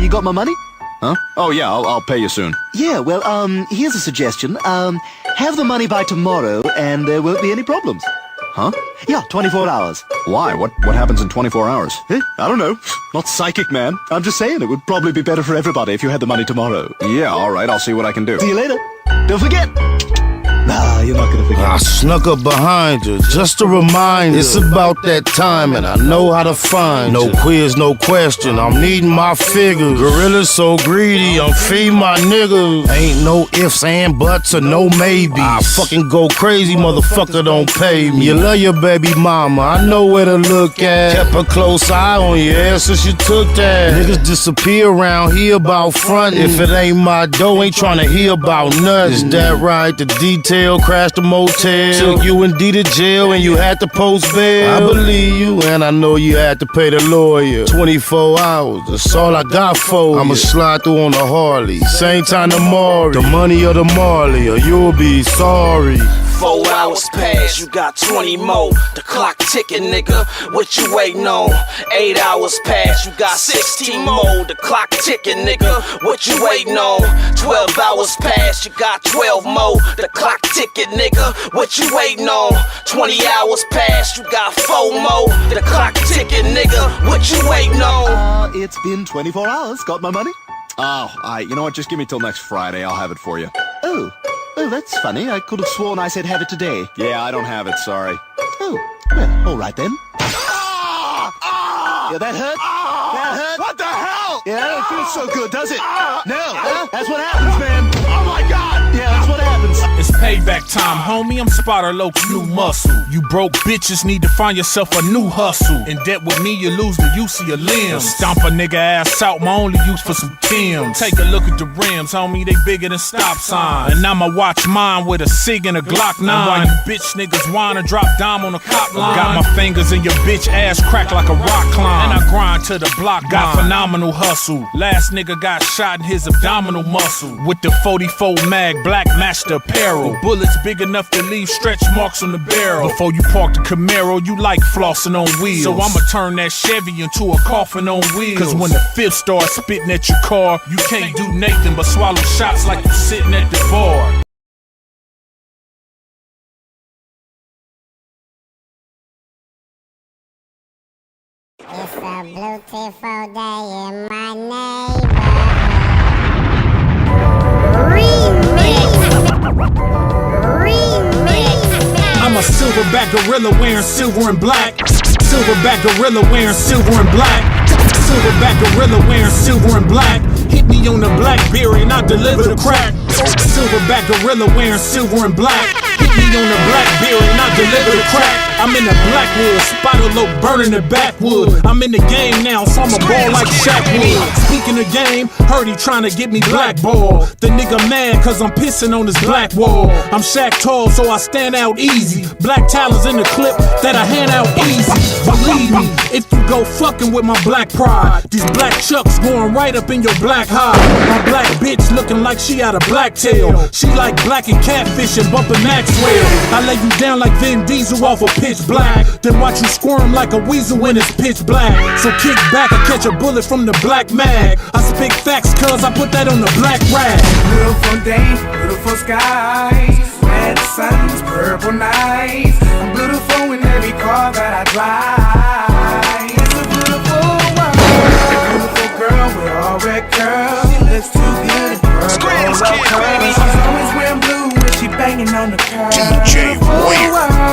You got my money? Huh? Oh, yeah, I'll pay you soon. Yeah, well, here's a suggestion. Have the money by tomorrow, and there won't be any problems. Huh? Yeah, 24 hours. Why? What happens in 24 hours? I don't know. Not psychic, man. I'm just saying it would probably be better for everybody if you had the money tomorrow. Yeah, all right, I'll see what I can do. See you later. Don't forget. Nah, you're not gonna forget. I snuck up behind you, just a reminder. It's about that time, and I know how to find you. No quiz, no question, I'm needing my figures. Gorilla's so greedy, I'm feeding my niggas. Ain't no ifs and buts or no maybes. I fucking go crazy, motherfucker, don't pay me. You love your baby mama, I know where to look at. Kept a close eye on your ass since you took that. Niggas disappear around here about frontin'. If it ain't my dough, ain't tryna hear about nothing. Is that right? The detail crashed the motel, took you and D to jail, and you had to post bail. I believe you, and I know you had to pay the lawyer. 24 hours, that's all I got for you. I'ma slide through on the Harley, same time tomorrow. The money or the Marley, or you'll be sorry. 4 hours pass, you got 20 more. The clock ticking, nigga, what you waiting on? 8 hours pass, you got 16 more. The clock ticking, nigga, what you waiting on? 12 hours pass, you got 12 more. The clock ticking, nigga, what you waiting on? 20 hours pass, you got 4 more. The clock ticking, nigga, what you waiting on? It's been 24 hours. Got my money? Oh, all right, you know what, just give me till next Friday, I'll have it for you. Oh, that's funny. I could have sworn I said have it today. Yeah, I don't have it, sorry. Oh, well, all right then. Yeah, that hurt? That hurt? What the hell? Yeah, that don't feel so good, does it? No, huh? That's what happens, man. Oh my God! Yeah, that's what happens. It's payback time, homie. I'm Spotter Loke's new muscle. You broke bitches need to find yourself a new hustle. In debt with me, you lose the use of your limbs. Stomp a nigga ass out, my only use for some Kims. Take a look at the rims, homie, they bigger than stop signs. And I'ma watch mine with a SIG and a Glock 9. And while you bitch niggas whine and drop dime on the cop line, got my fingers in your bitch ass cracked like a rock climb. And I grind to the block, got phenomenal hustle. Last nigga got shot in his abdominal muscle. With the 44 mag, black matched the apparel. Bullets big enough to leave stretch marks on the barrel. Before you park the Camaro, you like flossing on wheels. So I'ma turn that Chevy into a coffin on wheels. Cause when the fifth starts spitting at your car, you can't do nothing but swallow shots like you sitting at the bar. It's a beautiful day in my neighborhood. I'm a silverback gorilla wearing silver and black. Silverback gorilla wearing silver and black. Silverback gorilla wearing silver and black. Hit me on the Blackberry and I deliver the crack. Silverback gorilla wearing silver and black. Hit me on the Blackberry and I deliver the crack. I'm in the Blackwood, Spotter Loke burning the backwood. I'm in the game now, so I'm a ball like Shaq would. Speaking of game, heard he trying to get me blackball. The nigga mad cause I'm pissing on his black wall. I'm Shaq tall, so I stand out easy. Black talents in the clip that I hand out easy. Believe me, if you go fucking with my black pride, these black chucks going right up in your black hide. My black bitch looking like she out of Blacktail. She like black and catfish and bumping Maxwell. I lay you down like Vin Diesel off a pitch black, then watch you squirm like a weasel when it's pitch black. So kick back and catch a bullet from the black mag. I speak facts cause I put that on the black rag. Beautiful day, beautiful skies, red suns, purple nights. I'm beautiful in every car that I drive. It's a beautiful world. Beautiful girl with all red curls. She looks too good in purple. She's always wearing blue when she banging on the curb. DJ Weir,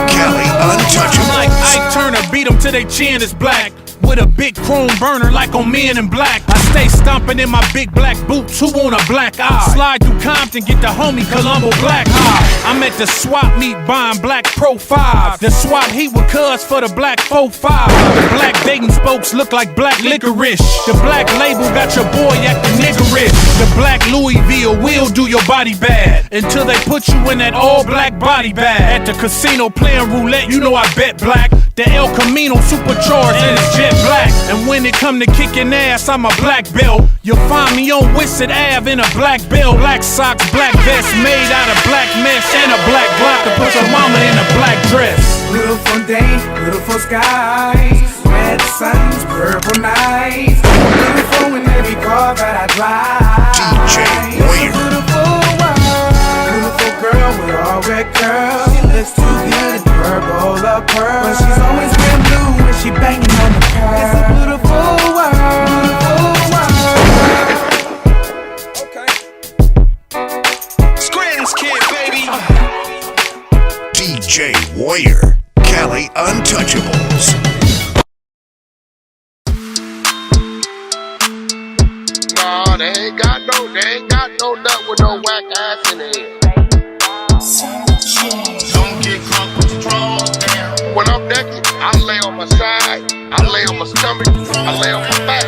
Kelly Untouchable. Like Ike Turner, beat them till they chin is black. With a big chrome burner like on Men in Black. I stay stomping in my big black boots, who want a black eye? Slide through Compton, get the homie Columbo black high. I'm at the swap meet buying black Pro 5. The swap heat with cuz for the black 4-5. The black Dayton spokes look like black licorice. The black label got your boy acting niggerish. The black Louisville will do your body bad until they put you in that all black body bag. At the casino playing roulette, you know I bet black. The El Camino supercharged and it's jet black. And when it come to kicking ass, I'm a black belt. You'll find me on Wissett Ave in a black belt. Black socks, black vest made out of black mesh. And a black Glock to put your mama in a black dress. Beautiful day, beautiful skies, red suns, purple nights. Beautiful in every car that drive. DJ It's a beautiful world. Beautiful girl with all red curls. She looks too good in purple of pearl. But she's always been blue when she banging on the curb. It's a beautiful world. Okay. Scranton's kid, baby. DJ Warrior, Cali Untouchables. Nah, they ain't got no nut with no whack ass in it. Don't get caught with your drawers down. When I'm naked, I lay on my side, I lay on my stomach, I lay on my back.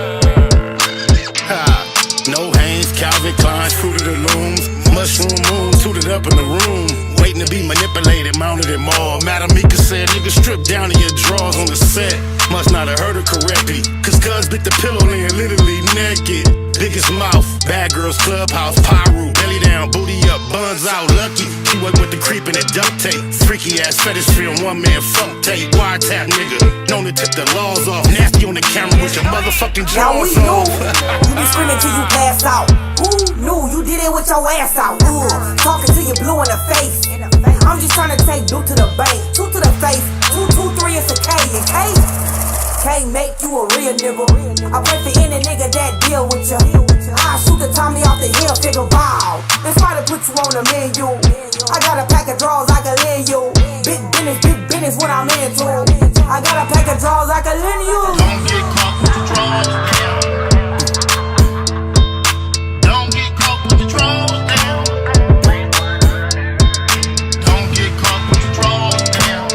No Hanes, Calvin Klein's, Fruit of the Looms, mushroom moon, suited up in the room, waiting to be manipulated, mounted at mall. Madam Mika said, nigga, strip down to your drawers on the set. Must not have heard her correctly, cause cuz bit the pillow and literally naked. Biggest mouth, bad girls clubhouse, pyro, belly down, booty up, buns out, lucky. She work with the creep and the duct tape. Freaky ass fetish film, one man fuck tape. Wiretap nigga, known to tip the laws off. Nasty on the camera with your motherfucking drawers off. You be screaming till you pass out. Who knew you did it with your ass out? Talking till you blue in the face. I'm just trying to take you to the bank, 2 to the face, 2, 2, 3 is a K, and K can't make you a real nigga. I pray for any nigga that deal with you. I shoot the Tommy off the hill, figure wow. It's try to put you on the menu. I got a pack of drawers I can lend you. Big business what I'm into. I got a pack of drawers I can lend you. Don't get caught with your drawers down. Don't get caught with your drawers down. Don't get caught with your drawers down.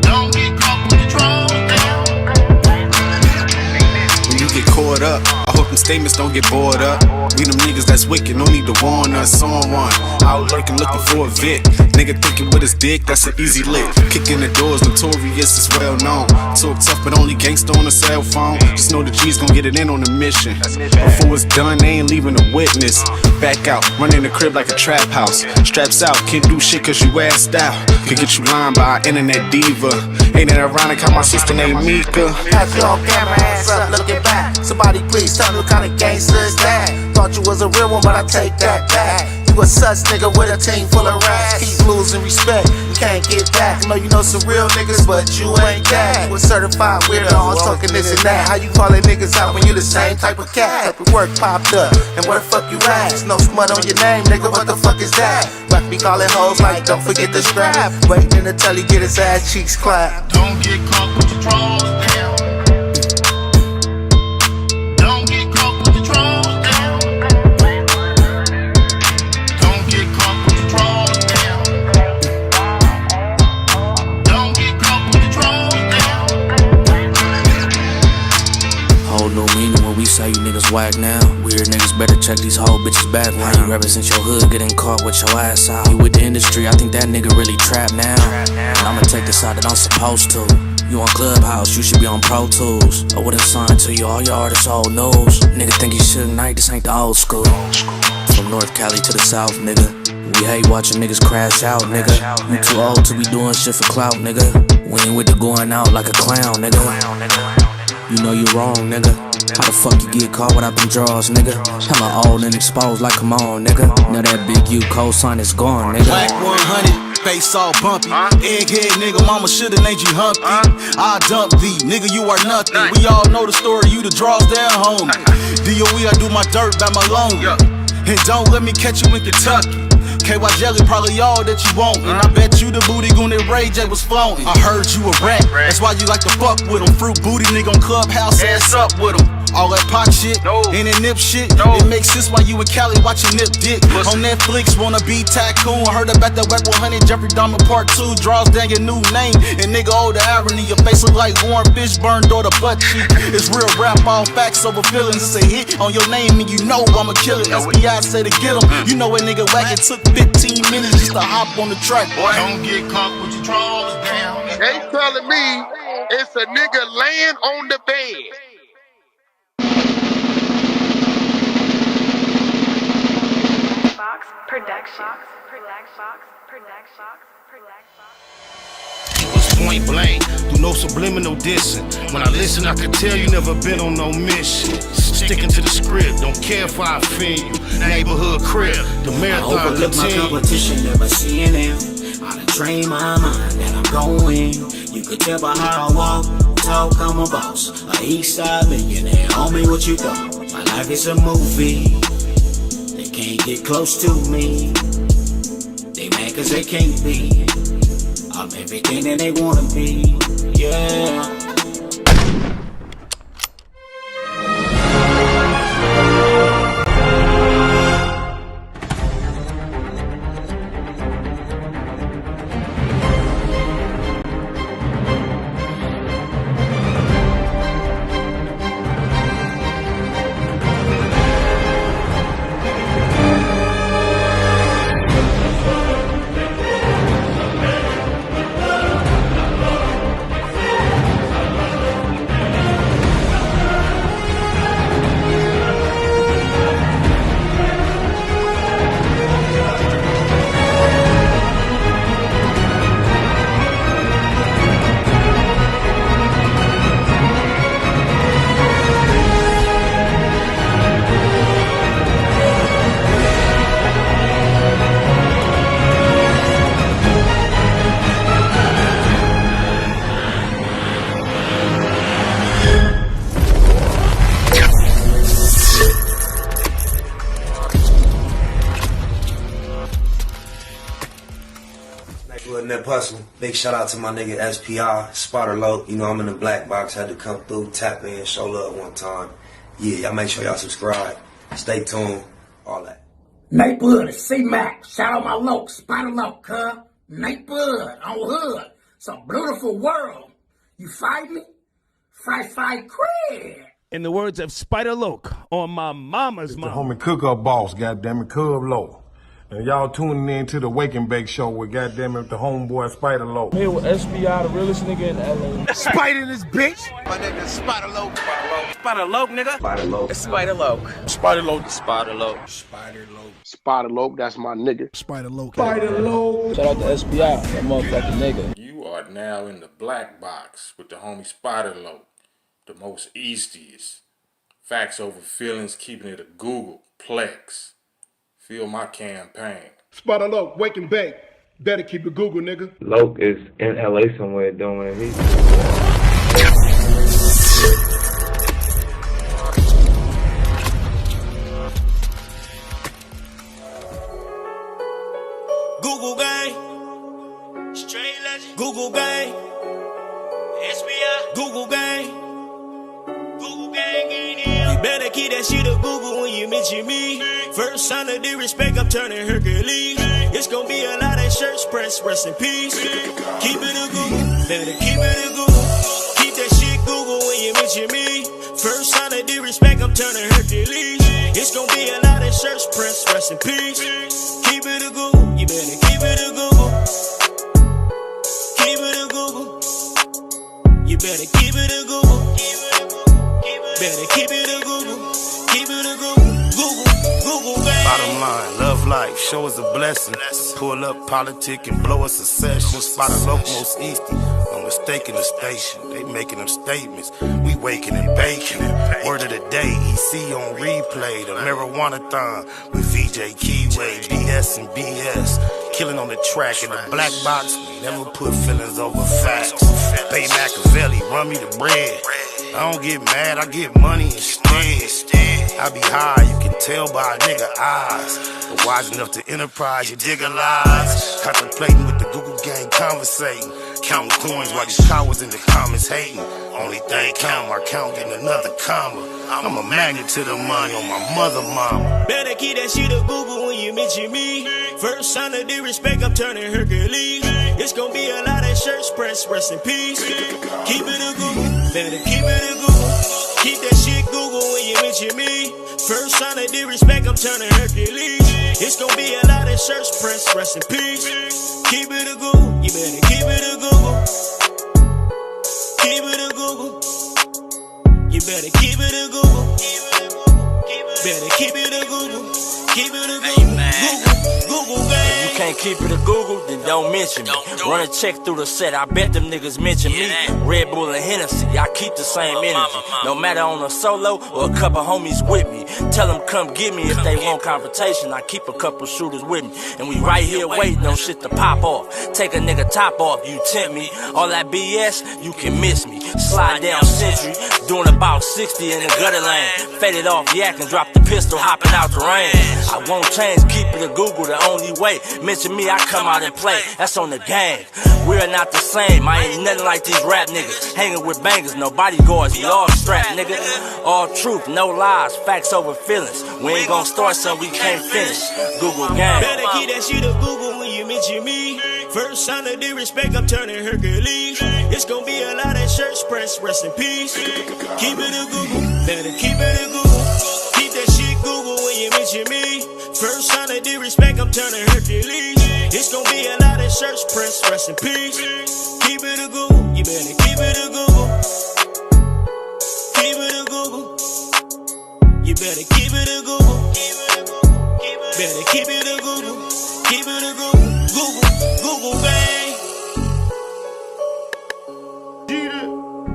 Don't get caught with your drawers down. When you get caught up, I hope them statements don't get bored up. We them niggas that's wicked, no need to warn us on one. Out lurking looking for a Vic. Nigga thinking with his dick, that's an easy lick. Kicking the doors, notorious is well known. Talk tough, but only gangsta on a cell phone. Just know the G's gon' get it in on the mission. Before it's done, they ain't leaving a witness. Back out, running the crib like a trap house. Straps out, can't do shit cause you assed out. Could get you lined by an internet diva. Ain't it ironic how my sister named Mika? Have you on camera, hands up, looking back. Somebody please tell me what kind of gangster is that? Thought you was a real one, but I take that back. You a sus nigga with a team full of rats. Keep losing respect, you can't get back. I know you know some real niggas, but you ain't that. You a certified weirdo, I'm talking this and that. How you calling niggas out when you the same type of cat? Type of work popped up, and where the fuck you at? There's no smut on your name, nigga, what the fuck is that? Rock be calling hoes like, don't forget the strap. Waiting in the telly, get his ass cheeks clapped. Don't get caught with your drawers down. Don't get caught with your drawers down. Don't get caught with your drawers down. Don't get caught with your drawers down. Whole new meaning when we say you niggas whack now. Weird niggas better check these whole bitches back line. You represent your hood, getting caught with your ass out. You with the industry, I think that nigga really trapped now. And I'ma take the side that I'm supposed to. You on Clubhouse, you should be on Pro Tools. I wouldn't sign to you, all your artists old news. Nigga think you should night, this ain't the old school. From North Cali to the South, nigga. We hate watching niggas crash out, nigga. You too old to be doing shit for clout, nigga. We ain't with the going out like a clown, nigga. You know you wrong, nigga. How the fuck you get caught without them draws, nigga? Hella old and exposed like, come on, nigga. Now that big U cosign is gone, nigga. Black 100, face all bumpy. Egghead nigga, mama shoulda named you Humpty. I dump thee, nigga, you are nothing. We all know the story, you the draws down, homie. DOE, I do my dirt by my loan. And don't let me catch you in Kentucky. KY Jelly probably all that you want. And I bet you the booty goon that Ray J was flaunting. I heard you a rat, that's why you like to fuck with him. Fruit booty nigga on Clubhouse, ass up with him. All that pot shit, and that Nip shit, it makes sense why you and Cali watching Nip dick. On Netflix, wanna be tycoon. Heard about that Whack 100, Jeffrey Dahmer Part 2. Draws down your new name, and nigga, oh the irony. Your face look like Warren Fishburne, or the butt cheek. It's real rap, all facts over feelings. It's a hit on your name, and you know I'ma kill it. SBI say to get him. You know a nigga whack, it took 15 minutes just to hop on the track. Don't get caught with your drawers down. They telling me it's a nigga laying on the bed. It was point blank, through no subliminal dissing. When I listen, I could tell you never been on no mission. sticking to the script. Don't care if I offend you. Neighborhood crib, the marathon overlook my continue. competition, never seeing them. I done trained my mind that I'm going. You could tell by how I walk, talk, I'm a boss. A east side millionaire, homie, what you thought? My life is a movie. They can't get close to me. They mad cause they can't be. I'm everything that they wanna be. Yeah. Nipsey Hussle. Big shout out to my nigga SPI, Spotter Low. You know I'm in the black box, had to come through, tap in, show love one time. Yeah, y'all make sure y'all subscribe. Stay tuned, all that. Neighborhood, C-Mac, shout out my low, Spotter Low, cuz. Neighborhood, on hood. It's a beautiful world. You fight me? Fight, crib. In the words of Spider Loke on my mama's The mom. homie Cook-Up Boss, goddammit, Cub Low. And y'all tuning in to the Wake and Bake Show with goddammit the homeboy Spider Low. Here with SPI, the realest nigga in LA. Spider this bitch. My name is Spider Low. Spider Loke, nigga. Spider Low. It's Spider Loke. Spider Low. Spider Loke. Spider Low. Spider Low, that's my nigga. Spider Low. Spider Loke. Shout out to SPI, that motherfucking nigga. You are now in the black box with the homie Spider Low, the most eastiest. Facts over feelings, keeping it a Google Plex. Feel my campaign. Spider Low, Wake and Bake. Better keep it Google, nigga. Loke is in LA somewhere doing his. Google gang, straight legend. Google gang, SBI. Google gang, Google gang in here. You better keep that shit a Google when you mention me. First sign of disrespect, I'm turning Hercules. It's gonna be a lot of shirts pressed, rest in peace. Keep it a Google, better keep it a Google. Keep that shit Google when you mention me. First sign of disrespect, I'm turning Hercules. It's gonna be a lot of shirts pressed, rest in peace. Keep it a Google, you better keep it a Google. Keep it a Google. You better keep it a Google. Better keep it a Google. Keep it a Google. Google, gang. Bottom line, love life, show us a blessing. Pull up politic and blow us a session. Spot a local most easty. No mistake in the station. They making them statements. We waking and baking. Word of the day, EC on replay. The marijuana-thon with VJ Keyway. BS and BS. Killing on the track in the black box. We never put feelings over facts. Bay Machiavelli, run me the bread. I don't get mad, I get money instead. I be high, you can tell by a nigga eyes. But wise enough to enterprise, you dig a lies. Contemplating with the Google gang, conversating. Counting coins while these cowards in the comments hating. Only thing count, my count getting another comma. I'm a magnet to the money on my mother mama. Better keep that shit a Google when you mention me. First sign of disrespect, I'm turning Hercules. It's gonna be a lot of shirts pressed, rest in peace. Keep it a Google, better keep it a Google. Keep that shit Google when you mention me. First sign of disrespect, I'm turning Hercules. It's gonna be a lot of shirts pressed, rest in peace. Keep it a Google, you better keep it a Google. Keep it a Google. You better keep it a Google. Better keep it a Google. Keep it a Google. Google gang. Can't keep it a Google, then don't mention me. Run a check through the set, I bet them niggas mention me. Red Bull and Hennessy, I keep the same energy. No matter on a solo or a couple homies with me. Tell them come get me if they want confrontation. I keep a couple shooters with me. And we right here waiting on shit to pop off. Take a nigga top off, you tempt me. All that BS, you can miss me. Slide down Century, doing about 60 in the gutter lane. Faded off yak and drop the pistol, hopping out the rain. I won't change, keep it a Google, the only way. Mention me, I come out and play. That's on the gang. We are not the same. I ain't nothing like these rap niggas. Hanging with bangers, no bodyguards, we all strapped, nigga. All truth, no lies, facts over feelings. We ain't gon' start something we can't finish. Google gang. Better keep that shit a Google when you mention me. First sign of disrespect, I'm turning Hercules. It's gon' be a lot of shirts press, rest in peace. Keep it a Google, better keep it a Google. Keep that shit Google when you mention me. First sign of disrespect, I'm turning Hercules. It's gon' be a lot of shirts press, rest in peace. Keep it a Google, you better keep it a Google. Keep it a Google. You better keep it a Google. Better keep it a Google. Keep it a Google. Google bang.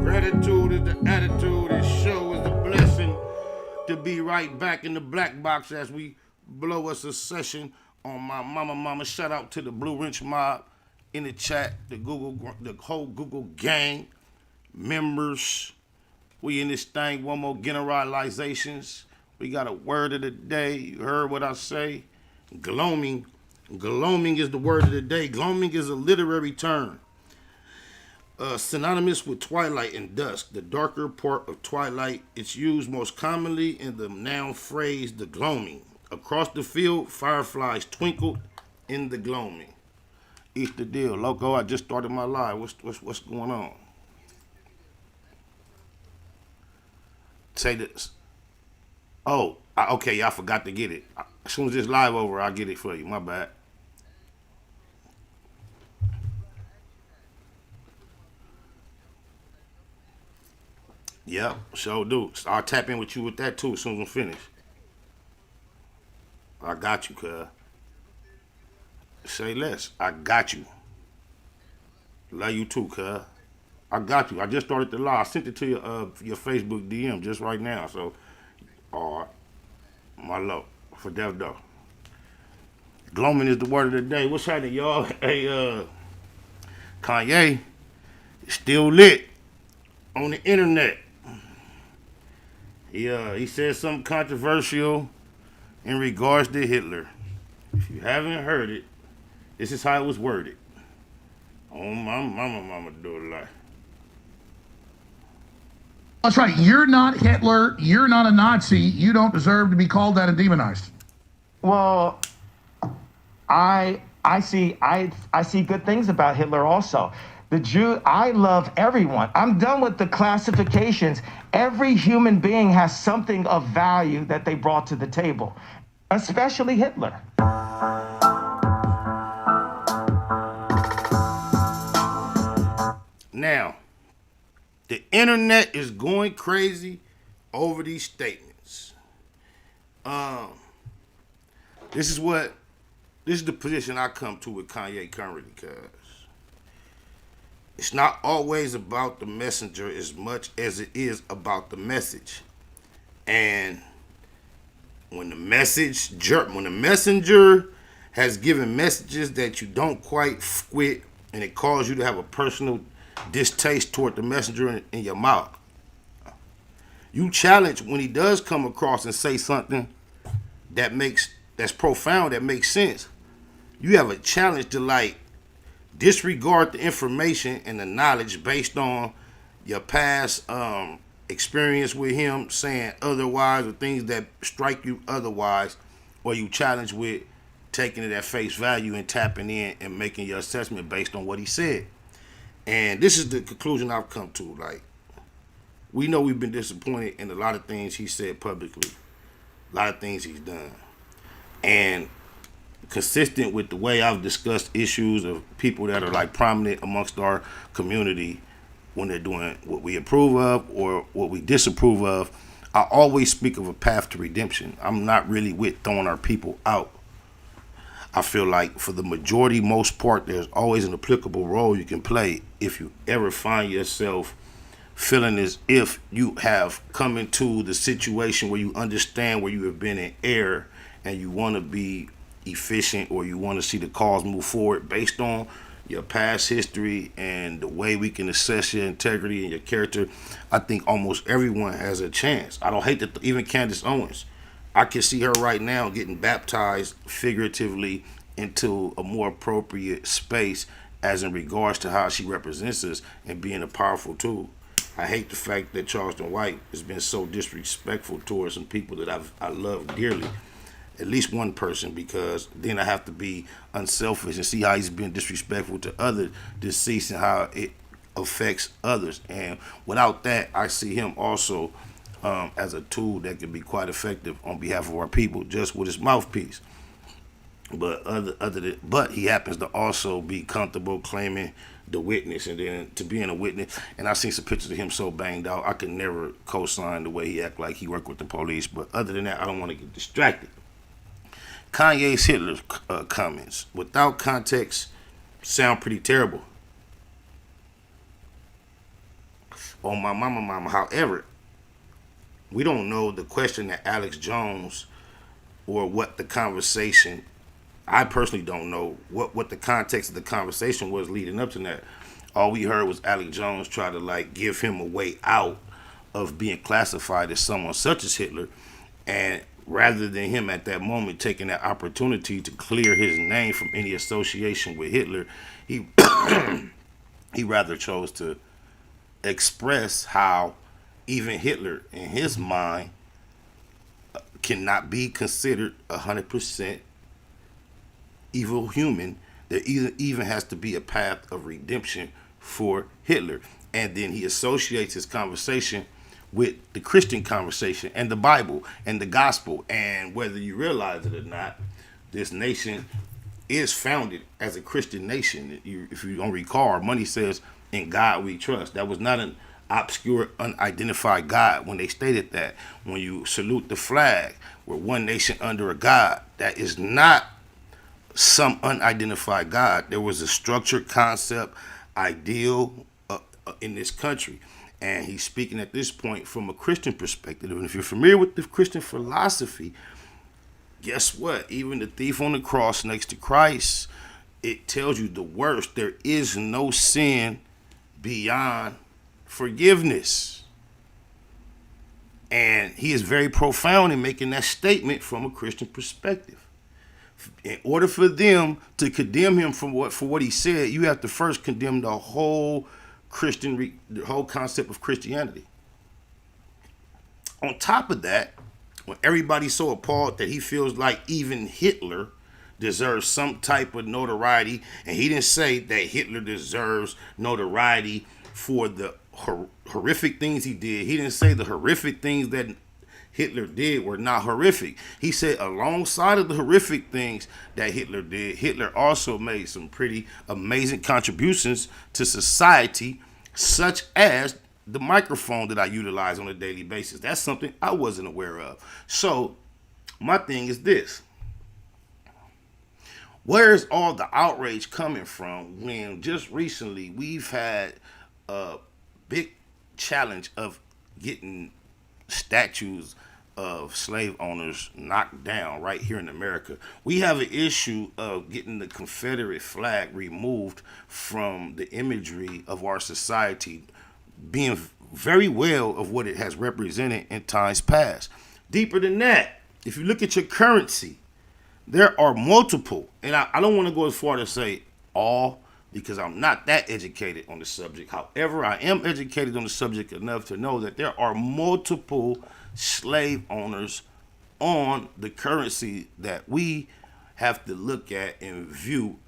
Gratitude is the attitude. This show is the blessing. To be right back in the black box as we blow us a session on my mama. Shout out to the Blue Wrench Mob in the chat, the whole Google gang members. We in this thing. One more generalizations. We got a word of the day. You heard what I say? Gloaming. Gloaming is the word of the day. Gloaming is a literary term. Synonymous with twilight and dusk, the darker part of twilight. It's used most commonly in the noun phrase, the gloaming. Across the field, fireflies twinkled in the gloaming. It's the deal. Loco, I just started my live. What's going on? Say this. Oh, okay, I forgot to get it. As soon as this live over, I'll get it for you. My bad. Yep, sure do. I'll tap in with you with that too as soon as I'm finished. I got you, cuz. Say less. I got you. Love you too, cuz. I got you. I just started the live. I sent it to your Facebook DM just right now. So, all right. My love. For death though. Gloaming is the word of the day. What's happening, y'all? Hey, Kanye is still lit on the internet. He said something controversial in regards to Hitler. If you haven't heard it, this is how it was worded. Oh, my mama do it like. That's right. You're not Hitler. You're not a Nazi. You don't deserve to be called that and demonized. Well, I see good things about Hitler also. The Jew, I love everyone. I'm done with the classifications. Every human being has something of value that they brought to the table, especially Hitler. Now, the internet is going crazy over these statements. This is the position I come to with Kanye currently, because it's not always about the messenger as much as it is about the message. And when the messenger has given messages that you don't quite fit, and it causes you to have a personal distaste toward the messenger in your mouth, you challenge when he does come across and say something that's profound, that makes sense. You have a challenge to disregard the information and the knowledge based on your past experience with him saying otherwise, or things that strike you otherwise, or you challenge with taking it at face value and tapping in and making your assessment based on what he said. And this is the conclusion I've come to. We know we've been disappointed in a lot of things he said publicly, a lot of things he's done. And consistent with the way I've discussed issues of people that are prominent amongst our community when they're doing what we approve of or what we disapprove of, I always speak of a path to redemption. I'm not really with throwing our people out. I feel like for the majority, most part, there's always an applicable role you can play if you ever find yourself feeling as if you have come into the situation where you understand where you have been in error and you want to be efficient or you want to see the cause move forward based on your past history and the way we can assess your integrity and your character. I think almost everyone has a chance. I don't hate that even Candace Owens. I can see her right now getting baptized figuratively into a more appropriate space as in regards to how she represents us and being a powerful tool. I hate the fact that Charleston White has been so disrespectful towards some people that I love dearly. At least one person, because then I have to be unselfish and see how he's been disrespectful to other deceased and how it affects others. And without that, I see him also as a tool that can be quite effective on behalf of our people, just with his mouthpiece. But he happens to also be comfortable claiming the witness, and then to being a witness. And I've seen some pictures of him so banged out, I could never co-sign the way he act like he worked with the police. But other than that, I don't want to get distracted. Kanye's Hitler comments, without context, sound pretty terrible. On my mama. However, we don't know the question that Alex Jones or what the conversation, I personally don't know what the context of the conversation was leading up to that. All we heard was Alex Jones try to like give him a way out of being classified as someone such as Hitler, and rather than him at that moment taking that opportunity to clear his name from any association with Hitler, he he rather chose to express how even Hitler, in his mind, cannot be considered 100% evil human. There even has to be a path of redemption for Hitler. And then he associates his conversation with the Christian conversation and the Bible and the gospel. And whether you realize it or not, this nation is founded as a Christian nation. If you don't recall, money says, "In God we trust." That was not an obscure, unidentified God when they stated that. When you salute the flag, we're one nation under a God. That is not some unidentified God. There was a structured concept, ideal in this country. And he's speaking at this point from a Christian perspective. And if you're familiar with the Christian philosophy, guess what? Even the thief on the cross next to Christ, it tells you the worst. There is no sin beyond forgiveness. And he is very profound in making that statement from a Christian perspective. In order for them to condemn him for what he said, you have to first condemn the whole the whole concept of Christianity. On top of that, when everybody's so appalled that he feels like even Hitler deserves some type of notoriety, and he didn't say that Hitler deserves notoriety for the horrific things he did. He didn't say the horrific things that Hitler did were not horrific. He said alongside of the horrific things that Hitler did, Hitler also made some pretty amazing contributions to society, such as the microphone that I utilize on a daily basis. That's something I wasn't aware of. So my thing is this. Where's all the outrage coming from when just recently we've had a big challenge of getting statues of slave owners knocked down right here in America? We have an issue of getting the Confederate flag removed from the imagery of our society, being very well of what it has represented in times past. Deeper than that, if you look at your currency, there are multiple, and I don't want to go as far to say all, because I'm not that educated on the subject. However, I am educated on the subject enough to know that there are multiple slave owners on the currency that we have to look at and view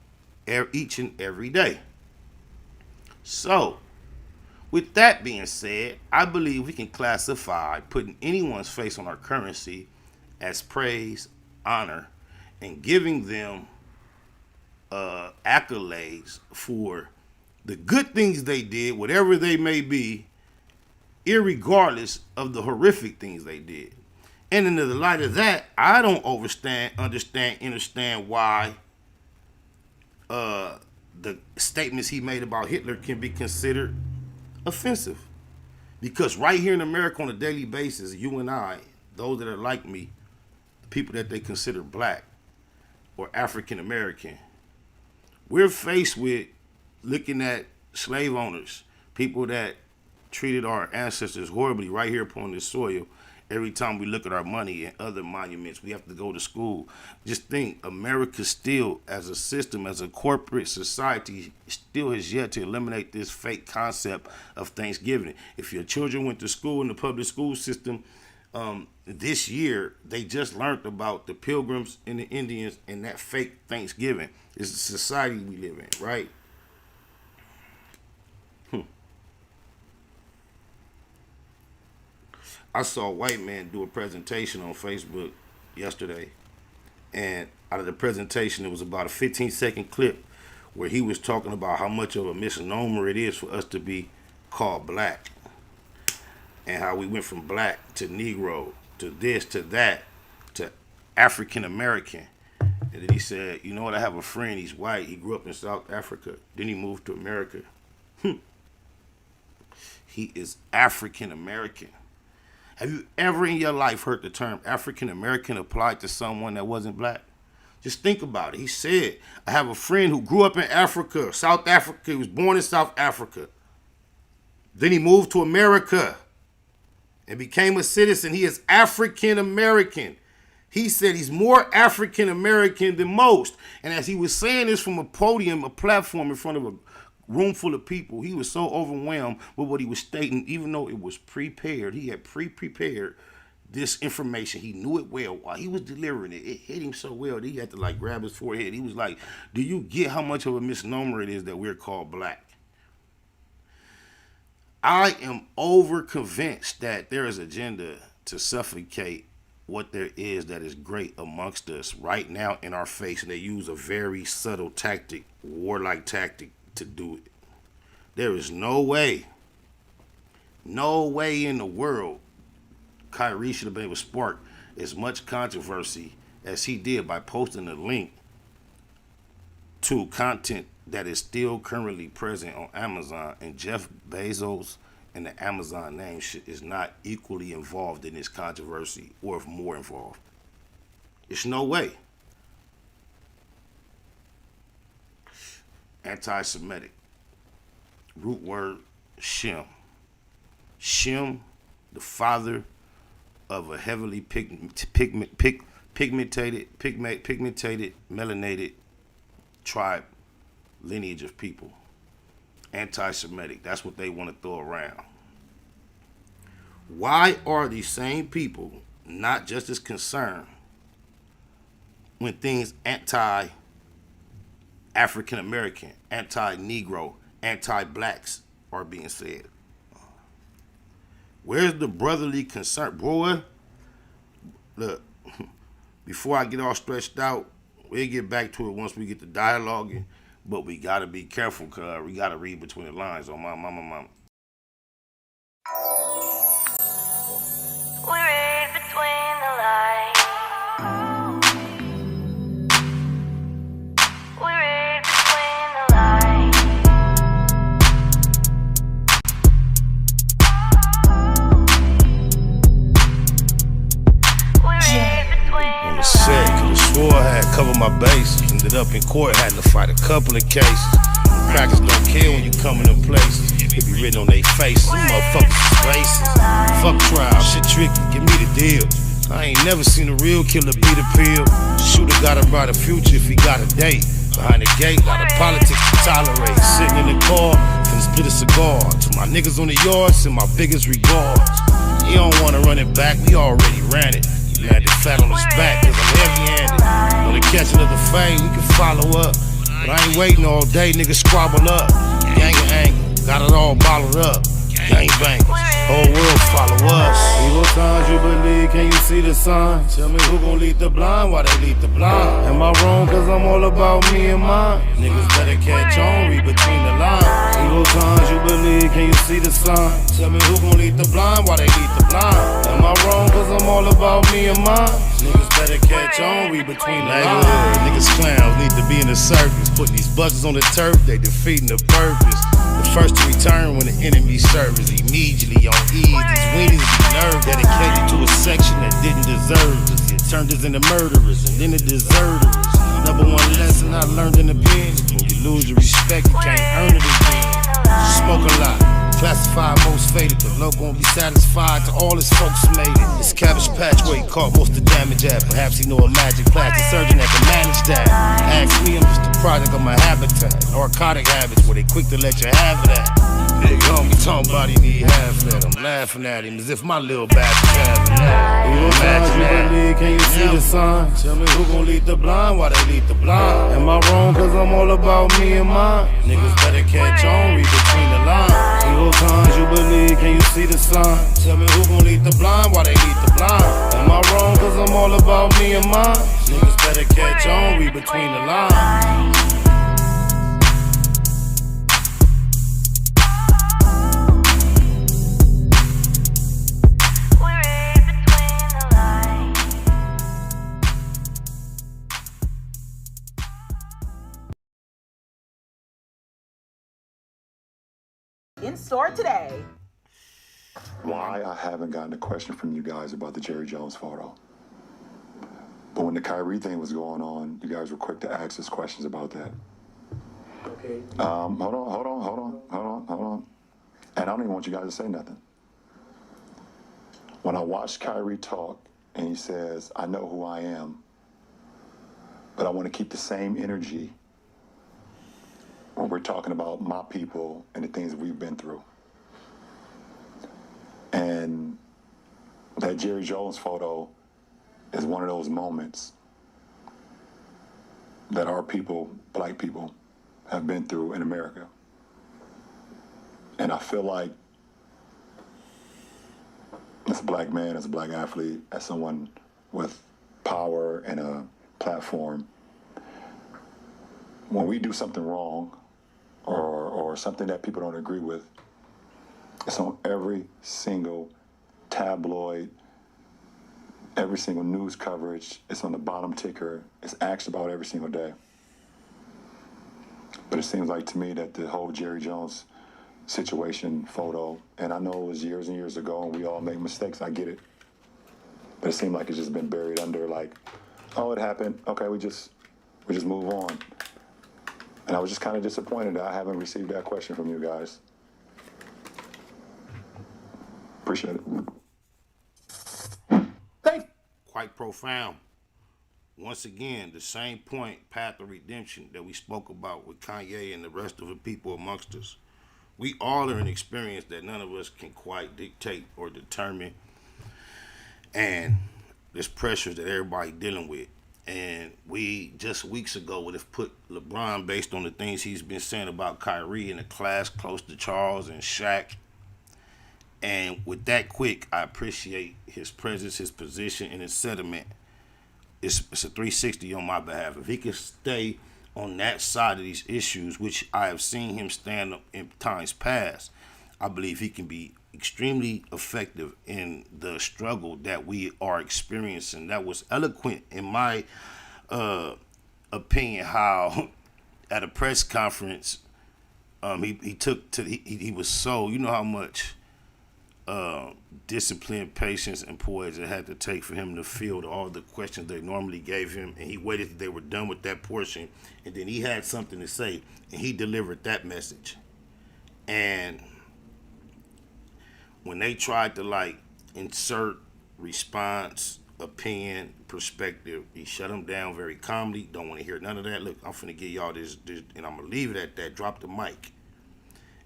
each and every day. So, with that being said, I believe we can classify putting anyone's face on our currency as praise, honor, and giving them accolades for the good things they did, whatever they may be, irregardless of the horrific things they did. And in the light of that, I don't understand why the statements he made about Hitler can be considered offensive. Because right here in America on a daily basis, you and I, those that are like me, the people that they consider black or African American, we're faced with looking at slave owners, people that treated our ancestors horribly right here upon this soil. Every time we look at our money and other monuments, we have to go to school. Just think, America still, as a system, as a corporate society, still has yet to eliminate this fake concept of Thanksgiving. If your children went to school in the public school system, this year, they just learned about the Pilgrims and the Indians and that fake Thanksgiving. It's the society we live in, right? I saw a white man do a presentation on Facebook yesterday, and out of the presentation, it was about a 15-second clip where he was talking about how much of a misnomer it is for us to be called black, and how we went from black to Negro to this to that to African American. And then he said, you know what, I have a friend, he's white, he grew up in South Africa, then he moved to America. He is African American. Have you ever in your life heard the term African American applied to someone that wasn't black? Just think about it. He said, I have a friend who grew up in Africa, South Africa. He was born in South Africa. Then he moved to America and became a citizen. He is African American. He said he's more African American than most. And as he was saying this from a podium, a platform in front of a room full of people, he was so overwhelmed with what he was stating, even though it was prepared. He had pre-prepared this information. He knew it well. While he was delivering it, it hit him so well that he had to like grab his forehead. He was like, do you get how much of a misnomer it is that we're called black? I am over convinced that there is agenda to suffocate what there is that is great amongst us right now in our face. And they use a very subtle tactic, warlike tactic, to do it. There is no way in the world Kyrie should have been able to spark as much controversy as he did by posting a link to content that is still currently present on Amazon, and Jeff Bezos and the Amazon name is not equally involved in this controversy or more involved. It's no way. Anti-Semitic. Root word, Shem. Shem, the father of a heavily pigmented, melanated tribe lineage of people. Anti-Semitic. That's what they want to throw around. Why are these same people not just as concerned when things anti-African American, anti-Negro, anti-blacks are being said? Where's the brotherly concern? Boy, look, before I get all stretched out, we'll get back to it once we get the dialoguing, but we got to be careful because we got to read between the lines on my mama. We read between the lines. We read between the lines. We read between On the set, cause I swore I had covered my bases. Ended up in court, had to fight a couple of cases. Crackers don't care when you come in them places. It be written on their faces. Them motherfuckers is racist. Fuck trial, shit tricky, give me the deal. I ain't never seen a real killer beat a pill. Shooter got a brighter future if he got a date. Behind the gate, lot of politics to tolerate. Sitting in the car, finna split a cigar. To my niggas on the yard, send my biggest regards. You don't wanna run it back, we already ran it. You landed flat on his back, cause I'm heavy-handed. On the catch another fade, we can follow up. But I ain't waiting all day, niggas squabble up. Gang of anger, got it all bottled up. Gang bangers, whole world follow us. Evil signs you believe, can you see the signs? Tell me who gon' lead the blind, why they lead the blind? Am I wrong, cause I'm all about me and mine? Niggas better catch on, read between the lines. Evil signs you believe, can you see the signs? Tell me who gon' lead the blind, why they lead the blind? Am I wrong, cause I'm all about me and mine? Niggas better catch catch on, read between the lines. Niggas clowns need to be in the circus. Putting these buzzers on the turf, they defeating the purpose. The first to return when the enemy serves. Immediately on ease, these weenies be nerve. Dedicated to a section that didn't deserve us. It turned us into murderers and then the deserters. Number one lesson I learned in the pen: when you lose your respect, you can't earn it again. Smoke a lot, classified most faded. The low gon' be satisfied to all his folks made it. This Cabbage Patch where he caught most of the damage at. Perhaps he know a magic plastic surgeon that can manage that. Ask me, I'm just a product of my habitat. Narcotic habits where they quick to let you have it at. Big homie talking about he need half that. I'm laughing at him as if my little bastard's having that. You believe, can you see the sign? Tell me who gon' lead the blind while they lead the blind. Am I wrong cause I'm all about me and mine? Niggas better catch on, read between the lines. Evil times you believe, can you see the sign? Tell me who gon' lead the blind while they lead the blind. Am I wrong cause I'm all about me and mine? Niggas better catch on, read between the lines. In store today. Why I haven't gotten a question from you guys about the Jerry Jones photo. But when the Kyrie thing was going on, you guys were quick to ask us questions about that. Okay. Hold on. And I don't even want you guys to say nothing. When I watched Kyrie talk and he says, I know who I am, but I want to keep the same energy when we're talking about my people and the things that we've been through. And that Jerry Jones photo is one of those moments that our people, black people, have been through in America. And I feel like as a black man, as a black athlete, as someone with power and a platform, when we do something wrong or something that people don't agree with, it's on every single tabloid, every single news coverage. It's on the bottom ticker. It's asked about every single day. But it seems like to me that the whole Jerry Jones situation photo, and I know it was years and years ago and we all make mistakes, I get it. But it seemed like it's just been buried under like, oh, it happened. Okay, we just move on. And I was just kind of disappointed that I haven't received that question from you guys. Appreciate it. Quite profound. Once again, the same point, path of redemption that we spoke about with Kanye and the rest of the people amongst us. We all are an experience that none of us can quite dictate or determine. And there's pressures that everybody dealing with. And we just weeks ago would have put LeBron, based on the things he's been saying about Kyrie, in a class close to Charles and Shaq. And with that quick, I appreciate his presence, his position, and his sentiment. It's a 360 on my behalf. If he can stay on that side of these issues, which I have seen him stand up in times past, I believe he can be extremely effective in the struggle that we are experiencing. That was eloquent in my opinion, how at a press conference he was so, you know how much discipline, patience, and poise it had to take for him to field all the questions they normally gave him, and he waited till they were done with that portion, and then he had something to say, and he delivered that message. And when they tried to like insert response, opinion, perspective, he shut them down very calmly. Don't want to hear none of that. Look, I'm finna give y'all this, and I'm gonna leave it at that. Drop the mic.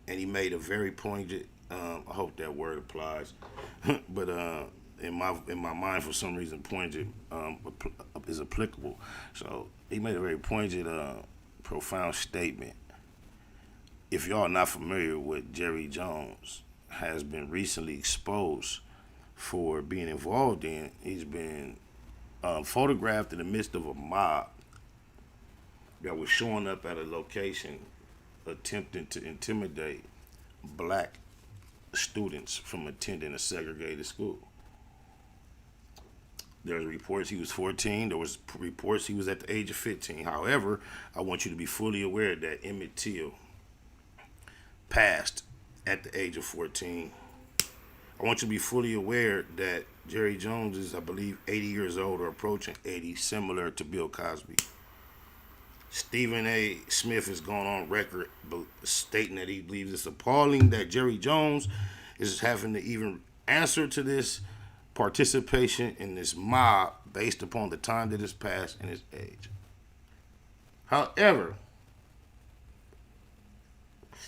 And he made a very pointed, I hope that word applies, but in my mind, for some reason, pointed is applicable. So he made a very pointed, profound statement. If y'all not familiar with Jerry Jones, has been recently exposed for being involved in. He's been photographed in the midst of a mob that was showing up at a location attempting to intimidate black students from attending a segregated school. There's reports he was 14. There was reports he was at the age of 15. However, I want you to be fully aware that Emmett Till passed at the age of 14. I want you to be fully aware that Jerry Jones is, I believe, 80 years old or approaching 80, similar to Bill Cosby. Stephen A. Smith has gone on record stating that he believes it's appalling that Jerry Jones is having to even answer to this participation in this mob based upon the time that has passed and his age. However,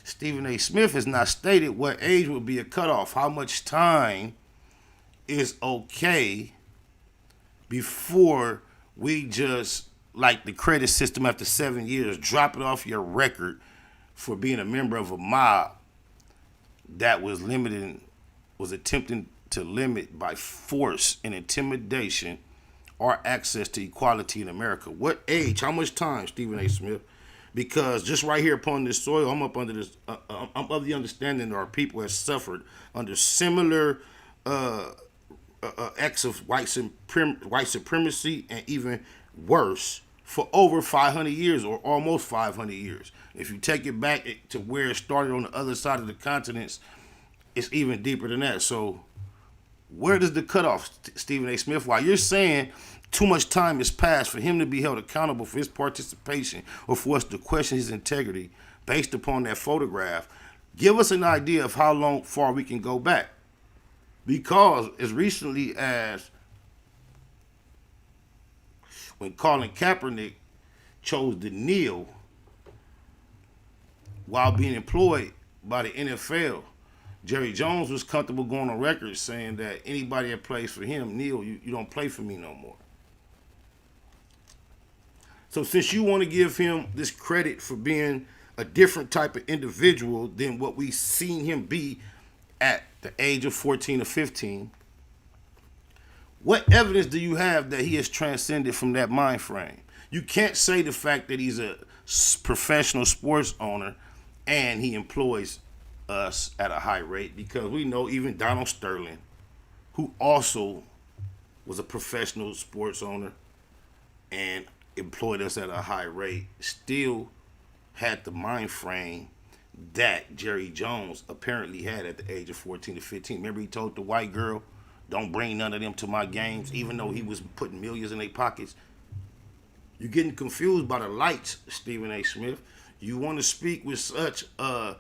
Stephen A. Smith has not stated what age would be a cutoff, how much time is okay before we just, like the credit system after 7 years, drop it off your record for being a member of a mob that was attempting to limit by force and intimidation our access to equality in America. What age? How much time, Stephen A. Smith? Because just right here upon this soil, I'm up under this. I'm of the understanding that our people have suffered under similar acts of white supremacy and even worse for over 500 years or almost 500 years. If you take it back to where it started on the other side of the continents, it's even deeper than that. So where does the cutoff, Stephen A. Smith? While you're saying too much time has passed for him to be held accountable for his participation or for us to question his integrity based upon that photograph, give us an idea of how far we can go back. Because as recently as when Colin Kaepernick chose to kneel while being employed by the NFL, Jerry Jones was comfortable going on record saying that anybody that plays for him, kneel, you don't play for me no more. So since you want to give him this credit for being a different type of individual than what we've seen him be at the age of 14 or 15, what evidence do you have that he has transcended from that mind frame? You can't say the fact that he's a professional sports owner and he employs us at a high rate, because we know even Donald Sterling, who also was a professional sports owner and employed us at a high rate, still had the mind frame that Jerry Jones apparently had at the age of 14 to 15. Remember, he told the white girl, don't bring none of them to my games, even though he was putting millions in their pockets. You're getting confused by the lights, Stephen A. Smith. You want to speak with such a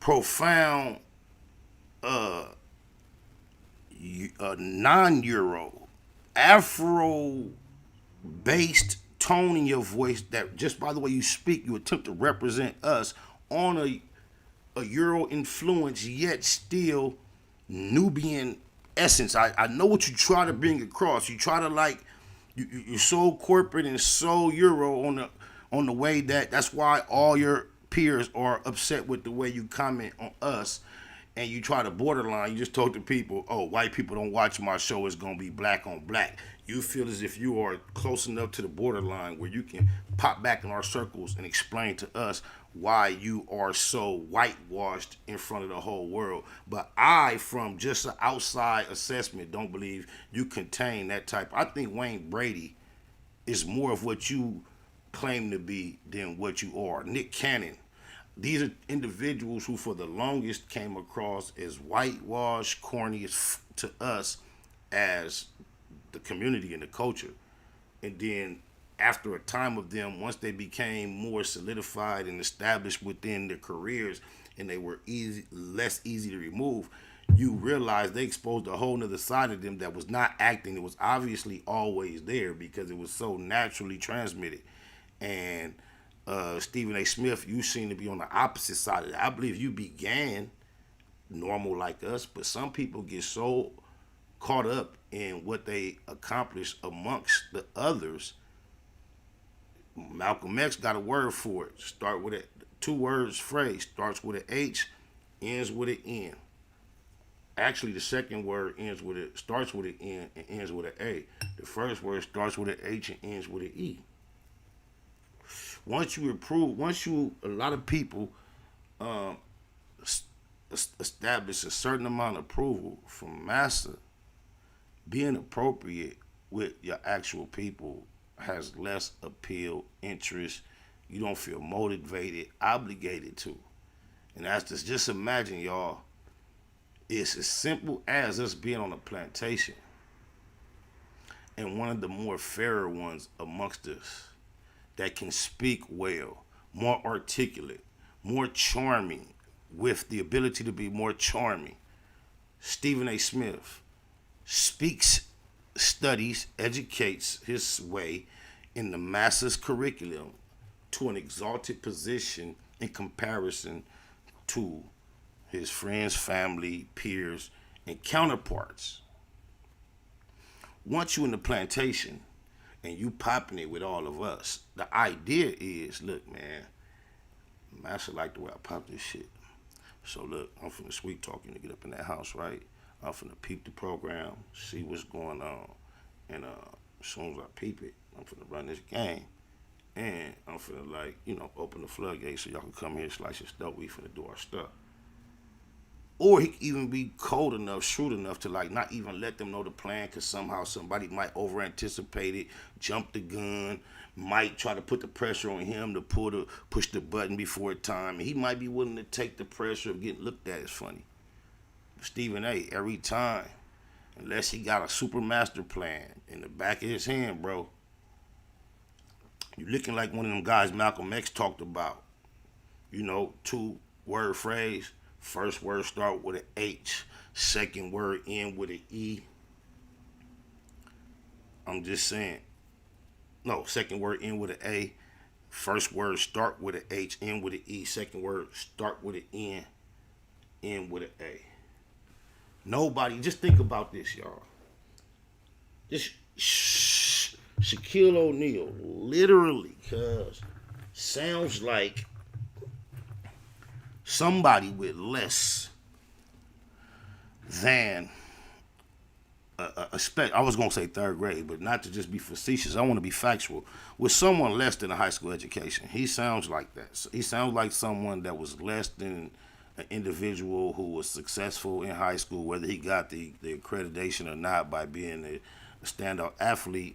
profound non-Euro, Afro-based tone in your voice that just by the way you speak, you attempt to represent us on a Euro influence, yet still Nubian essence. I know what you try to bring across. You try to you're so corporate and so Euro on the way that's why all your peers are upset with the way you comment on us, and you try to borderline. You just told the people, oh, white people don't watch my show, it's gonna be black on black. You feel as if you are close enough to the borderline where you can pop back in our circles and explain to us why you are so whitewashed in front of the whole world. But I, from just an outside assessment, don't believe you contain that type. I think Wayne Brady is more of what you claim to be than what you are. Nick Cannon. These are individuals who for the longest came across as whitewashed, corny to us as the community and the culture. And then after a time of them, once they became more solidified and established within their careers and they were less easy to remove, you realize they exposed a whole nother side of them that was not acting. It was obviously always there because it was so naturally transmitted. And Stephen A. Smith, you seem to be on the opposite side of that. I believe you began normal like us, but some people get so caught up in what they accomplish amongst the others. Malcolm X got a word for it. Start with a 2 words phrase. Starts with an H, ends with an N. Actually, the second word starts with an N and ends with an A. The first word starts with an H and ends with an E. A lot of people establish a certain amount of approval from massa being appropriate with your actual people has less appeal, interest. You don't feel motivated, obligated to. And that's just imagine, y'all, it's as simple as us being on a plantation and one of the more fairer ones amongst us that can speak well, more articulate, more charming, with the ability to be more charming. Stephen A. Smith speaks, studies, educates his way in the masses curriculum to an exalted position in comparison to his friends, family, peers, and counterparts. Once you in the plantation and you popping it with all of us, the idea is, look, man, Master like the way I pop this shit. So look, I'm finna sweet talk you to get up in that house, right? I'm finna peep the program, see what's going on. And as soon as I peep it, I'm finna run this game. And I'm finna, like, open the floodgates so y'all can come here and slice your stuff. We finna do our stuff. Or he could even be cold enough, shrewd enough to, like, not even let them know the plan, because somehow somebody might over-anticipate it, jump the gun, might try to put the pressure on him to push the button before time. And he might be willing to take the pressure of getting looked at as funny. Stephen A., every time, unless he got a super master plan in the back of his hand, bro, you looking like one of them guys Malcolm X talked about. 2-word phrase. First word start with an H. Second word end with an E. I'm just saying. No, second word end with an A. First word start with an H, end with an E. Second word start with an N, end with an A. Nobody, just think about this, y'all. Just Shaquille O'Neal, literally, cuz sounds like somebody with less than I was going to say third grade, but not to just be facetious. I want to be factual. With someone less than a high school education, he sounds like that. He sounds like someone that was less than an individual who was successful in high school, whether he got the accreditation or not by being a standout athlete.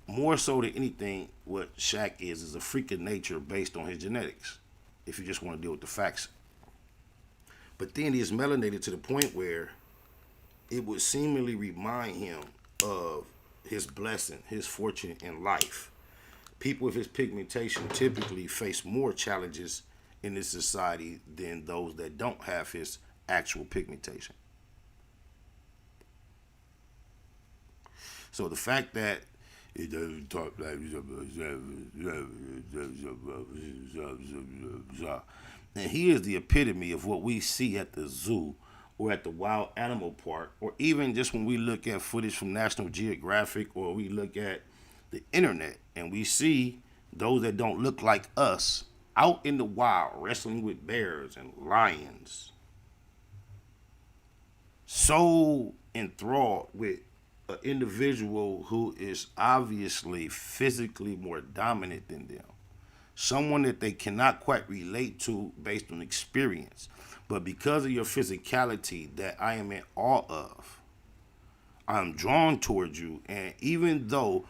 More so than anything, what Shaq is a freak of nature based on his genetics, if you just want to deal with the facts. But then he is melanated to the point where it would seemingly remind him of his blessing, his fortune in life. People with his pigmentation typically face more challenges in this society than those that don't have his actual pigmentation. So the fact that he doesn't talk like and he is the epitome of what we see at the zoo or at the wild animal park, or even just when we look at footage from National Geographic, or we look at the internet and we see those that don't look like us out in the wild wrestling with bears and lions. So enthralled with an individual who is obviously physically more dominant than them. Someone that they cannot quite relate to based on experience. But because of your physicality that I am in awe of, I'm drawn towards you. And even though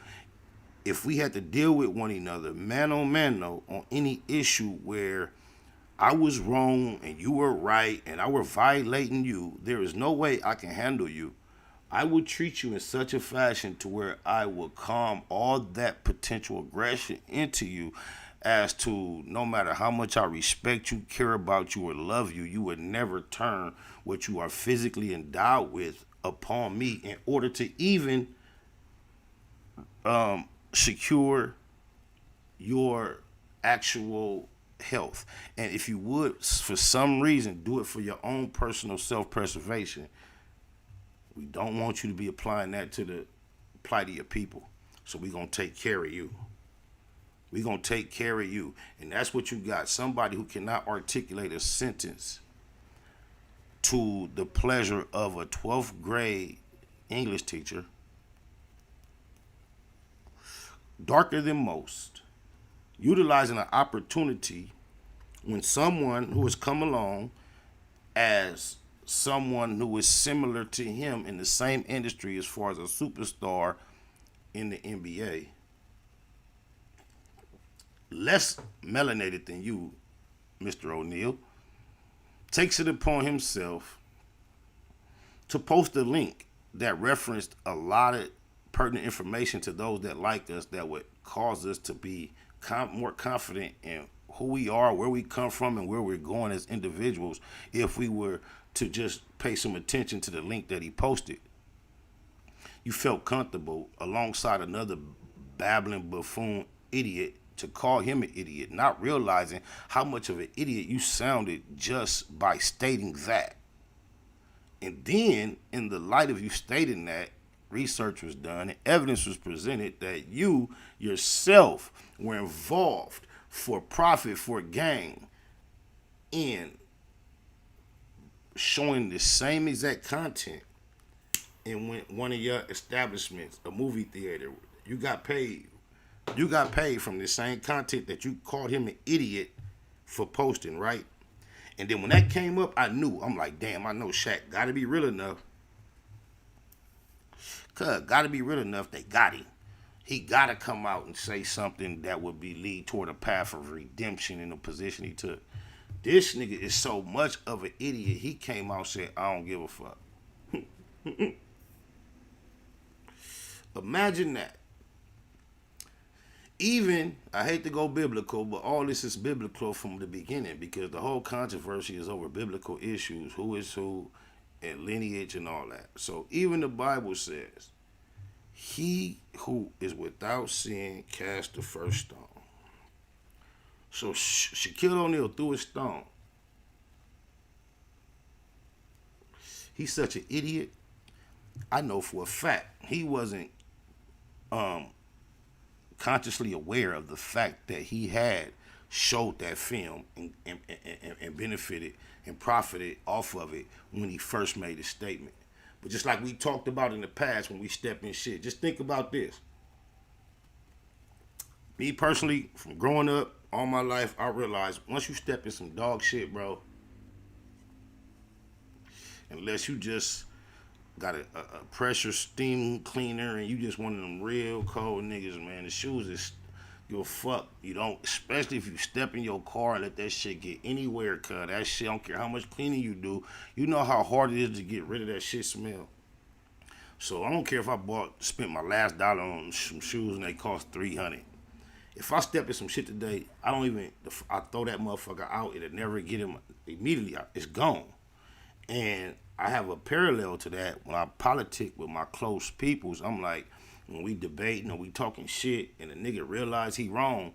if we had to deal with one another, mano, on any issue where I was wrong and you were right and I were violating you, there is no way I can handle you. I will treat you in such a fashion to where I will calm all that potential aggression into you, as to no matter how much I respect you, care about you, or love you, you would never turn what you are physically endowed with upon me in order to even secure your actual health. And if you would, for some reason, do it for your own personal self-preservation, we don't want you to be applying that to the plight of your people. So we're going to take care of you. We're going to take care of you. And that's what you got. Somebody who cannot articulate a sentence to the pleasure of a 12th grade English teacher, darker than most, utilizing an opportunity when someone who has come along as someone who is similar to him in the same industry as far as a superstar in the NBA, less melanated than you, Mr. O'Neal, takes it upon himself to post a link that referenced a lot of pertinent information to those that like us that would cause us to be more confident in who we are, where we come from, and where we're going as individuals if we were to just pay some attention to the link that he posted. You felt comfortable alongside another babbling buffoon idiot to call him an idiot, not realizing how much of an idiot you sounded just by stating that. And then, in the light of you stating that, research was done and evidence was presented that you yourself were involved for profit, for gain, in showing the same exact content in one of your establishments, a movie theater. You got paid. You got paid from the same content that you called him an idiot for posting, right? And then when that came up, I knew. I'm like, damn, I know Shaq gotta be real enough. Gotta be real enough, they got him. He gotta come out and say something that would be lead toward a path of redemption in the position he took. This nigga is so much of an idiot, he came out and said, I don't give a fuck. Imagine that. Even, I hate to go biblical, but all this is biblical from the beginning because the whole controversy is over biblical issues, who is who, and lineage and all that. So even the Bible says, he who is without sin cast the first stone. So Shaquille O'Neal threw a stone. He's such an idiot. I know for a fact he wasn't consciously aware of the fact that he had showed that film and benefited and profited off of it when he first made his statement. But just like we talked about in the past when we step in shit, just think about this. Me personally, from growing up all my life, I realized once you step in some dog shit, bro, unless you just got a pressure steam cleaner and you just one of them real cold niggas, man, the shoes is you'll fuck. You don't, especially if you step in your car and let that shit get anywhere, cuz that shit, I don't care how much cleaning you do, you know how hard it is to get rid of that shit smell. So I don't care if I spent my last dollar on some shoes and they cost $300. If I step in some shit today, I throw that motherfucker out, it'll never get him immediately, it's gone. And I have a parallel to that when I politic with my close peoples. I'm like, when we debating or we talking shit and the nigga realize he wrong,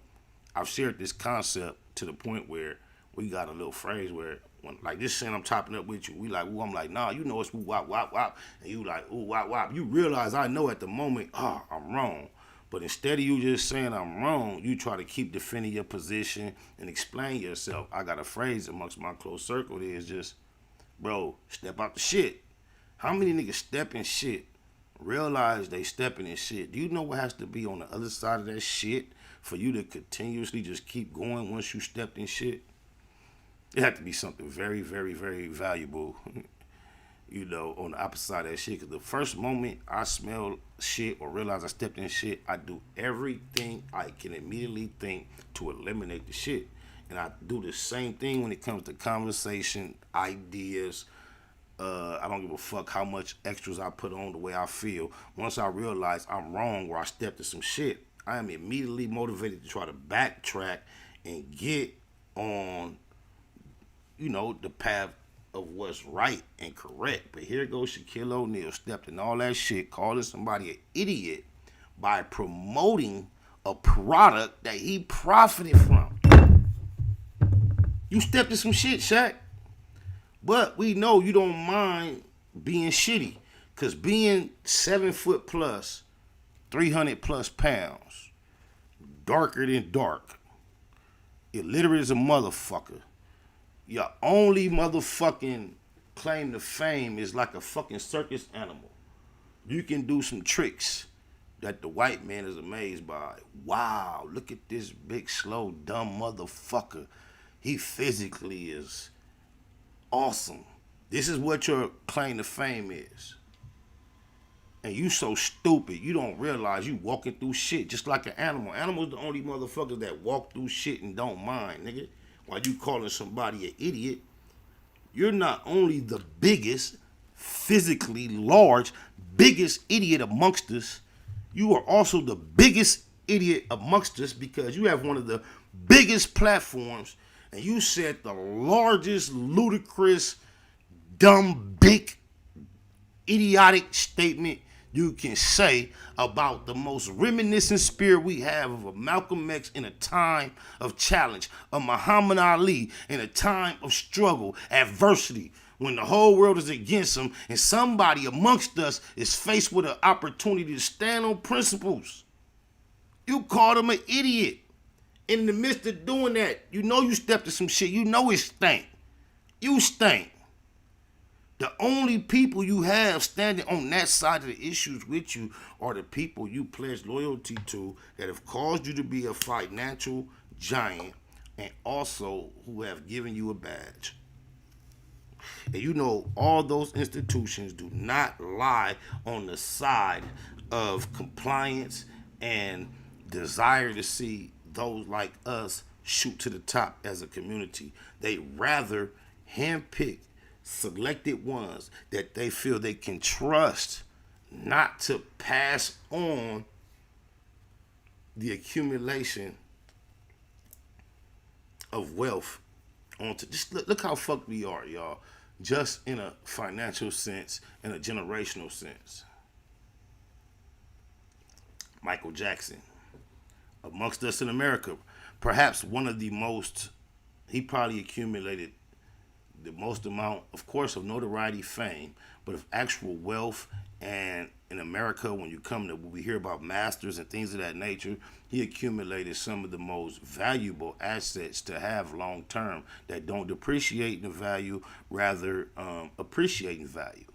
I've shared this concept to the point where we got a little phrase where when like this saying I'm chopping up with you, we like, ooh, I'm like, nah, you know it's woo wop wop wop, and you like, ooh wop wop. You realize I know at the moment, I'm wrong. But instead of you just saying I'm wrong, you try to keep defending your position and explain yourself. I got a phrase amongst my close circle that is just, bro, step out the shit. How many niggas step in shit, realize they stepping in shit? Do you know what has to be on the other side of that shit for you to continuously just keep going once you stepped in shit? It had to be something very, very, very valuable, you know, on the opposite side of that shit. Because the first moment I smell shit or realize I stepped in shit, I do everything I can immediately think to eliminate the shit. And I do the same thing when it comes to conversation, ideas. I don't give a fuck how much extras I put on the way I feel. Once I realize I'm wrong or I stepped in some shit, I am immediately motivated to try to backtrack and get on, you know, the path of what's right and correct. But here goes Shaquille O'Neal, stepped in all that shit, calling somebody an idiot by promoting a product that he profited from. You stepped in some shit, Shaq. But we know you don't mind being shitty. Because being 7 foot plus, 300 plus pounds, darker than dark, illiterate as a motherfucker, your only motherfucking claim to fame is like a fucking circus animal. You can do some tricks that the white man is amazed by. Wow, look at this big, slow, dumb motherfucker. He physically is awesome. This is what your claim to fame is. And you so stupid, you don't realize you walking through shit just like an animal. Animals the only motherfuckers that walk through shit and don't mind, nigga. While you calling somebody an idiot, you're not only the biggest, physically large, biggest idiot amongst us, you are also the biggest idiot amongst us because you have one of the biggest platforms and you said the largest, ludicrous, dumb, big, idiotic statement you can say about the most reminiscent spirit we have of a Malcolm X in a time of challenge, a Muhammad Ali in a time of struggle, adversity, when the whole world is against him and somebody amongst us is faced with an opportunity to stand on principles. You called him an idiot. In the midst of doing that, you know you stepped in some shit. You know it stank. You stink. The only people you have standing on that side of the issues with you are the people you pledge loyalty to that have caused you to be a financial giant and also who have given you a badge. And you know all those institutions do not lie on the side of compliance and desire to see those like us shoot to the top as a community. They rather handpick selected ones that they feel they can trust not to pass on the accumulation of wealth onto. Just look how fucked we are, y'all. Just in a financial sense, in a generational sense. Michael Jackson, amongst us in America, perhaps one of the most, he probably accumulated the most amount, of course, of notoriety, fame, but of actual wealth. And in America, when you come to, when we hear about masters and things of that nature, he accumulated some of the most valuable assets to have long term that don't depreciate in value, rather appreciate in value.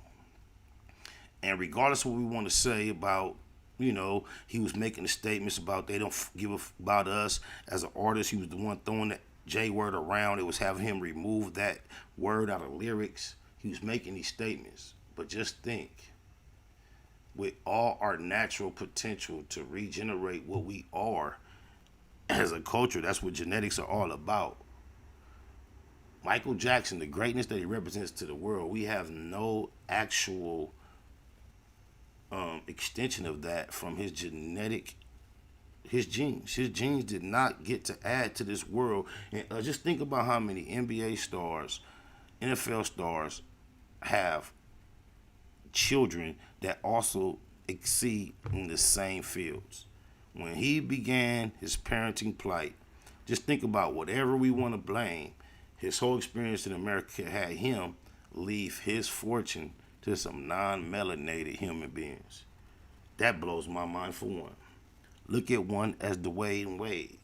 And regardless of what we want to say about, you know, he was making the statements about they don't give about us as an artist. He was the one throwing that J word around. It was having him remove that word out of lyrics. He was making these statements. But just think, with all our natural potential to regenerate what we are as a culture, that's what genetics are all about. Michael Jackson, the greatness that he represents to the world, we have no actual extension of that from his genetic, his genes. His genes did not get to add to this world. And just think about how many NBA stars, NFL stars have children that also exceed in the same fields. When he began his parenting plight, just think about whatever we want to blame, his whole experience in America had him leave his fortune to some non-melanated human beings. That blows my mind for one. Look at one as Dwayne Wade.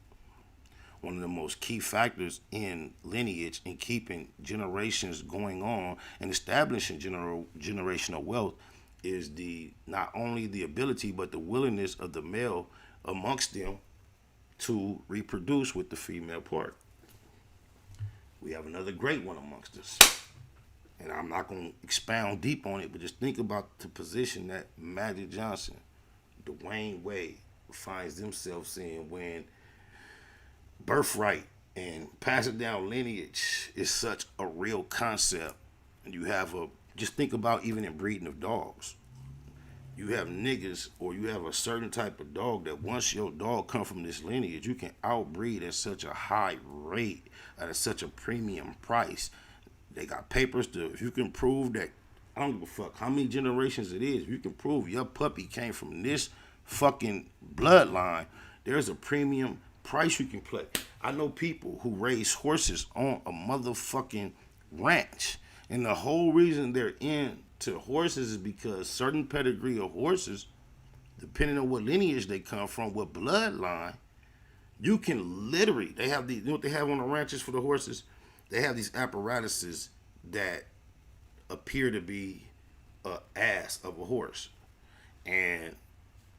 One of the most key factors in lineage and keeping generations going on and establishing generational wealth is the not only the ability but the willingness of the male amongst them to reproduce with the female part. We have another great one amongst us. And I'm not going to expound deep on it, but just think about the position that Magic Johnson, Dwayne Wade finds themselves in when birthright and passing down lineage is such a real concept. And you have just think about even in breeding of dogs. You have niggas or you have a certain type of dog that once your dog come from this lineage, you can outbreed at such a high rate, at such a premium price. They got papers to, if you can prove that, I don't give a fuck how many generations it is, if you can prove your puppy came from this fucking bloodline, there's a premium price you can play. I know people who raise horses on a motherfucking ranch, and the whole reason they're into horses is because certain pedigree of horses, depending on what lineage they come from, what bloodline, you can literally, they have these, you know what they have on the ranches for the horses? They have these apparatuses that appear to be an ass of a horse. And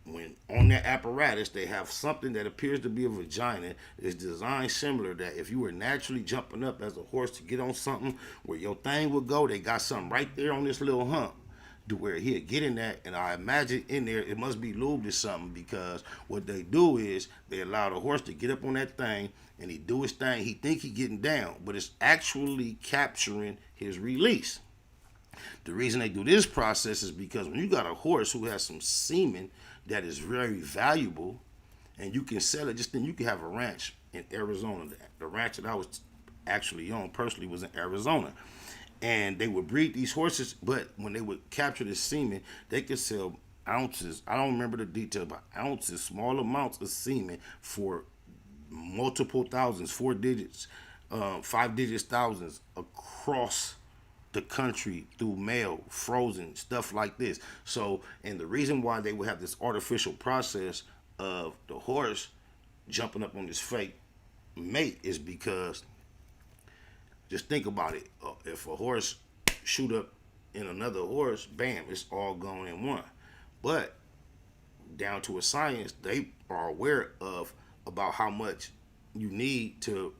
when on that apparatus, they have something that appears to be a vagina. It's designed similar that if you were naturally jumping up as a horse to get on something where your thing would go, they got something right there on this little hump to where he'll get in that, and I imagine in there it must be lubed or something, because what they do is they allow the horse to get up on that thing and he do his thing. He think he getting down, but it's actually capturing his release. The reason they do this process is because when you got a horse who has some semen that is very valuable, and you can sell it, just then you can have a ranch in Arizona. The ranch that I was actually on personally was in Arizona. And they would breed these horses, but when they would capture the semen, they could sell ounces. I don't remember the detail, but ounces, small amounts of semen for multiple thousands, 4 digits, 5 digits, thousands across the country through mail, frozen, stuff like this. So, and the reason why they would have this artificial process of the horse jumping up on this fake mate is because, just think about it. If a horse shoot up in another horse, bam, it's all gone in one. But down to a science, they are aware of about how much you need to,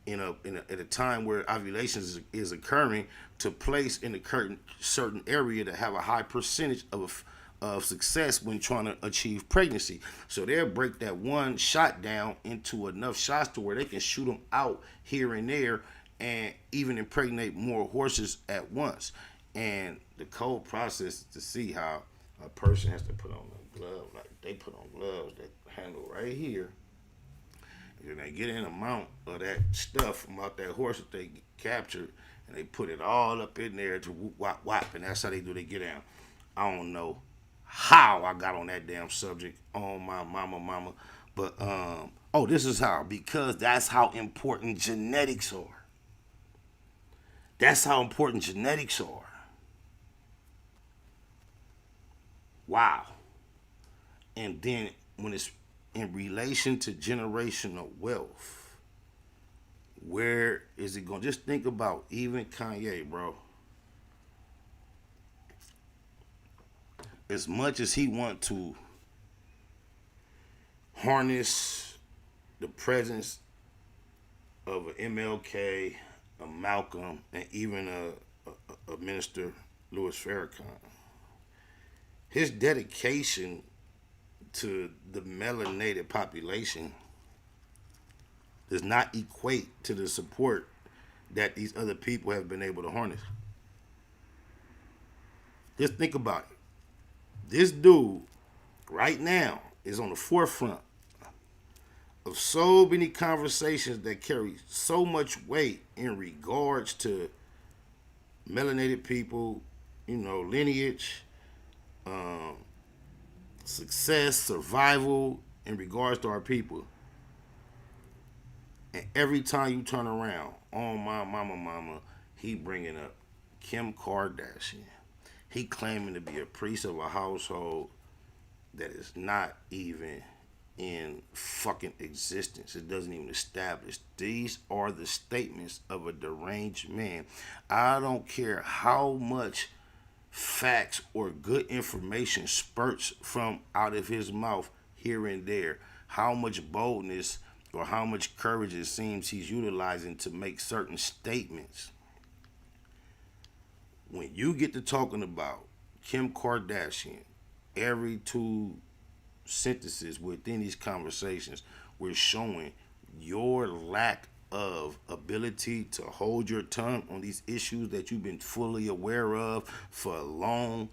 at a time where ovulation is occurring, to place in a certain area to have a high percentage of success when trying to achieve pregnancy. So they'll break that one shot down into enough shots to where they can shoot them out here and there, and even impregnate more horses at once. And the cold process is to see how a person has to put on a glove. Like they put on gloves that handle right here. And they get an amount of that stuff from out that horse that they captured, and they put it all up in there to whoop, whop, whop, and that's how they do they get down. I don't know how I got on that damn subject. Oh, my mama. But, this is how. Because that's how important genetics are. That's how important genetics are. Wow. And then when it's in relation to generational wealth, where is it going? Just think about even Kanye, bro. As much as he want to harness the presence of an MLK, a Malcolm, and even a minister, Louis Farrakhan, his dedication to the melanated population does not equate to the support that these other people have been able to harness. Just think about it. This dude right now is on the forefront of so many conversations that carry so much weight in regards to melanated people, lineage, success, survival, in regards to our people. And every time you turn around, on my mama, he bringing up Kim Kardashian. He claiming to be a priest of a household that is not even in fucking existence. It doesn't even establish. These are the statements of a deranged man. I don't care how much facts or good information spurts from out of his mouth here and there, how much boldness or how much courage it seems he's utilizing to make certain statements. When you get to talking about Kim Kardashian, every 2 sentences within these conversations, we're showing your lack of ability to hold your tongue on these issues that you've been fully aware of for long.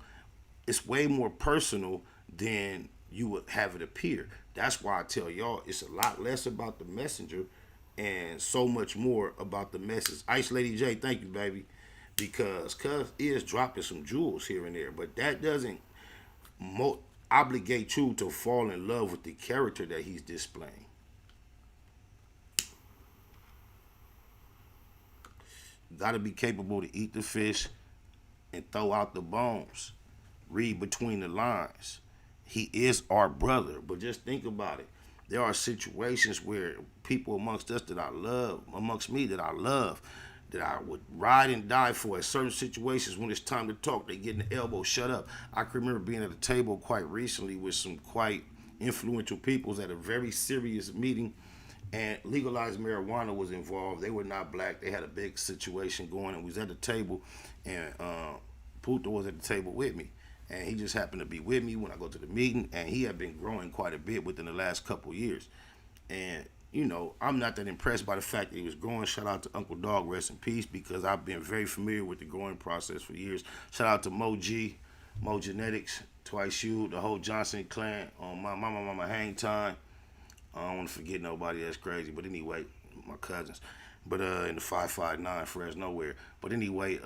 It's way more personal than you would have it appear. That's why I tell y'all it's a lot less about the messenger and so much more about the message. Ice Lady J, thank you, baby. Because Cuz is dropping some jewels here and there, but that doesn't obligate you to fall in love with the character that he's displaying. You gotta be capable to eat the fish and throw out the bones. Read between the lines. He is our brother, but just think about it. There are situations where people amongst us that I love, amongst me that I love, that I would ride and die for. At certain situations when it's time to talk, they get in the elbow, shut up. I can remember being at a table quite recently with some quite influential peoples at a very serious meeting, and legalized marijuana was involved. They were not black. They had a big situation going, and we was at the table, and Puto was at the table with me, and he just happened to be with me when I go to the meeting, and he had been growing quite a bit within the last couple of years. And, you know, I'm not that impressed by the fact that he was growing. Shout out to Uncle Dog, rest in peace, because I've been very familiar with the growing process for years. Shout out to Mo G, Mo Genetics, Twice You, the whole Johnson clan, on my mama hang time. I don't want to forget nobody that's crazy, but anyway, my cousins. But in the 559 Fresno nowhere. But anyway,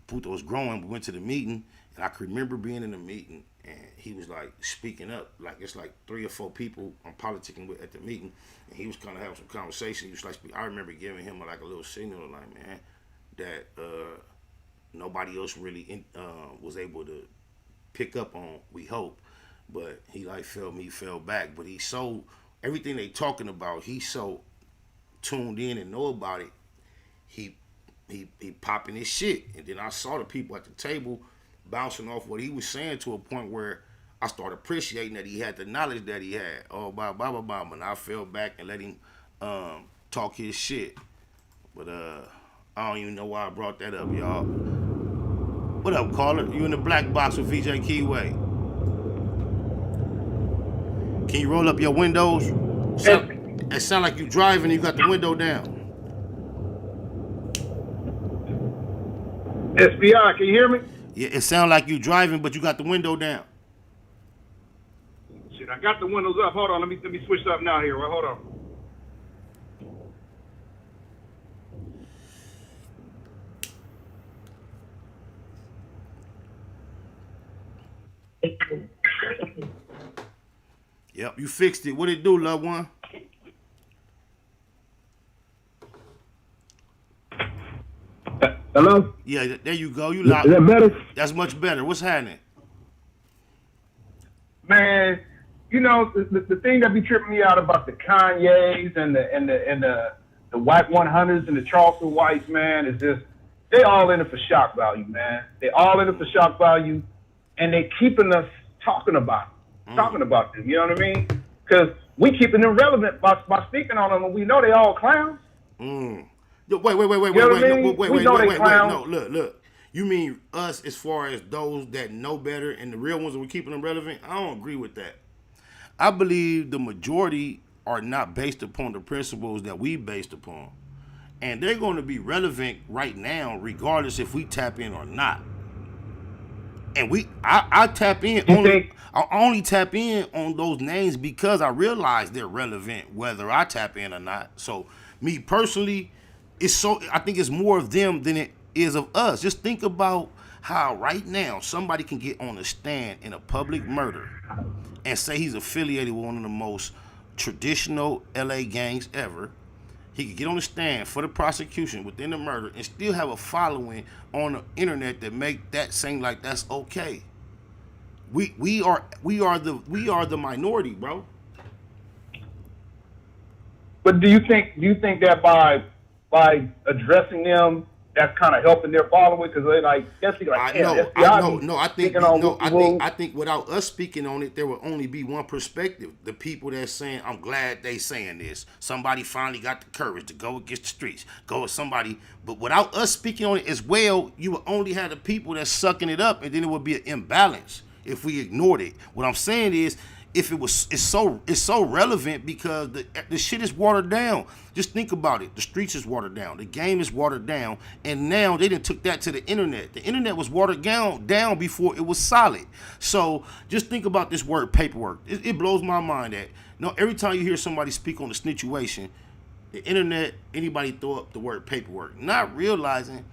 Puto was growing. We went to the meeting, and I can remember being in the meeting, and he was like speaking up, like it's like 3 or 4 people I'm politicking with at the meeting, and he was kind of having some conversation. He was like, I remember giving him like a little signal, like, man, that nobody else really was able to pick up on. We hope, but he like felt me, fell back. But he's so everything they talking about, he's so tuned in and know about it. He popping his shit, and then I saw the people at the table bouncing off what he was saying to a point where I started appreciating that he had the knowledge that he had. Oh, blah blah blah blah. And I fell back and let him talk his shit. But I don't even know why I brought that up, y'all. What up, caller? You in the black box with VJ Keyway? Can you roll up your windows? It sound like you driving and you got the window down. SBI, can you hear me? Yeah, it sound like you driving, but you got the window down. Shit, I got the windows up. Hold on, let me switch up now here. Well, hold on. Yep, you fixed it. What it do, loved one? Hello? Yeah, there you go. You Is that better? That's much better. What's happening? Man, you know, the thing that be tripping me out about the Kanye's and the White 100s and the Charleston Whites, man, is just they all in it for shock value, man. They all in it for shock value, and they keeping us talking about them. You know what I mean? Because we keeping them relevant by speaking on them, and we know they all clowns. Wait. No, look. You mean us as far as those that know better and the real ones that we're keeping them relevant? I don't agree with that. I believe the majority are not based upon the principles that we based upon. And they're going to be relevant right now, regardless if we tap in or not. And I tap in I only tap in on those names because I realize they're relevant, whether I tap in or not. So me personally, I think it's more of them than it is of us. Just think about how right now somebody can get on a stand in a public murder and say he's affiliated with one of the most traditional LA gangs ever. He could get on the stand for the prosecution within the murder and still have a following on the internet that make that seem like that's okay. We are the minority, bro. But do you think that by addressing them, that's kind of helping their following? Because they're like, I think without us speaking on it, there will only be one perspective. The people that's saying, I'm glad they saying this. Somebody finally got the courage to go against the streets. Go with somebody. But without us speaking on it as well, you will only have the people that's sucking it up, and then it would be an imbalance if we ignored it. What I'm saying is, it's so relevant because the shit is watered down. Just think about it. The streets is watered down. The game is watered down. And now they done took that to the internet. The internet was watered down before it was solid. So just think about this word paperwork. It blows my mind that every time you hear somebody speak on the situation, the internet, anybody throw up the word paperwork, not realizing,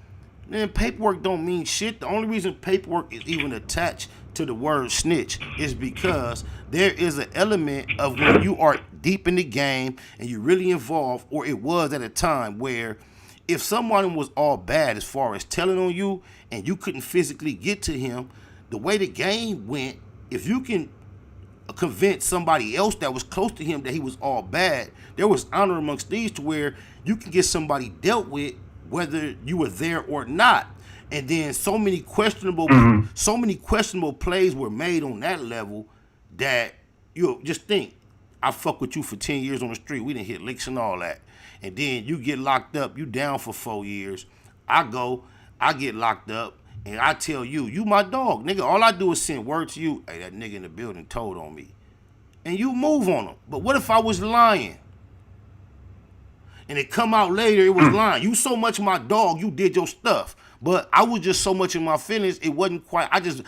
man, paperwork don't mean shit. The only reason paperwork is even attached to the word snitch is because there is an element of when you are deep in the game and you're really involved, or it was at a time where if someone was all bad as far as telling on you and you couldn't physically get to him, the way the game went, if you can convince somebody else that was close to him that he was all bad, there was honor amongst these to where you can get somebody dealt with whether you were there or not. And then so many questionable plays were made on that level that you just think, I fuck with you for 10 years on the street. We didn't hit licks and all that. And then you get locked up, you down for 4 years. I get locked up, and I tell you, you my dog, nigga. All I do is send word to you, hey, that nigga in the building told on me. And you move on him. But what if I was lying? And it come out later, it was lying. You so much my dog, you did your stuff. But I was just so much in my feelings, it wasn't quite, I just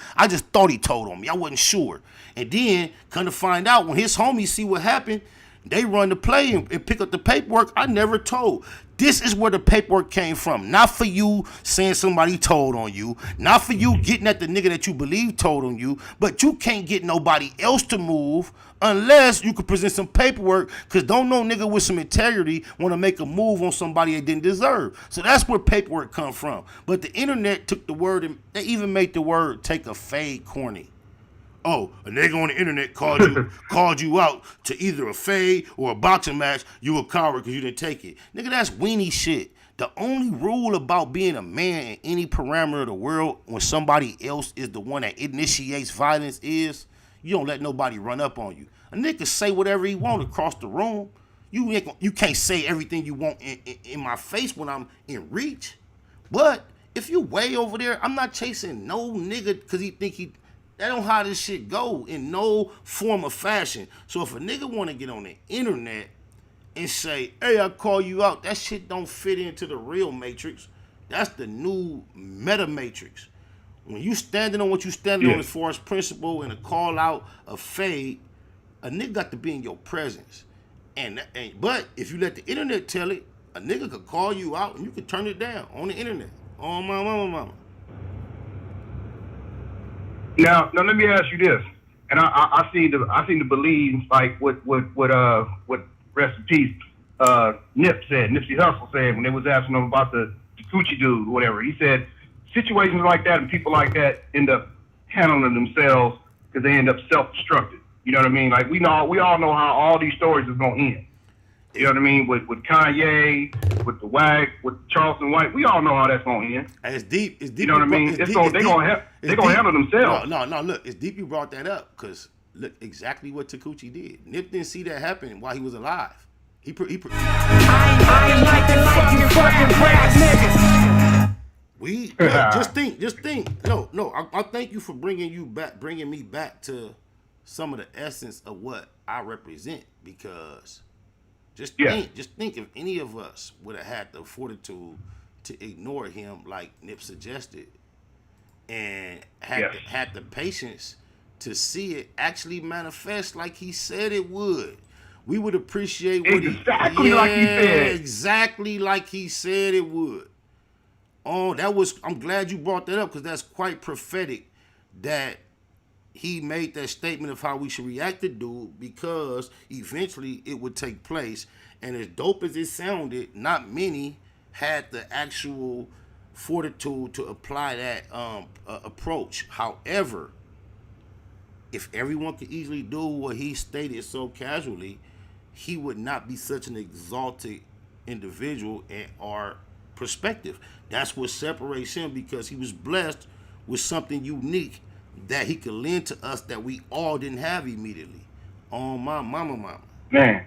thought he told on me. I wasn't sure. And then, come to find out, when his homies see what happened, they run the play and pick up the paperwork. I never told. This is where the paperwork came from. Not for you saying somebody told on you. Not for you getting at the nigga that you believe told on you. But you can't get nobody else to move unless you can present some paperwork. Because don't no nigga with some integrity want to make a move on somebody they didn't deserve. So that's where paperwork come from. But the internet took the word and they even made the word take a fade corny. Oh, a nigga on the internet called you out to either a fade or a boxing match. You a coward because you didn't take it. Nigga, that's weenie shit. The only rule about being a man in any parameter of the world when somebody else is the one that initiates violence is you don't let nobody run up on you. A nigga say whatever he want across the room. You can't say everything you want in my face when I'm in reach. But if you way over there, I'm not chasing no nigga because he think he... That don't how this shit go in no form or fashion. So if a nigga want to get on the internet and say, hey, I call you out, that shit don't fit into the real matrix. That's the new meta matrix. When you standing on what you standing on as far as principle and a call out of fade, a nigga got to be in your presence. But if you let the internet tell it, a nigga could call you out and you could turn it down on the internet. On my mama. Now let me ask you this, and I seem to believe like what rest in peace Nipsey Hussle said when they was asking him about the coochie dude, whatever. He said situations like that and people like that end up handling themselves because they end up self-destructing. You know what I mean? Like we all know how all these stories is gonna end. You know what I mean? With Kanye, with the WAG, with Charleston White, we all know how that's gonna end. It's deep. You know what I mean? They're gonna handle themselves. No. Look, it's deep you brought that up because look exactly what Takuchi did. Nip didn't see that happen while he was alive. I ain't like you fucking rap niggas. Just think. No. I thank you for bringing me back to some of the essence of what I represent because. Just think if any of us would have had the fortitude to ignore him like Nip suggested and had the patience to see it actually manifest like he said it would. We would appreciate what exactly like he said it would. I'm glad you brought that up because that's quite prophetic that he made that statement of how we should react to dude because eventually it would take place. And as dope as it sounded, not many had the actual fortitude to apply that approach. However, if everyone could easily do what he stated so casually, he would not be such an exalted individual in our perspective. That's what separates him because he was blessed with something unique that he could lend to us that we all didn't have immediately. On my mama. Man.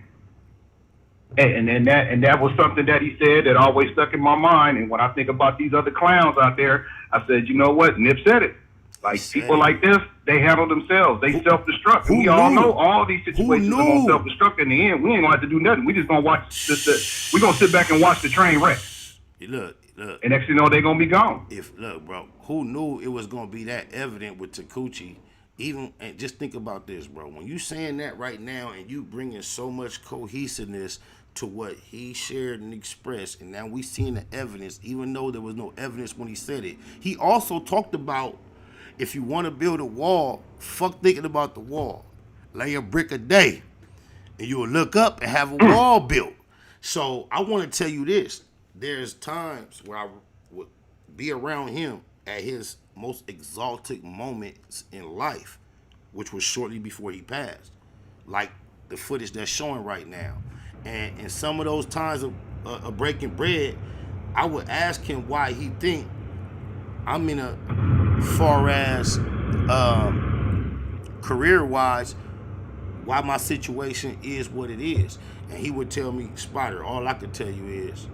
And that was something that he said that always stuck in my mind. And when I think about these other clowns out there, I said, you know what? Nip said it. Like people like this, they handle themselves. They self-destruct. We all know all these situations are gonna self-destruct in the end. We ain't gonna have to do nothing. We just gonna watch we're gonna sit back and watch the train wreck. Look. And next thing you know, they're gonna be gone. Look, bro, who knew it was gonna be that evident with Takuchi? And just think about this, bro. When you saying that right now and you bringing so much cohesiveness to what he shared and expressed, and now we seeing the evidence, even though there was no evidence when he said it. He also talked about if you want to build a wall, fuck thinking about the wall. Lay a brick a day, and you'll look up and have a wall built. So I want to tell you this. There's times where I would be around him at his most exalted moments in life, which was shortly before he passed, like the footage that's showing right now. And in some of those times of breaking bread, I would ask him why he think I'm in a far as career-wise, why my situation is what it is. And he would tell me, Spider, all I could tell you is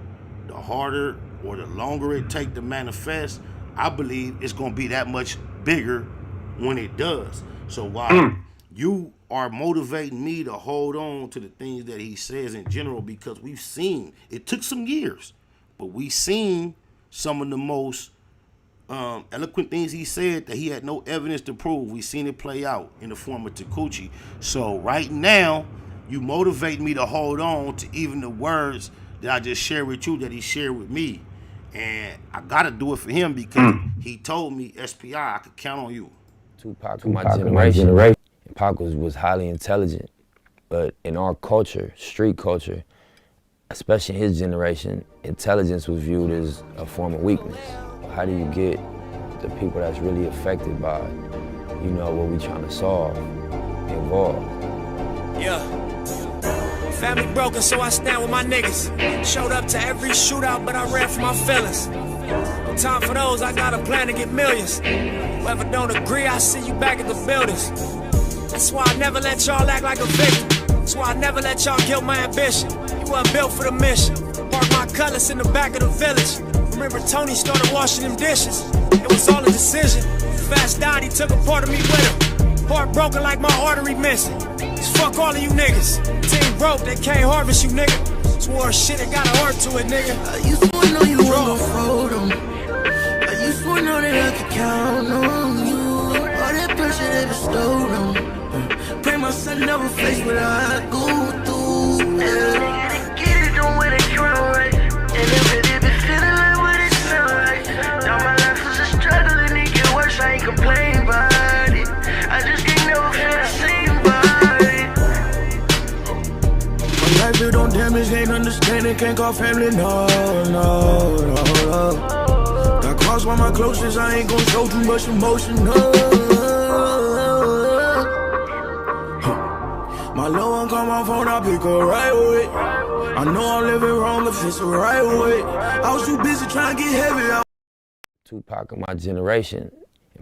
the harder or the longer it take to manifest, I believe it's gonna be that much bigger when it does. So while you are motivating me to hold on to the things that he says in general, because we've seen, it took some years, but we've seen some of the most eloquent things he said that he had no evidence to prove. We've seen it play out in the form of Takuchi. So right now, you motivate me to hold on to even the words that I just shared with you that he shared with me. And I gotta do it for him because he told me, SPI, I could count on you. Tupac of my generation. Pac was highly intelligent, but in our culture, street culture, especially in his generation, intelligence was viewed as a form of weakness. How do you get the people that's really affected by, what we trying to solve, involved? Yeah. Family broken, so I stand with my niggas. Showed up to every shootout, but I ran for my feelings. No time for those, I got a plan to get millions. Whoever don't agree, I see you back at the buildings. That's why I never let y'all act like a victim. That's why I never let y'all kill my ambition. You wasn't built for the mission. Park my cutlass in the back of the village. Remember Tony started washing them dishes. It was all a decision. Fast died, he took a part of me with him. Heart broken like my artery missing. Just fuck all of you niggas. Team broke, they can't harvest you, nigga. Swore shit, it got a heart to it, nigga. I used to know you were gon' fold 'em. I used to know that I could count on you. All that pressure they bestowed on. Pray my son never face what I go through. Yeah. Get it, don't wear the crown right. And if it be feeling like what it sound like. Now my life is a struggle and it get worse. I ain't complain about it. I just can't never feel the same about it. My life it don't damage, ain't understanding, can't call family, no. Got crossed by my closest, I ain't gon' show too much emotion, no. My little one call my phone, I pick her right away. I know I'm living wrong, if it's the right way. I was too busy trying to get heavy. Tupac of my generation,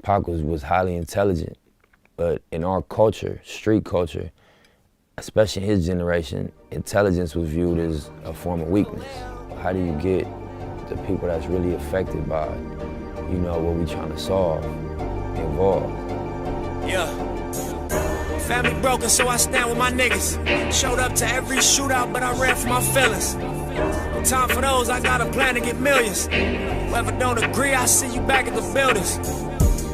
Pac was highly intelligent, but in our culture, street culture, especially in his generation, intelligence was viewed as a form of weakness. How do you get the people that's really affected by, what we trying to solve, involved? Yeah. Family broken, so I stand with my niggas. Showed up to every shootout, but I ran for my feelings. No time for those, I got a plan to get millions. Whoever don't agree, I see you back at the buildings.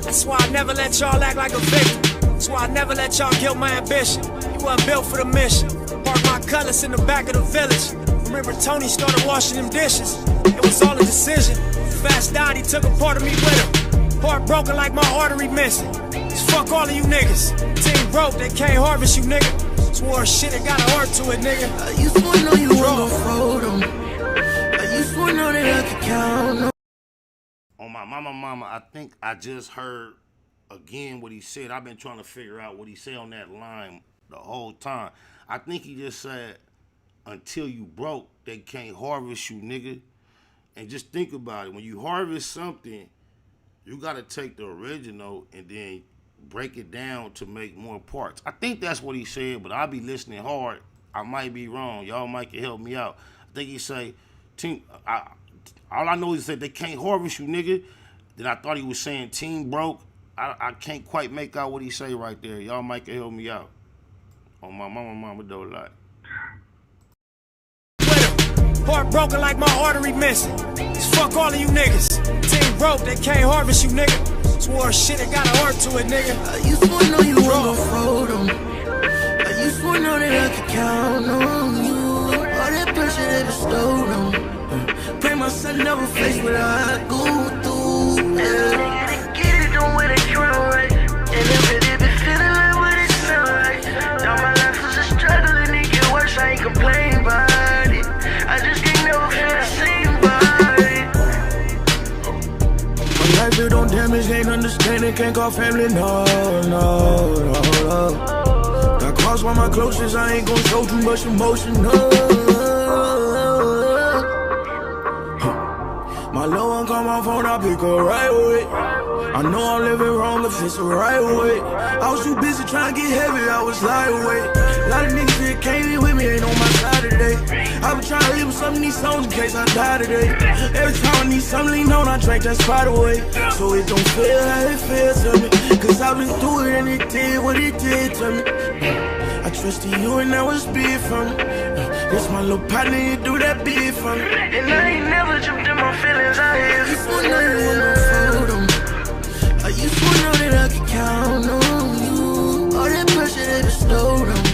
That's why I never let y'all act like a victim. That's why I never let y'all kill my ambition. You wasn't built for the mission. Park my cutlass in the back of the village. Remember Tony started washing them dishes. It was all a decision. Fast died, he took a part of me with him. Heart broken like my artery missing. Just fuck all of you niggas. Team broke, they can't harvest you, nigga. Swore shit, it got a heart to it, nigga. I used to know you were gon' fold 'em. I used to know that I could count on. On my mama, I think I just heard again what he said. I've been trying to figure out what he said on that line the whole time. I think he just said, until you broke, they can't harvest you, nigga. And just think about it. When you harvest something, you got to take the original and then break it down to make more parts. I think that's what he said, but I'll be listening hard. I might be wrong. Y'all might can help me out. I think he say, all I know is that they can't harvest you, nigga. Then I thought he was saying team broke. I can't quite make out what he say right there. Y'all might can help me out. On my mama though, like. Heart broken like my artery missing. Just fuck all of you niggas. Team broke, they can't harvest you, nigga. Swore shit, it got a heart to it, nigga. I used to know you were gon' fold 'em. I used to know that I could count on you. All that pressure they bestowed on. Pray my son never face what I go through. Yeah. Get it, don't wear the crown right. And if it be feeling like what it sound like. Now my life is a struggle and it get worse. I ain't complain about it. I just can't never feel the same about it. My life it don't damage, ain't understanding, can't call family, no. Got crossed by my closest, I ain't gon' show too much emotion, no. My little one call my phone, I pick her right away. I know I'm living wrong if it's the right way. I was too busy trying to get heavy, I was lightweight. A lot of niggas that came in with me ain't on my side today. I been trying to live with some of these songs in case I die today. Every time I need something lean on, I drink that spot away. So it don't feel how it feels to me, cause I've been through it and it did what it did to me. I trusted you and that was big for me. This my little partner, you do that big for me. And I ain't never jumped in my feelings out here. You swear nothing with no photo. I used to know that I could count on you. All that pressure they bestowed on me.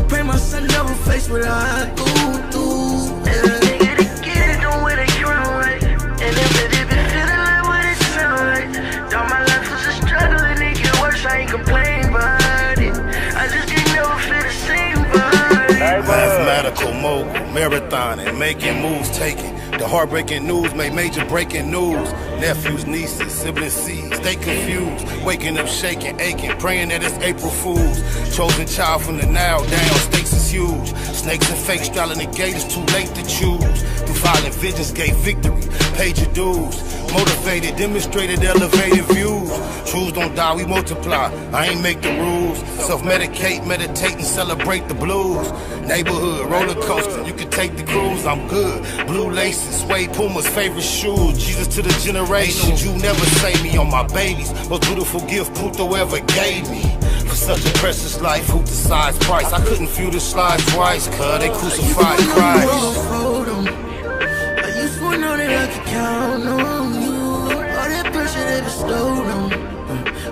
Pray my son never face what I go through. Nigga, they get it, don't wear the crown right. And if it been feeling like what it sound like. All my life was a struggle and it get worse, I ain't complain about it. I just can't never feel the same body. Mathematical mogul, marathoning, making moves, taking the heartbreaking news, made major breaking news. Nephews, nieces, siblings, seeds, stay confused. Waking up, shaking, aching, praying that it's April Fools. Chosen child from the now down, stakes is huge. Snakes and fakes straddling the gate, it's too late to choose. Through violent visions, gave victory, paid your dues. Motivated, demonstrated, elevated views. Truths don't die, we multiply. I ain't make the rules. Self-medicate, meditate, and celebrate the blues. Neighborhood, roller coaster, you can take the cruise, I'm good. Blue laces, suede Puma's favorite shoes. Jesus to the generations, you never save me on my babies. Most beautiful gift Pluto ever gave me. For such a precious life, who decides price? I couldn't feel the slide twice, cause they crucified Christ. I used to know that I could count on you. All that pressure they bestowed on me.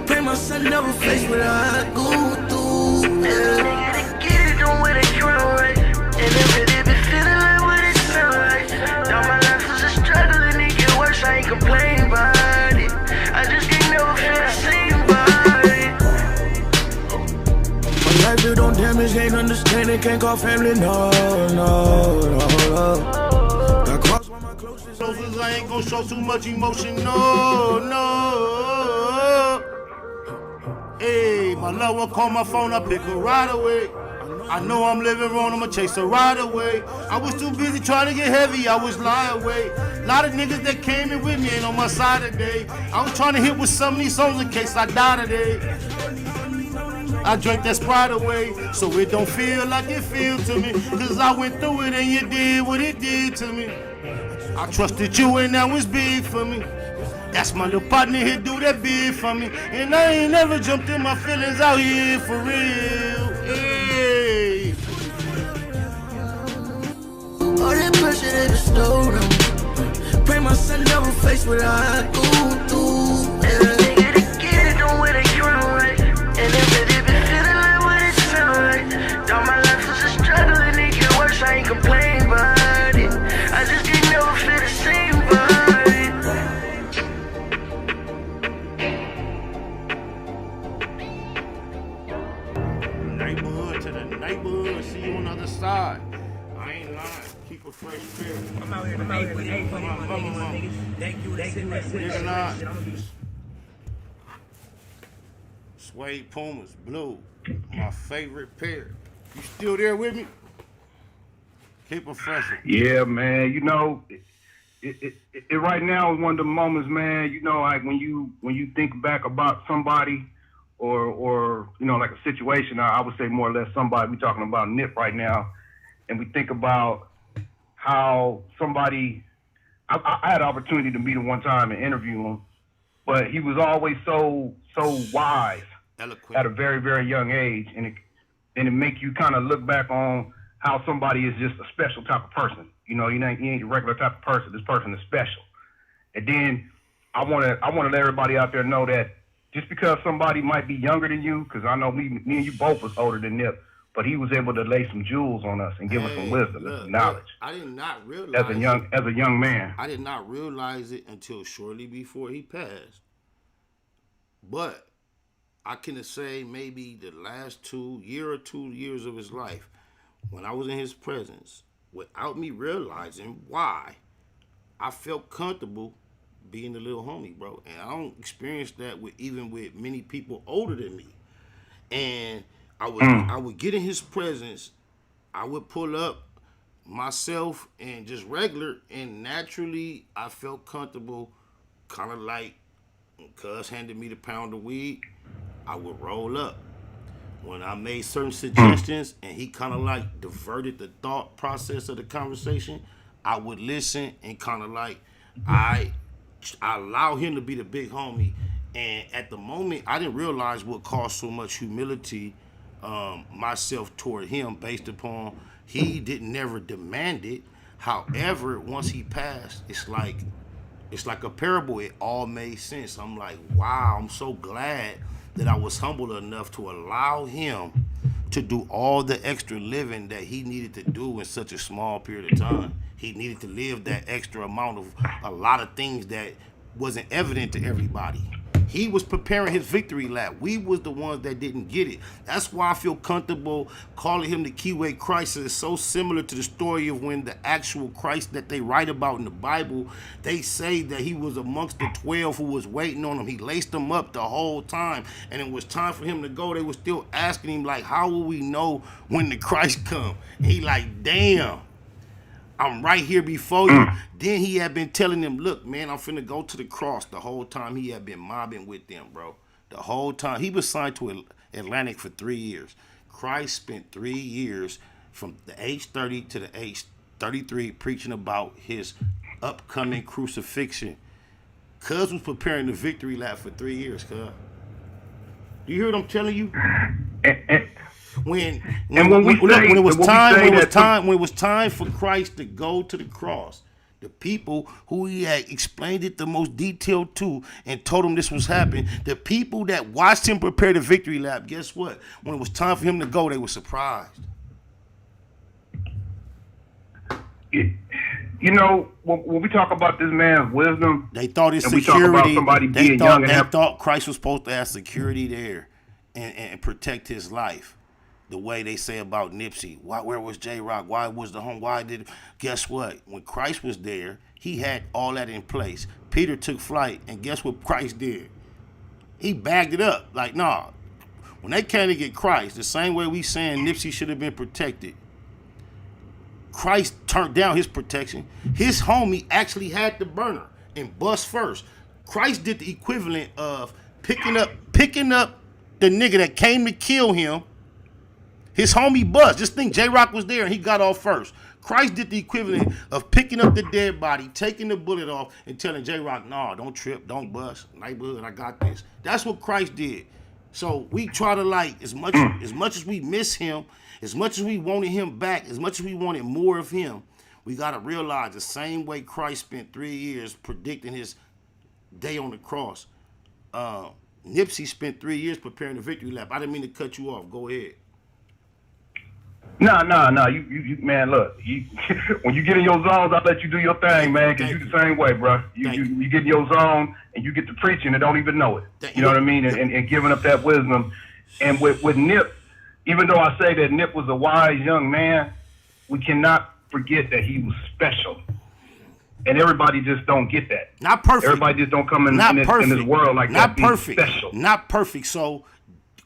Pray my son never face what I go through. Nigga, they get it, don't wear the crown right. And if it been feeling like what it sound like. All my life was a struggle and it get worse, I ain't complain about it. I just can't never feel the same body. My life built on damage, ain't understanding, can't call family, no. I ain't gonna show too much emotion, no. Hey, my loved one call my phone, I pick her right away. I know I'm living wrong, I'ma chase her right away. I was too busy trying to get heavy, I was lying away. A lot of niggas that came in with me ain't on my side today. I was trying to hit with some of these songs in case I die today. I drank that Sprite away, so it don't feel like it feels to me. Cause I went through it and you did what it did to me. I trusted you and that was big for me. That's my little partner here, do that big for me. And I ain't never jumped in my feelings out here for real. Hey. All that pressure they bestowed on me. Pray my son never face what I go through. Nigga, they get it, don't wear the crown right. And if it been feeling like what it sound like. All my life was a struggle and it get worse, I ain't complain about it. I just can't never feel the same body. Neighborhood to the neighborhood, see you on the other side. I ain't lying, keep a fresh spirit. I'm out here to make money, niggas. Thank you, Nigga not. Suede Pumas, blue, my favorite pair. You still there with me? Keep a fresh. Yeah, man. You know, it right now is one of the moments, man. You know, like when you think back about somebody, or you know, like a situation. I would say more or less somebody. We talking about Nip right now, and we think about how somebody. I had the opportunity to meet him one time and interview him, but he was always so wise, eloquent at a very, very young age, and it make you kind of look back on how somebody is just a special type of person. You know, he ain't a regular type of person. This person is special. And then I want to let everybody out there know that just because somebody might be younger than you, because I know me and you both was older than Nip, but he was able to lay some jewels on us and give us some wisdom and some knowledge. I did not realize as a young man. I did not realize it until shortly before he passed. But I can say maybe the last 2 years of his life, when I was in his presence, without me realizing why, I felt comfortable being the little homie, bro. And I don't experience that even with many people older than me. And I would get in his presence, I would pull up myself and just regular, and naturally I felt comfortable, kind of like When Cuz handed me the pound of weed, I would roll up. When I made certain suggestions and he kind of like diverted the thought process of the conversation, I would listen and kind of like I allow him to be the big homie. And at the moment, I didn't realize what caused so much humility myself toward him based upon he didn't never demand it. However, once he passed, it's like a parable. It all made sense. I'm like, wow, I'm so glad that I was humble enough to allow him to do all the extra living that he needed to do in such a small period of time. He needed to live that extra amount of a lot of things that wasn't evident to everybody. He was preparing his victory lap. We was the ones that didn't get it. That's why I feel comfortable calling him the Keyway Christ. It's so similar to the story of when the actual Christ that they write about in the Bible, they say that he was amongst the 12 who was waiting on him. He laced them up the whole time. And it was time for him to go. They were still asking him, like, how will we know when the Christ come? And he like, damn. I'm right here before you. Then he had been telling them, look, man, I'm finna go to the cross. The whole time he had been mobbing with them, bro. The whole time. He was signed to Atlantic for 3 years. Christ spent 3 years from the age 30 to the age 33 preaching about his upcoming crucifixion. Cuz was preparing the victory lap for 3 years, cuz. Do you hear what I'm telling you? When it was time for Christ to go to the cross, the people who he had explained it the most detailed to and told him this was happening, the people that watched him prepare the victory lap, guess what? When it was time for him to go, they were surprised. You know, when we talk about this man's wisdom, they thought his security. They thought Christ was supposed to have security there and protect his life. The way they say about Nipsey, where was J-Rock? Why was the home? Guess what? When Christ was there, he had all that in place. Peter took flight, and guess what Christ did? He bagged it up. Like, nah. When they came to get Christ, the same way we saying Nipsey should have been protected, Christ turned down his protection. His homie actually had the burner and bust first. Christ did the equivalent of picking up the nigga that came to kill him. His homie bust. Just think J-Rock was there and he got off first. Christ did the equivalent of picking up the dead body, taking the bullet off, and telling J-Rock, nah, don't trip, don't bust. Neighborhood, I got this. That's what Christ did. So we try to, like, as much as we miss him, as much as we wanted him back, as much as we wanted more of him, we got to realize the same way Christ spent 3 years predicting his day on the cross, Nipsey spent 3 years preparing the victory lap. I didn't mean to cut you off. Go ahead. No. You man, look. When you get in your zones, I'll let you do your thing, man, because you the same way, bro. You get in your zone and you get to preaching and don't even know it. You know what I mean? And giving up that wisdom. And with Nip, even though I say that Nip was a wise young man, we cannot forget that he was special. And everybody just don't get that. Not perfect. Everybody just don't come in this world like that. Not perfect. Special. Not perfect. So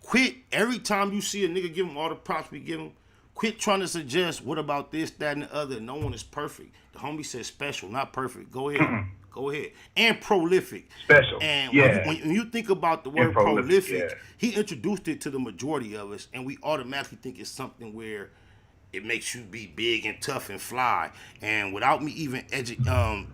quit every time you see a nigga give him all the props we give him. Quit trying to suggest what about this, that, and the other. No one is perfect. The homie said special, not perfect. Go ahead. Go ahead. And prolific. Special. And yeah. when you think about the word prolific, he introduced it to the majority of us, and we automatically think it's something where it makes you be big and tough and fly. And without me even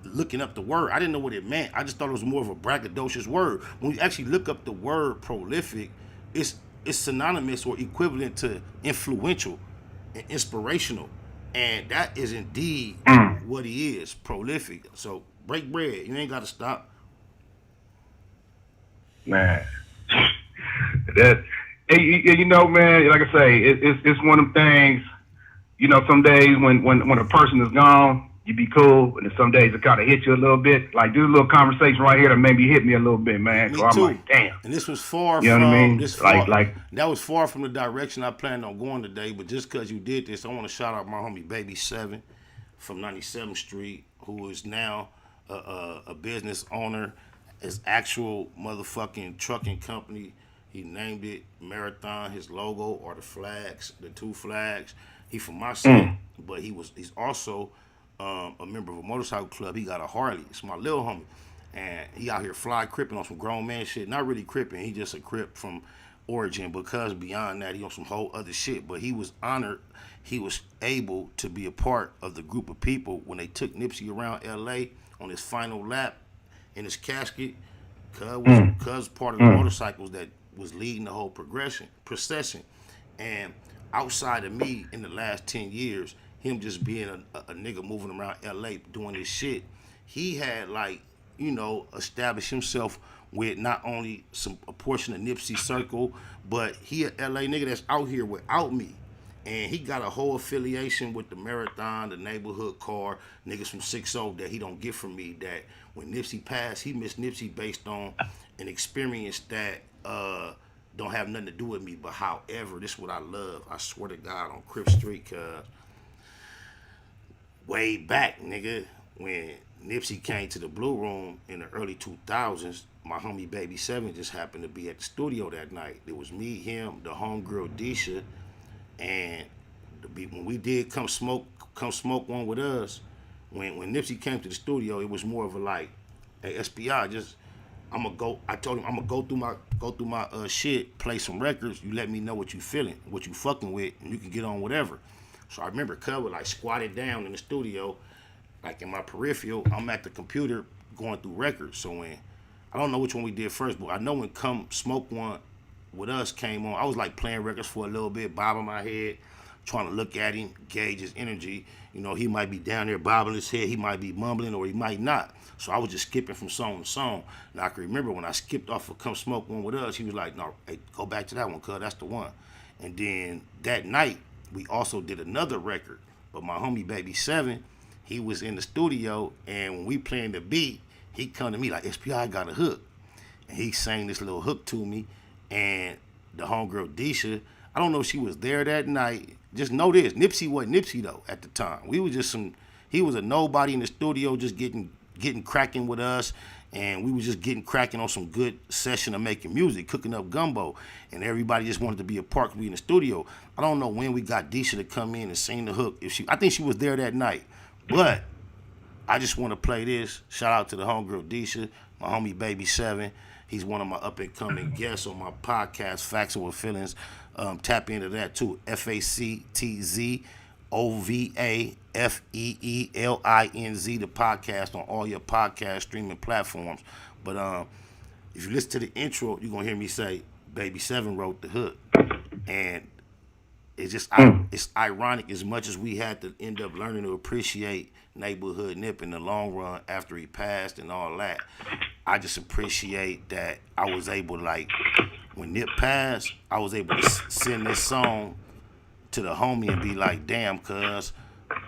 looking up the word, I didn't know what it meant. I just thought it was more of a braggadocious word. When you actually look up the word prolific, it's synonymous or equivalent to influential and inspirational, and that is indeed what he is, prolific. So break bread. You ain't got to stop, man. That, you know, man. Like I say, it's one of them things. You know, some days when a person is gone, you be cool, and then some days it kind of hit you a little bit. Like, do a little conversation right here that maybe hit me a little bit, man. Me so I'm too. like, damn. And this was far you know from. What I mean? That was far from the direction I planned on going today. But just because you did this, I want to shout out my homie Baby 7 from 97th Street, who is now a business owner, his actual motherfucking trucking company. He named it Marathon. His logo are the flags, the 2 flags. He from my city, but he's also a member of a motorcycle club. He got a Harley. It's my little homie. And he out here fly cripping on some grown man shit. Not really cripping, he just a crip from origin, because beyond that he on some whole other shit. But he was honored, he was able to be a part of the group of people when they took Nipsey around LA on his final lap in his casket. Cuz part of the motorcycles that was leading the whole procession. And outside of me in the last 10 years, him just being a nigga moving around LA doing this shit, he had established himself with not only a portion of Nipsey circle, but he an LA nigga that's out here without me. And he got a whole affiliation with the Marathon, the neighborhood car, niggas from 6-0 that he don't get from me, that when Nipsey passed, he missed Nipsey based on an experience that don't have nothing to do with me. But however, this is what I love. I swear to God on Crip Street, cuz way back, nigga, when Nipsey came to the Blue Room in the early 2000s, my homie Baby 7 just happened to be at the studio that night. It was me, him, the homegirl Disha, and when we did Come Smoke One with Us, when Nipsey came to the studio, it was more of a like, hey, SPI, I told him I'm gonna go through my shit, play some records, you let me know what you feeling, what you fucking with, and you can get on whatever. So I remember Cub would like squatted down in the studio, like in my peripheral, I'm at the computer going through records. So when, I don't know which one we did first, but I know when Come Smoke One with Us came on, I was like playing records for a little bit, bobbing my head, trying to look at him, gauge his energy. You know, he might be down there bobbing his head, he might be mumbling, or he might not. So I was just skipping from song to song. And I can remember when I skipped off of Come Smoke One with Us, he was like, no, hey, go back to that one, cuz that's the one. And then that night, we also did another record. But my homie Baby 7, he was in the studio, and when we playing the beat, he come to me like, SPI got a hook. And he sang this little hook to me, and the homegirl Disha, I don't know if she was there that night. Just know this, Nipsey wasn't Nipsey though at the time. We was just he was a nobody in the studio just getting cracking with us, and we was just getting cracking on some good session of making music, cooking up gumbo, and everybody just wanted to be a part to be in the studio. I don't know when we got Disha to come in and sing the hook. I think she was there that night, but I just want to play this. Shout out to the homegirl Disha, my homie Baby 7. He's one of my up-and-coming guests on my podcast, Facts Over Feelings. Tap into that too. FACTZOVAFEELINZ, the podcast on all your podcast streaming platforms. But if you listen to the intro, you're going to hear me say, Baby 7 wrote the hook. And it's just, it's ironic, as much as we had to end up learning to appreciate Neighborhood Nip in the long run after he passed and all that. I just appreciate that I was able to, like, when Nip passed, I was able to send this song to the homie and be like, damn, cuz,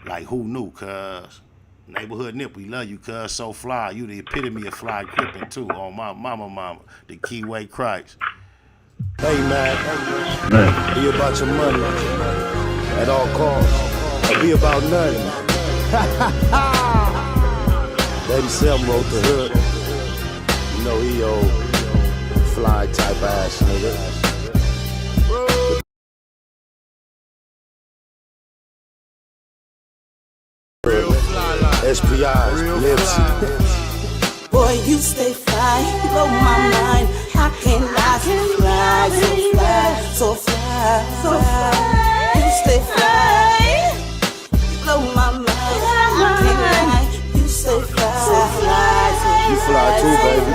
like, who knew, cuz? Neighborhood Nip, we love you, cuz, so fly. You the epitome of fly crippin' too, on my mama, the Keyway Christ. Hey man, be about your money at all costs. Or be about nothing. Baby 7 wrote the hook. You know he old fly type ass nigga. SPI, Nipsey. Boy, you stay fly, you blow my mind. I can't lie, so fly. You stay fly, you blow my mind. I can't lie, you stay fly, so fly. You fly too, baby.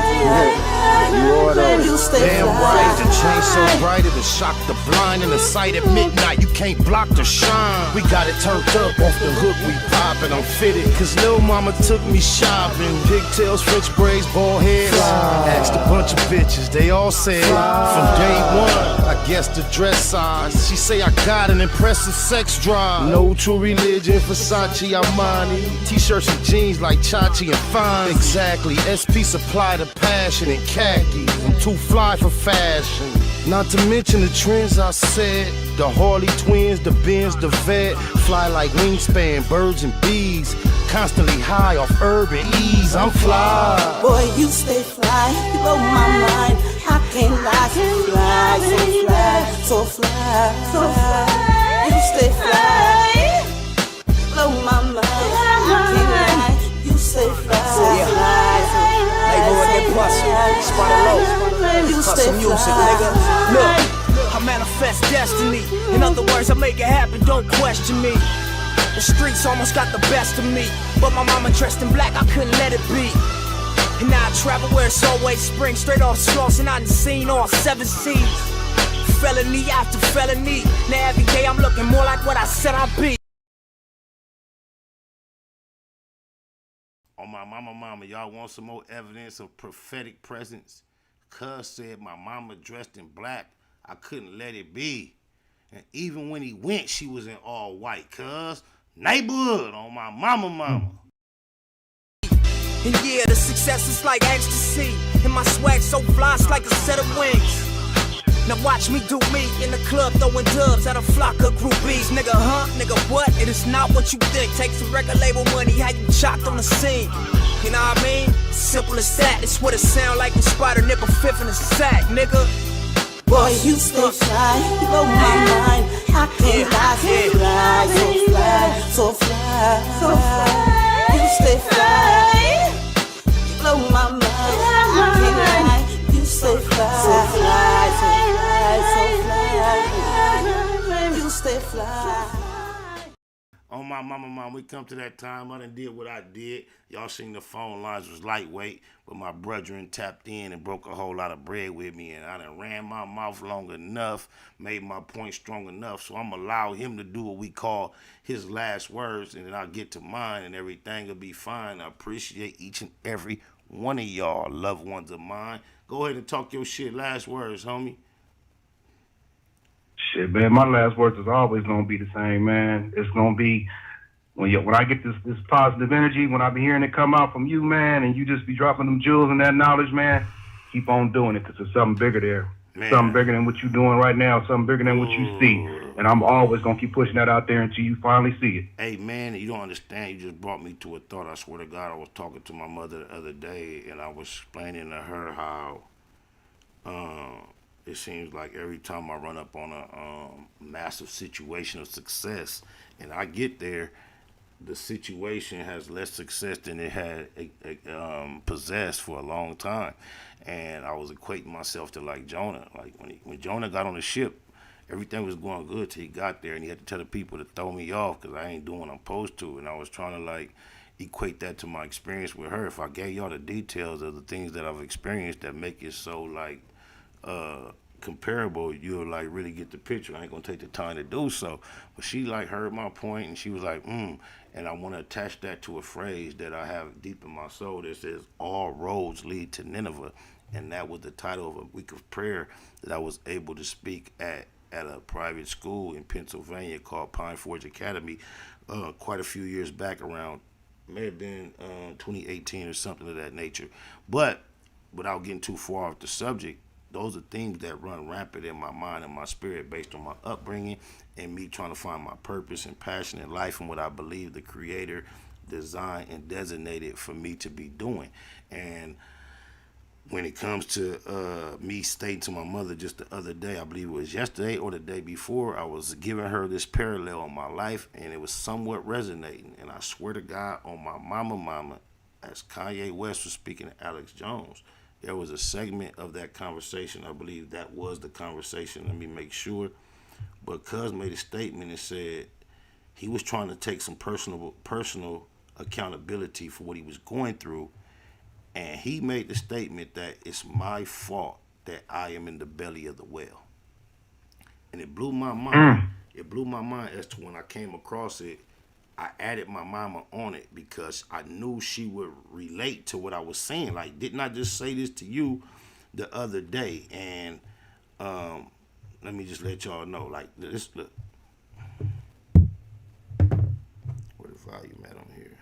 You are though. Damn right, the chain so bright it'll shock the blind. In the sight at midnight, you can't block the shine. We got it turned up off the hook, we poppin'. I'm fitted, cause lil' mama took me shopping. Pigtails, French braids, bald heads. Asked a bunch of bitches, they all said from day one, I guess the dress size. She say I got an impressive sex drive. No true religion, Versace, Armani. T-shirts and jeans like Chachi and Fine. Exactly, SP supply the passion and khaki. I'm too fly for fashion. Not to mention the trends I said. The Harley twins, the Benz, the Vet. Fly like wingspan, birds and bees. Constantly high off urban ease. I'm fly. Boy, you stay fly, you blow my mind. I can't lie, so fly. You stay fly, blow my mind. I can't lie, you stay fly, so fly. You stay music, nigga. Look, I manifest destiny. In other words, I make it happen, don't question me. The streets almost got the best of me, but my mama dressed in black, I couldn't let it be. And now I travel where it's always spring, straight off straws, and I done seen all 7 seas. Felony after felony, now every day I'm looking more like what I said I'd be. On my mama, y'all want some more evidence of prophetic presence? Cuz said my mama dressed in black, I couldn't let it be. And even when he went, she was in all white. Cuz neighborhood on my mama. And yeah, the success is like ecstasy, and my swag so fly, it's like a set of wings. Now watch me do me in the club, throwing dubs at a flock of groupies. Nigga, huh? Nigga, what? It is not what you think. Take some record label money, how you chopped on the scene. You know what I mean? Simple as that. It's what it sound like when Spider nip a fifth in a sack, nigga. Boy, you stay fly, you blow my mind. I can't lie, so fly. You stay fly, you blow my mind. I can't lie, you stay fly, so fly. You stay fly. On my mama, we come to that time. I done did what I did. Y'all seen the phone lines was lightweight, but my brethren tapped in and broke a whole lot of bread with me, and I done ran my mouth long enough, made my point strong enough, so I'm allow him to do what we call his last words, and then I'll get to mine, and everything will be fine. I appreciate each and every one of y'all, loved ones of mine. Go ahead and talk your shit. Last words, homie. Shit, man, my last words is always gonna be the same, man. It's gonna be when I get this positive energy, when I be hearing it come out from you, man, and you just be dropping them jewels and that knowledge, man, keep on doing it, because there's something bigger there. Man. Something bigger than what you're doing right now, something bigger than what you see. And I'm always gonna keep pushing that out there until you finally see it. Hey, man, you don't understand. You just brought me to a thought. I swear to God, I was talking to my mother the other day, and I was explaining to her how it seems like every time I run up on a massive situation of success, and I get there, the situation has less success than it had possessed for a long time. And I was equating myself to like Jonah. Like when Jonah got on the ship, everything was going good till he got there, and he had to tell the people to throw me off because I ain't doing what I'm supposed to. And I was trying to like equate that to my experience with her. If I gave y'all the details of the things that I've experienced that make it so like comparable, you'll like really get the picture. I ain't gonna take the time to do so. But she like heard my point, and she was like, and I want to attach that to a phrase that I have deep in my soul that says, all roads lead to Nineveh. And that was the title of a week of prayer that I was able to speak at a private school in Pennsylvania called Pine Forge Academy quite a few years back, around, may have been 2018 or something of that nature. But without getting too far off the subject, those are things that run rampant in my mind and my spirit based on my upbringing and me trying to find my purpose and passion in life and what I believe the Creator designed and designated for me to be doing. And when it comes to me stating to my mother just the other day, I believe it was yesterday or the day before, I was giving her this parallel on my life, and it was somewhat resonating. And I swear to God, on my mama, as Kanye West was speaking to Alex Jones, there was a segment of that conversation. I believe that was the conversation. Let me make sure. But Cuz made a statement and said he was trying to take some personal accountability for what he was going through. And he made the statement that it's my fault that I am in the belly of the whale. And it blew my mind. It blew my mind as to when I came across it, I added my mama on it because I knew she would relate to what I was saying. Like, didn't I just say this to you the other day? And let me just let y'all know, like, this, look. Where the volume at on here?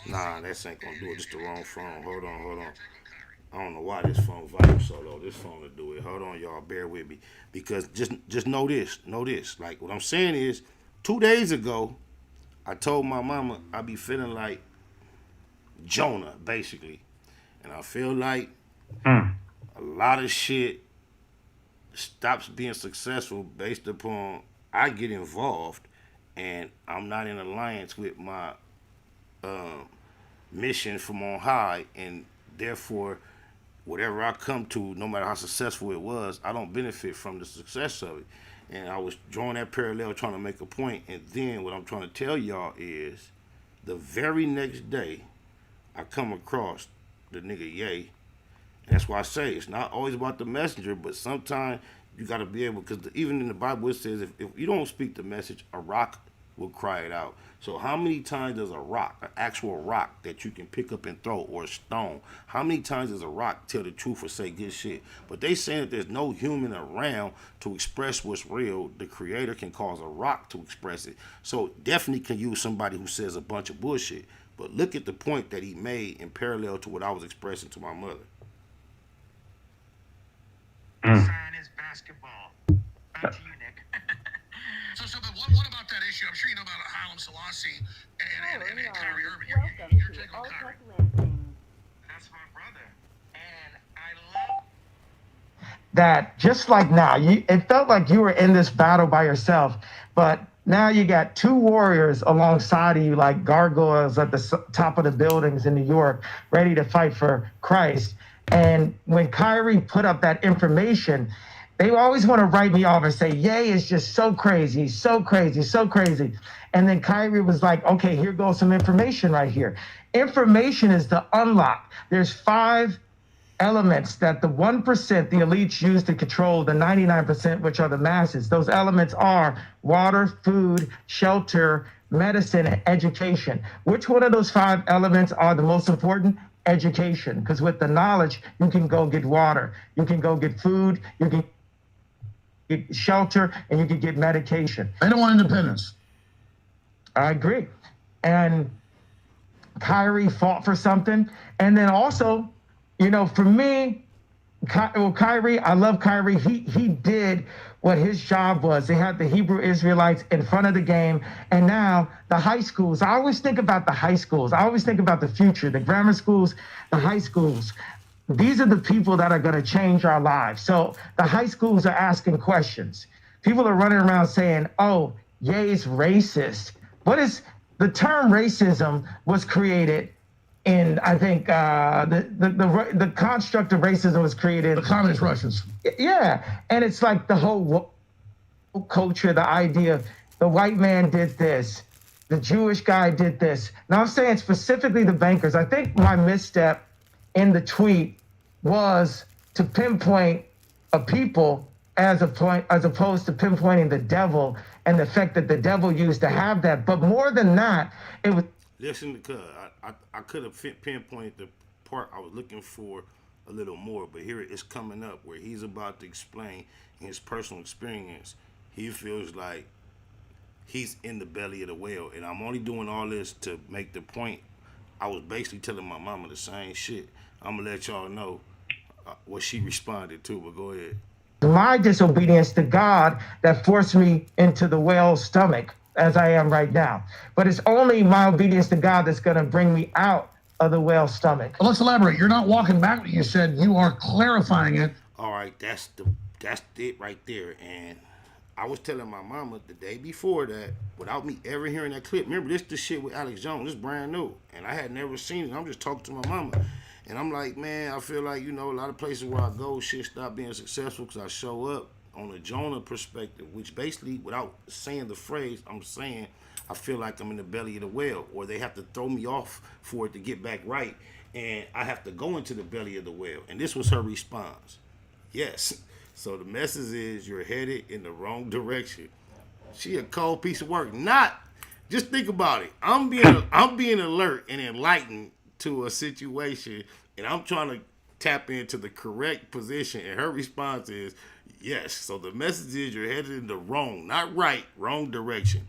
Nah, that ain't gonna do it. Just the wrong phone. Hold on. I don't know why this phone volume so low. This phone will do it. Hold on, y'all. Bear with me. Because just know this. Like, what I'm saying is, 2 days ago, I told my mama I be feeling like Jonah, basically. And I feel like a lot of shit stops being successful based upon I get involved and I'm not in alliance with my mission from on high, and therefore, whatever I come to, no matter how successful it was, I don't benefit from the success of it. And I was drawing that parallel, trying to make a point. And then what I'm trying to tell y'all is, the very next day, I come across the nigga Ye. And that's why I say it's not always about the messenger, but sometimes you got to be able, because even in the Bible it says if you don't speak the message, a rock will cry it out. So how many times does a rock, an actual rock that you can pick up and throw, or a stone, how many times does a rock tell the truth or say good shit? But they saying that there's no human around to express what's real. The creator can cause a rock to express it. So definitely can use somebody who says a bunch of bullshit. But look at the point that he made in parallel to what I was expressing to my mother. Sign is basketball. Back to you, Nick. So but what about that issue? I'm sure you know about Haile Selassie and Kyrie Irving. You're taking on Kyrie. That's my brother. And I love that. Just like now, it felt like you were in this battle by yourself, but now you got two warriors alongside of you, like gargoyles at the top of the buildings in New York, ready to fight for Christ. And when Kyrie put up that information, they always want to write me off and say, Ye is just so crazy, so crazy, so crazy. And then Kyrie was like, okay, here goes some information right here. Information is the unlock. There's 5 elements that the 1%, the elites, use to control the 99%, which are the masses. Those elements are water, food, shelter, medicine, and education. Which one of those 5 elements are the most important? Education. Because with the knowledge, you can go get water, you can go get food, you can get shelter, and you can get medication. They don't want independence. I agree. And Kyrie fought for something. And then also, you know, for me, Kyrie, I love Kyrie. He did what his job was. They had the Hebrew Israelites in front of the game. And now the high schools, I always think about the high schools. I always think about the future, the grammar schools, the high schools. These are the people that are going to change our lives. So the high schools are asking questions. People are running around saying, oh, Ye's racist. What is the term racism was created in, I think, the construct of racism was created. The communist Russians. Yeah. And it's like the whole culture, the idea, the white man did this, the Jewish guy did this. Now I'm saying specifically the bankers. I think my misstep in the tweet was to pinpoint a people as opposed to pinpointing the devil and the fact that the devil used to have that. But more than that, it was. Listen, because I could have pinpointed the part I was looking for a little more, but here it's coming up where he's about to explain in his personal experience. He feels like he's in the belly of the whale, and I'm only doing all this to make the point. I was basically telling my mama the same shit. I'm gonna let y'all know what she responded to, but go ahead. My disobedience to God that forced me into the whale's stomach as I am right now. But it's only my obedience to God that's going to bring me out of the whale's stomach. Let's elaborate. You're not walking back what you said. You are clarifying it. All right, that's it right there. And I was telling my mama the day before that, without me ever hearing that clip. Remember, this the shit with Alex Jones. This brand new. And I had never seen it. I'm just talking to my mama. And I'm like, man, I feel like, you know, a lot of places where I go, shit stop being successful because I show up on a Jonah perspective, which basically, without saying the phrase, I'm saying I feel like I'm in the belly of the whale, or they have to throw me off for it to get back right, and I have to go into the belly of the whale. And this was her response. Yes. So the message is you're headed in the wrong direction. She a cold piece of work. Not, just think about it. I'm being alert and enlightened to a situation, and I'm trying to tap into the correct position, and her response is yes. So the message is you're headed in the wrong, not right, wrong direction.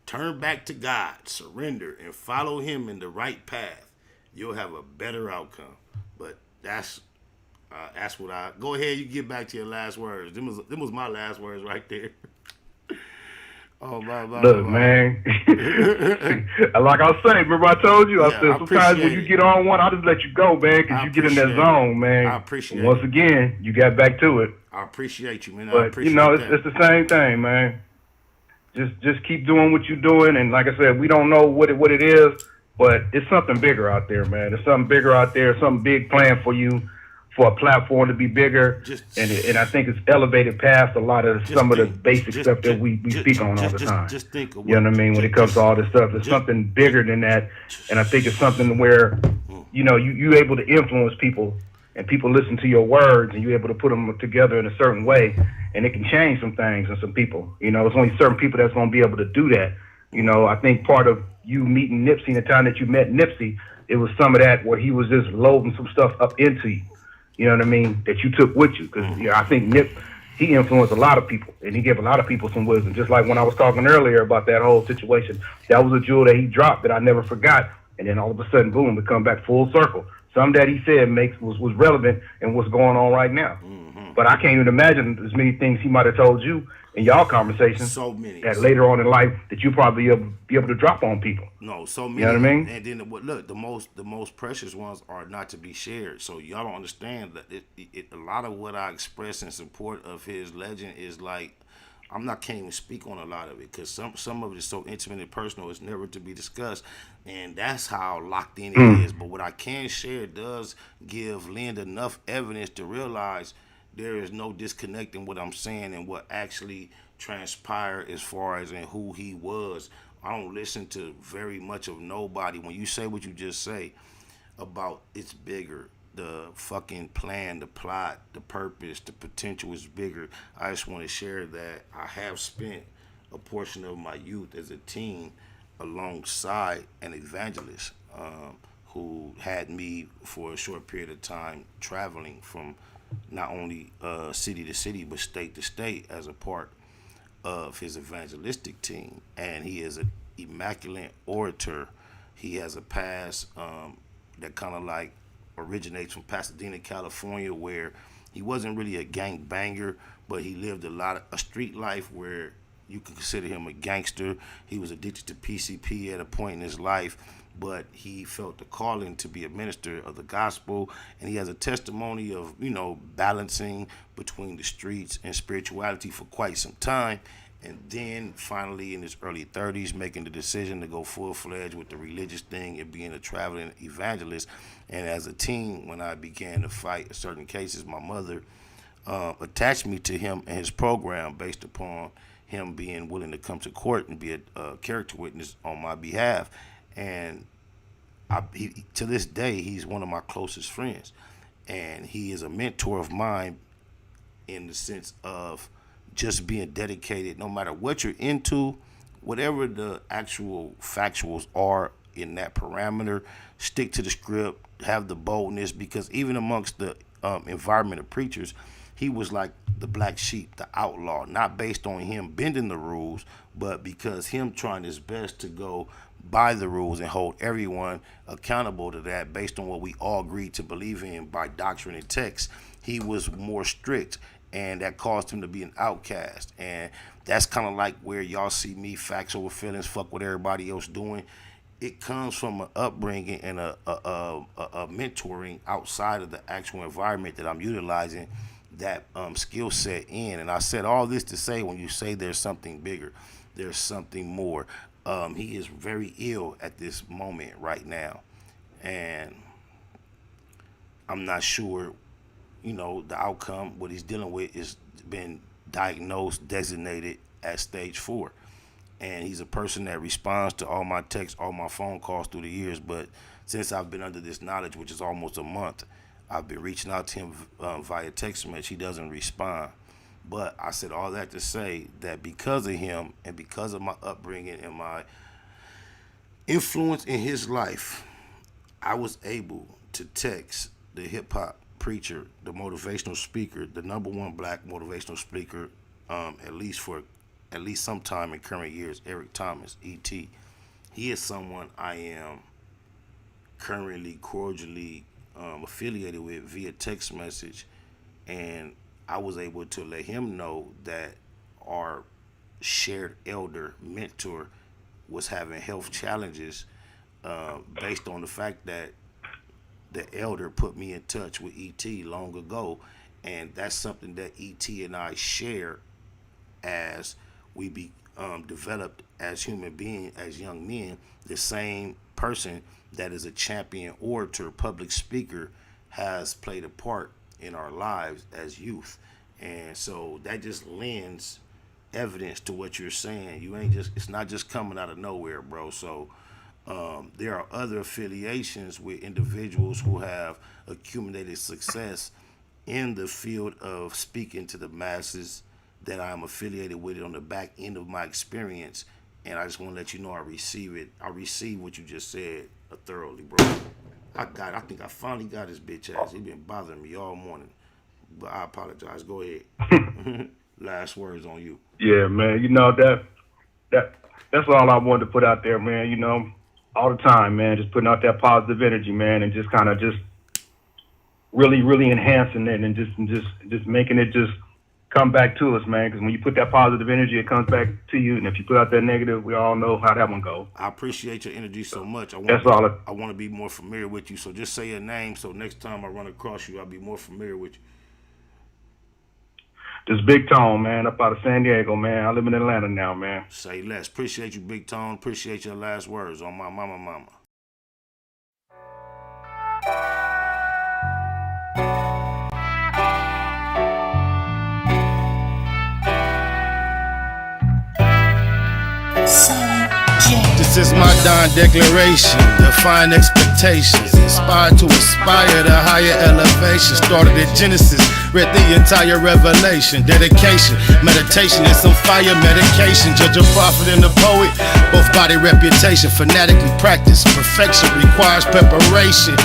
Turn back to God, surrender, and follow him in the right path. You'll have a better outcome. But that's what I go ahead, you get back to your last words. Them was my last words right there. Oh, Look, man. Like I was saying, remember I told you, I said sometimes when you get on one, I'll just let you go, man, because you get in that zone, man. I appreciate it. Once again, you got back to it. I appreciate you, man. But, you know, it's the same thing, man. Just keep doing what you're doing, and like I said, we don't know what it is, But it's something bigger out there, man. There's something bigger out there, something big planned for you, for a platform to be bigger. And I think it's elevated past a lot of some of the basic stuff that we speak on all the time. Just think of you know what I mean? When it comes to all this stuff, there's something bigger than that. And I think it's something where, you able to influence people and people listen to your words and you're able to put them together in a certain way and it can change some things and some people. It's only certain people that's going to be able to do that. I think part of you meeting Nipsey, the time that you met Nipsey, it was some of that where he was just loading some stuff up into you. You know what I mean? That you took with you. Because I think Nip, he influenced a lot of people and he gave a lot of people some wisdom. Just like when I was talking earlier about that whole situation, that was a jewel that he dropped that I never forgot. And then all of a sudden, boom, it come back full circle. Some that he said was relevant in what's going on right now. But I can't even imagine as many things he might have told you in y'all conversations. So many. That later on in life that you probably be able to drop on people. No, so many. You know what I mean? And then look, the most precious ones are not to be shared. So y'all don't understand that a lot of what I express in support of his legend is like, can't even speak on a lot of it because some of it is so intimate and personal, it's never to be discussed, and that's how locked in it is. But what I can share does lend enough evidence to realize there is no disconnecting what I'm saying and what actually transpired as far as in who he was. I don't listen to very much of nobody. When you say what you just say about it's bigger, the fucking plan, the plot, the purpose, the potential is bigger. I just want to share that I have spent a portion of my youth as a teen alongside an evangelist who had me for a short period of time traveling from not only city to city but state to state as a part of his evangelistic team. And he is an immaculate orator. He has a past that kind of like originates from Pasadena, California, where he wasn't really a gang banger, but he lived a street life where you could consider him a gangster. He was addicted to PCP at a point in his life, but he felt the calling to be a minister of the gospel, and he has a testimony of, balancing between the streets and spirituality for quite some time. And then finally in his early 30s, making the decision to go full-fledged with the religious thing and being a traveling evangelist. And as a teen, when I began to fight certain cases, my mother attached me to him and his program based upon him being willing to come to court and be a character witness on my behalf. And to this day, he's one of my closest friends. And he is a mentor of mine in the sense of just being dedicated, no matter what you're into, whatever the actual factuals are in that parameter, stick to the script, have the boldness, because even amongst the environment of preachers, he was like the black sheep, the outlaw, not based on him bending the rules, but because him trying his best to go by the rules and hold everyone accountable to that based on what we all agreed to believe in by doctrine and text. He was more strict, and that caused him to be an outcast. And that's kind of like where y'all see me, facts over feelings, fuck what everybody else doing. It comes from an upbringing and a mentoring outside of the actual environment that I'm utilizing that skill set in. And I said all this to say, when you say there's something bigger, there's something more. He is very ill at this moment right now. And I'm not sure, the outcome, what he's dealing with is been diagnosed, designated as stage 4. And he's a person that responds to all my texts, all my phone calls through the years. But since I've been under this knowledge, which is almost a month, I've been reaching out to him via text message. He doesn't respond. But I said all that to say that because of him and because of my upbringing and my influence in his life, I was able to text the hip-hop preacher, the motivational speaker, the #1 black motivational speaker, at least sometime in current years, Eric Thomas, E.T. He is someone I am currently cordially affiliated with via text message, and I was able to let him know that our shared elder mentor was having health challenges based on the fact that the elder put me in touch with E.T. long ago, and that's something that E.T. and I share as we developed as human beings, as young men, the same person that is a champion orator, public speaker, has played a part in our lives as youth. And so that just lends evidence to what you're saying. It's not just coming out of nowhere, bro. So there are other affiliations with individuals who have accumulated success in the field of speaking to the masses that I'm affiliated with on the back end of my experience. And I just want to let you know I receive it. I receive what you just said thoroughly, bro. I think I finally got his bitch ass. He been bothering me all morning. But I apologize. Go ahead. Last words on you. Yeah, man. You know, that's all I wanted to put out there, man. You know, all the time, man. Just putting out that positive energy, man, and just kind of just really, really enhancing it and just making it just come back to us, man. Because when you put that positive energy, it comes back to you. And if you put out that negative, we all know how that one goes. I appreciate your energy so much. I want to be more familiar with you. So just say your name so next time I run across you, I'll be more familiar with you. This Big Tone, man, up out of San Diego, man. I live in Atlanta now, man. Say less. Appreciate you, Big Tone. Appreciate your last words on my mama. This is my Don declaration, define expectations, inspired to aspire to higher elevation. Started at Genesis, read the entire Revelation. Dedication, meditation, and some fire medication. Judge a prophet and a poet, both body reputation. Fanatically practice, perfection requires preparation.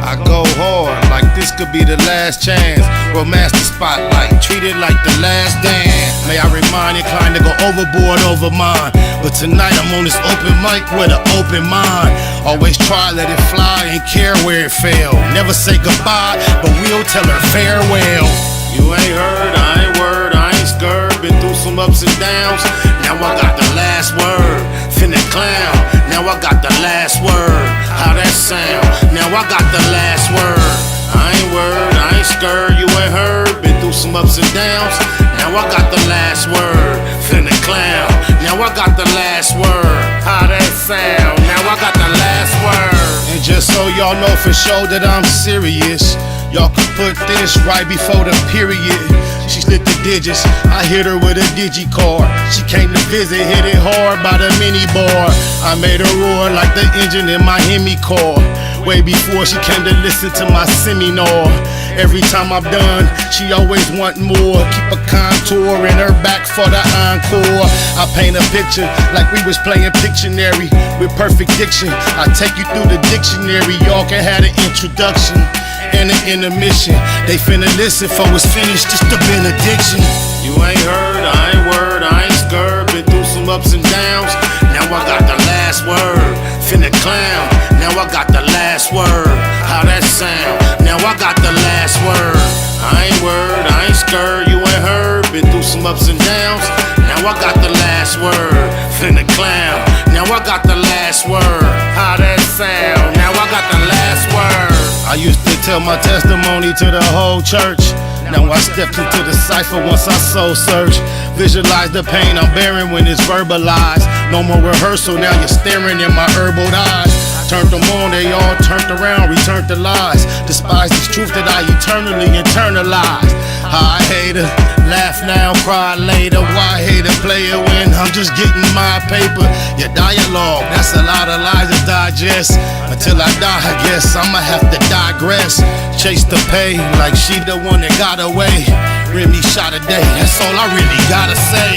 I go hard, like this could be the last chance. Romance the spotlight, treat it like the last dance. May I remind inclined to go overboard over mine. But tonight I'm on this open mic with an open mind. Always try, let it fly, ain't care where it fell. Never say goodbye, but we'll tell her farewell. You ain't heard, I ain't word, I ain't scared. Been through some ups and downs, now I got the last word. Finna clown, now I got the last word. How that sound? Now I got the last word. I ain't word, I ain't scared, you ain't heard. Been through some ups and downs, now I got the last word. Finna clown, now I got the last word. How that sound? Now I got the last word. And just so y'all know for sure that I'm serious, y'all can put this right before the period. She slid the digits, I hit her with a digi-card. She came to visit, hit it hard by the mini bar. I made her roar like the engine in my Hemi car. Way before she came to listen to my seminar. Every time I'm done, she always want more. Keep a contour in her back for the encore. I paint a picture like we was playing Pictionary with perfect diction. I take you through the dictionary, y'all can have an introduction and an intermission. They finna listen for it's finished, just a benediction. You ain't heard, I ain't word, I ain't scared. Been through some ups and downs, now I got the last word. Finna clown, now I got the last word. How that sound? Now I got the last word. I ain't word, I ain't scared, you ain't heard. Been through some ups and downs, now I got the last word. Finna clown, now I got the last word. How that sound? Now I got the last word. I used to tell my testimony to the whole church. Now I stepped into the cipher once I soul search. Visualize the pain I'm bearing when it's verbalized. No more rehearsal, now you're staring in my herbled eyes. Turned them on, they all turned around, returned to lies. Despise this truth that I eternally internalized. I hate her, laugh now, cry later. Why hate a player when I'm just getting my paper? Your dialogue, that's a lot of lies to digest. Until I die, I guess I'ma have to digress. Chase the pay like she the one that got away. Remy shot a day, that's all I really gotta say.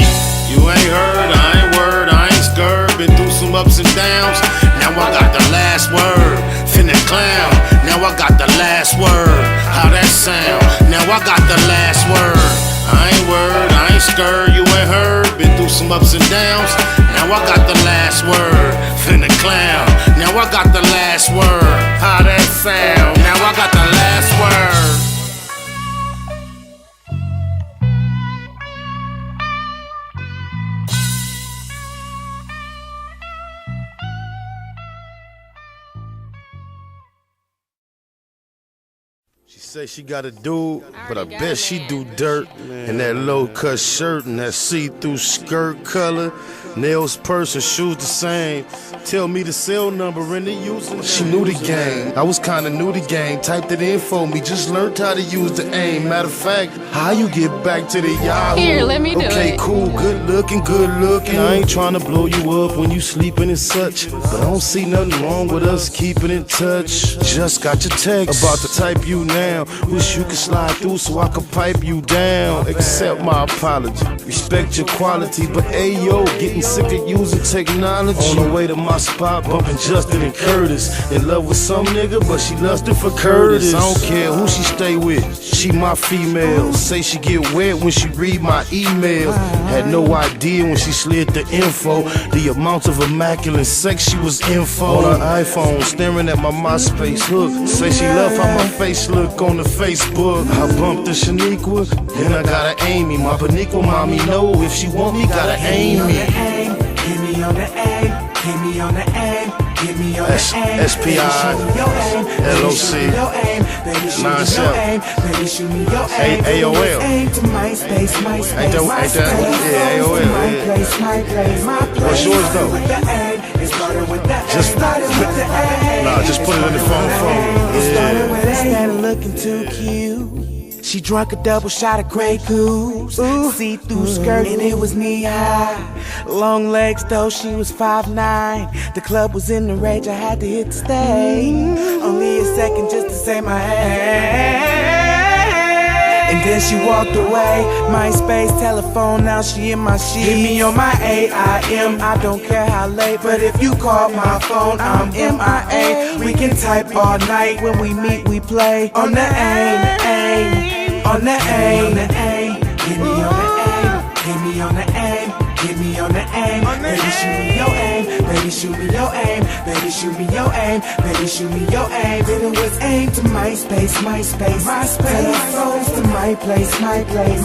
You ain't heard, I ain't word, I ain't scared. Been through some ups and downs, now I got the last word. Finna clown, now I got the last word. How that sound? Now I got the last word. I ain't word, I ain't scared, you ain't heard. Been through some ups and downs, now I got the last word. Finna clown, now I got the last word. How that sound? Now I got the last word. say she got a dude, but I bet she do dirt. And that low-cut shirt and that see-through skirt color. Nails, purse, and shoes the same. Tell me the cell number and the username. She knew the game. I was kinda new to game. Typed it in for me, just learned how to use the aim. Matter of fact, how you get back to the Yahoo? Here, let me do it. Okay, cool, good looking. I ain't trying to blow you up when you sleeping and such, but I don't see nothing wrong with us keeping in touch. Just got your text about to type you now. Wish you could slide through so I could pipe you down. Accept my apology, respect your quality, but ayo, getting sick of using technology. On the way to my spot, bumping Justin and Curtis. In love with some nigga, but she lusted for Curtis. I don't care who she stay with, she my female. Say she get wet when she read my emails. Had no idea when she slid the info, the amount of immaculate sex she was info. On her iPhone, staring at my MySpace hook. Say she love how my face look on the Facebook. I bumped the Shaniqua, then I gotta aim me. My Beniqua mommy know if she want me, gotta aim me. Hit me on the aim, hit me on the aim, hit me on the aim. SPI, LOC, 97, AOL. Aim to MySpace, MySpace. Ain't that? Yeah, AOL. What's yours though? Just put it in the phone. Yeah. Standing looking too cute. She drunk a double shot of Grey Goose, see-through skirt and it was knee-high. Long legs though, she was 5'9". The club was in the rage, I had to hit the stage. Only a second just to say my hey. And then she walked away. MySpace telephone, now she in my sheet. Hit me on my AIM, I don't care how late, but if you call my phone, I'm MIA. We can type all night, when we meet, we play. On the aim. On the aim, hit me on the aim, hit me on the aim, hit me on the aim. Baby, shoot me your aim, baby, shoot me your aim, baby, shoot me your aim, baby, shoot me your aim. Then it was aim to MySpace, telephones to my place, my place.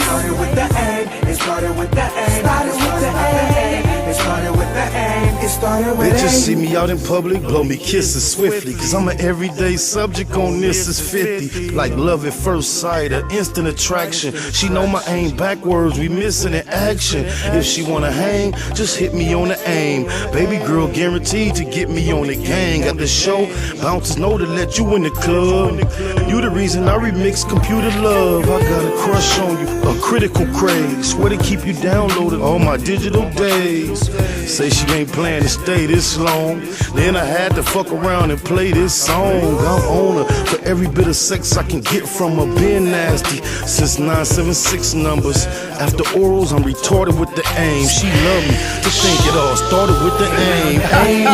Started with the aim, it started with the aim, started with the aim, it started with the aim, it started with Bitches aim. see me out in public, blow me kisses swiftly, cause I'm an everyday subject on this is 50. Like love at first sight, an instant attraction. She know my aim backwards, we missing in action. If she wanna hang, just hit me on the aim. Baby girl guaranteed to get me on the gang. At the show, bouncers know to let you in the club. You the reason I remix Computer Love. I got a crush on you, a critical craze. Swear to keep you downloaded all my digital days. Say she ain't planning to stay this long. Then I had to fuck around and play this song. I'm on her for every bit of sex I can get from her. Been nasty since 976 numbers. After orals, I'm retarded with the aim. She love me to think it all started with the aim. Hit me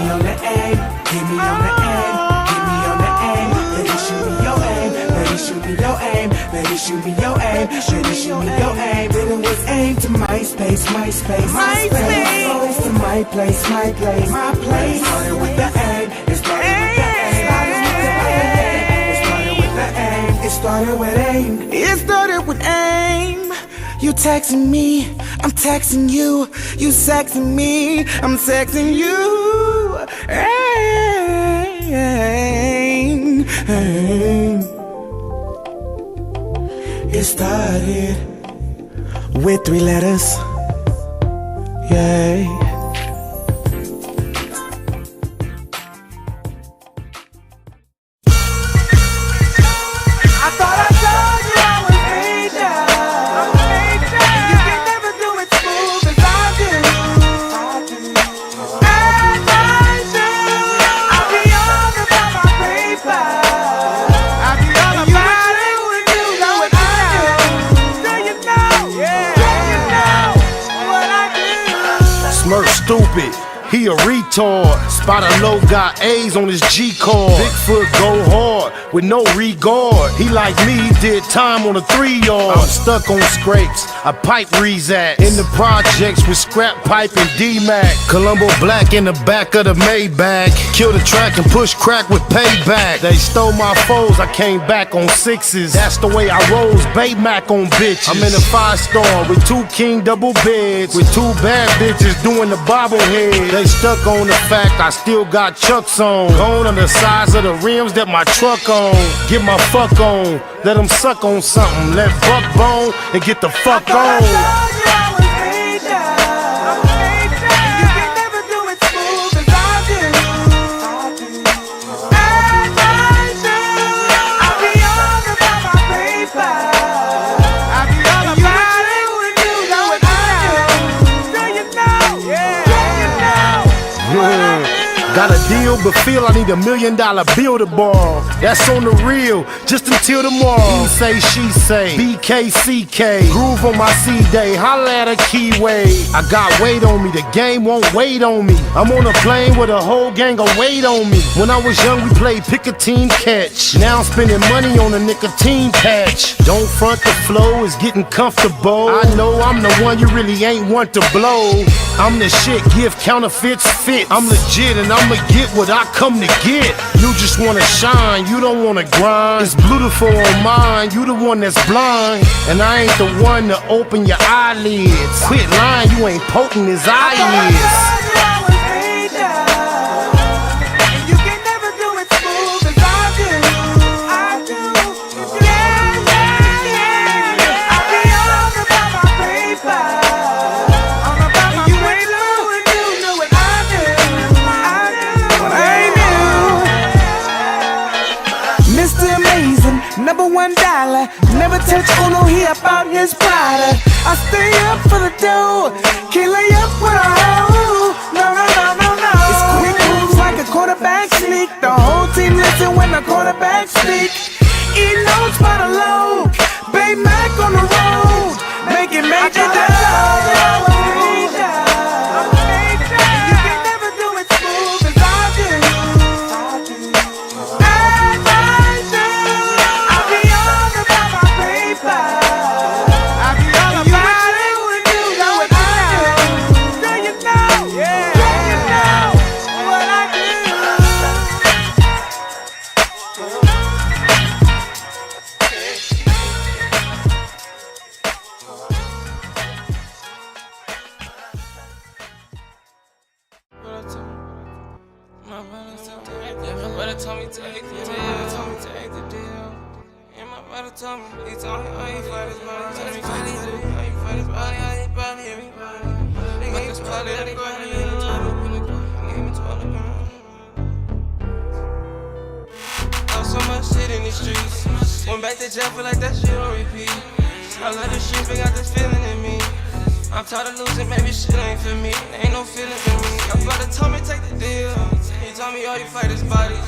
on the aim, hit me on the aim, hit me on the aim. Baby, shoot me your aim, baby, shoot me your aim, baby, shoot me your aim, baby, shoot me your aim. Then it was aim to MySpace, telephones to my place, my place. Started with the aim, it started with the aim, it started with the aim, it started with aim. You texting me, I'm texting you. You sexing me, I'm sexing you. Aim. It started with 3 letters. Yeah. Stupid, he a retard. Spotter low got A's on his G card. Bigfoot go hard with no regard. He like me, he did time on a 3-yard. I'm stuck on scrapes, I pipe Rezats. In the projects with scrap pipe and D-Mac. Colombo black in the back of the Maybach. Kill the track and push crack with payback. They stole my foes, I came back on 6s. That's the way I rose, Baymac on bitches. I'm in a 5-star with 2 king double beds. With 2 bad bitches doing the bobblehead. They stuck on the fact I still got Chucks on. Gone on the size of the rims that my truck on. Get my fuck on, let them suck on something. Let Buck bone and get the fuck on. Got a deal, but feel I need $1 million bill to borrow. That's on the real, just until tomorrow. He say, she say, BKCK. Groove on my C-Day, holla at a keyway. I got weight on me, the game won't wait on me. I'm on a plane with a whole gang of weight on me. When I was young, we played pick a team catch. Now I'm spending money on a nicotine patch. Don't front, the flow is getting comfortable. I know I'm the one you really ain't want to blow. I'm the shit, give counterfeits fit. I'm legit and I'ma get what I come to get. You just wanna shine, you don't wanna grind. It's beautiful on mine, you the one that's blind. And I ain't the one to open your eyelids. Quit lying, you ain't poking his eyelids. $1, never touch Uno, he about his pride. I stay up for the dough, can't lay up with a hoe. No. It's quick moves like a quarterback sneak. The whole team listen when the quarterback speak. Eat notes by the load, Bay Mac on the road, making major dough. Went back to jail, feel like that shit on repeat. I love this shit, but got this feeling in me. I'm tired of losing, maybe shit ain't for me. Ain't no feelings in me. My brother told me take the deal. He told me all you fight is bodies.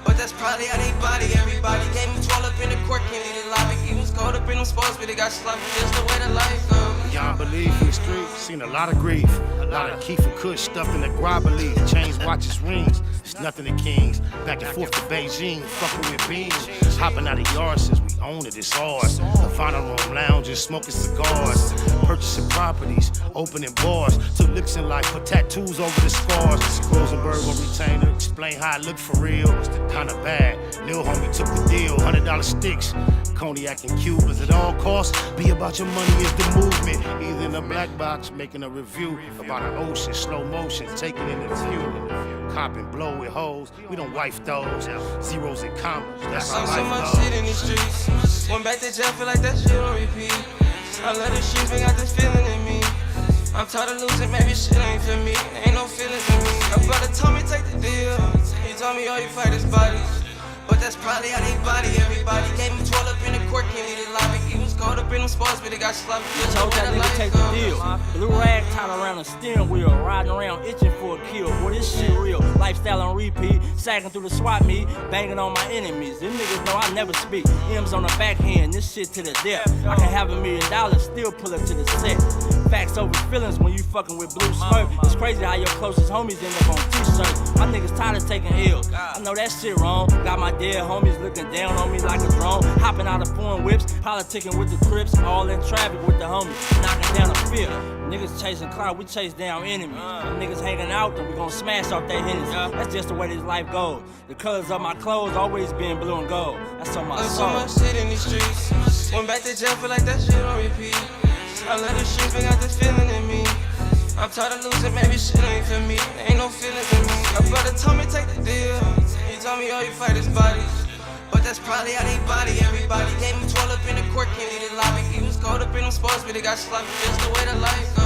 But that's probably how they body everybody. Gave me 12 up in the court, can't leave the lobby. He was caught up in them sports, but they got sloppy. Just the way the life goes. Y'all believe in the street, seen a lot of grief. A lot of Keith and Kush stuffed in the grobber leaf. Chains, watches, rings, it's nothing to kings. Back and forth to Beijing, fucking with beans. Hopping out of yards since we own it, it's ours. The final room lounges, smoking cigars. Purchasing properties, opening bars. Took licks in life, put tattoos over the scars. Rosenberg on retainer, explain how it looked for real. Kinda bad, Lil homie took the deal. $100 sticks, cognac and Cubans at all costs. Be about your money is the movement. Either in a black box, making a review about an ocean, slow motion, taking in the view. Cop and blow with hoes, we don't wife those. Zeros and commas, that's our life. So much shit in these streets. Went back to jail, feel like that shit on repeat. I love this shit, but got this feeling in me. I'm tired of losing, maybe shit ain't for me. Ain't no feelings in me. My brother told me take the deal. He told me all you fight is bodies. But that's probably how they body everybody. Gave me 12 up in the court, can't leave the lobby. He was caught up in them sports, but they got sloppy. Told that nigga take the deal. Blue rag tied around the steering wheel, riding around itching for a kill. Boy, this shit real. Lifestyle on repeat, sagging through the swap meet, banging on my enemies. Them niggas know I never speak. M's on the backhand, this shit to the depth. I can have $1 million, still pull up to the set. Facts over feelings when you fucking with Blue Smurf. It's crazy how your closest homies end up on t-shirts. My niggas tired of taking L's. I know that shit wrong. Got my dead homies looking down on me like a drone. Hopping out of foreign whips, politicking with the Crips. All in traffic with the homies, knocking down the field. Niggas chasing clout, we chase down enemies. Niggas hanging out, then we gon' smash off their Hennessy. That's just the way this life goes. The colors of my clothes always been blue and gold. That's on my soul. So much shit in these streets. Went back to jail, feel like that shit on repeat. I love this shit, but got this feeling in me. I'm tired of losing, maybe shit ain't for me. Ain't no feelings in me. My brother told me take the deal. He told me all you fight is bodies. But that's probably how they body everybody. Gave me 12 up in the court, can't leave the lobby. He was cold up in them sports, but they got sloppy. Just the way the life goes.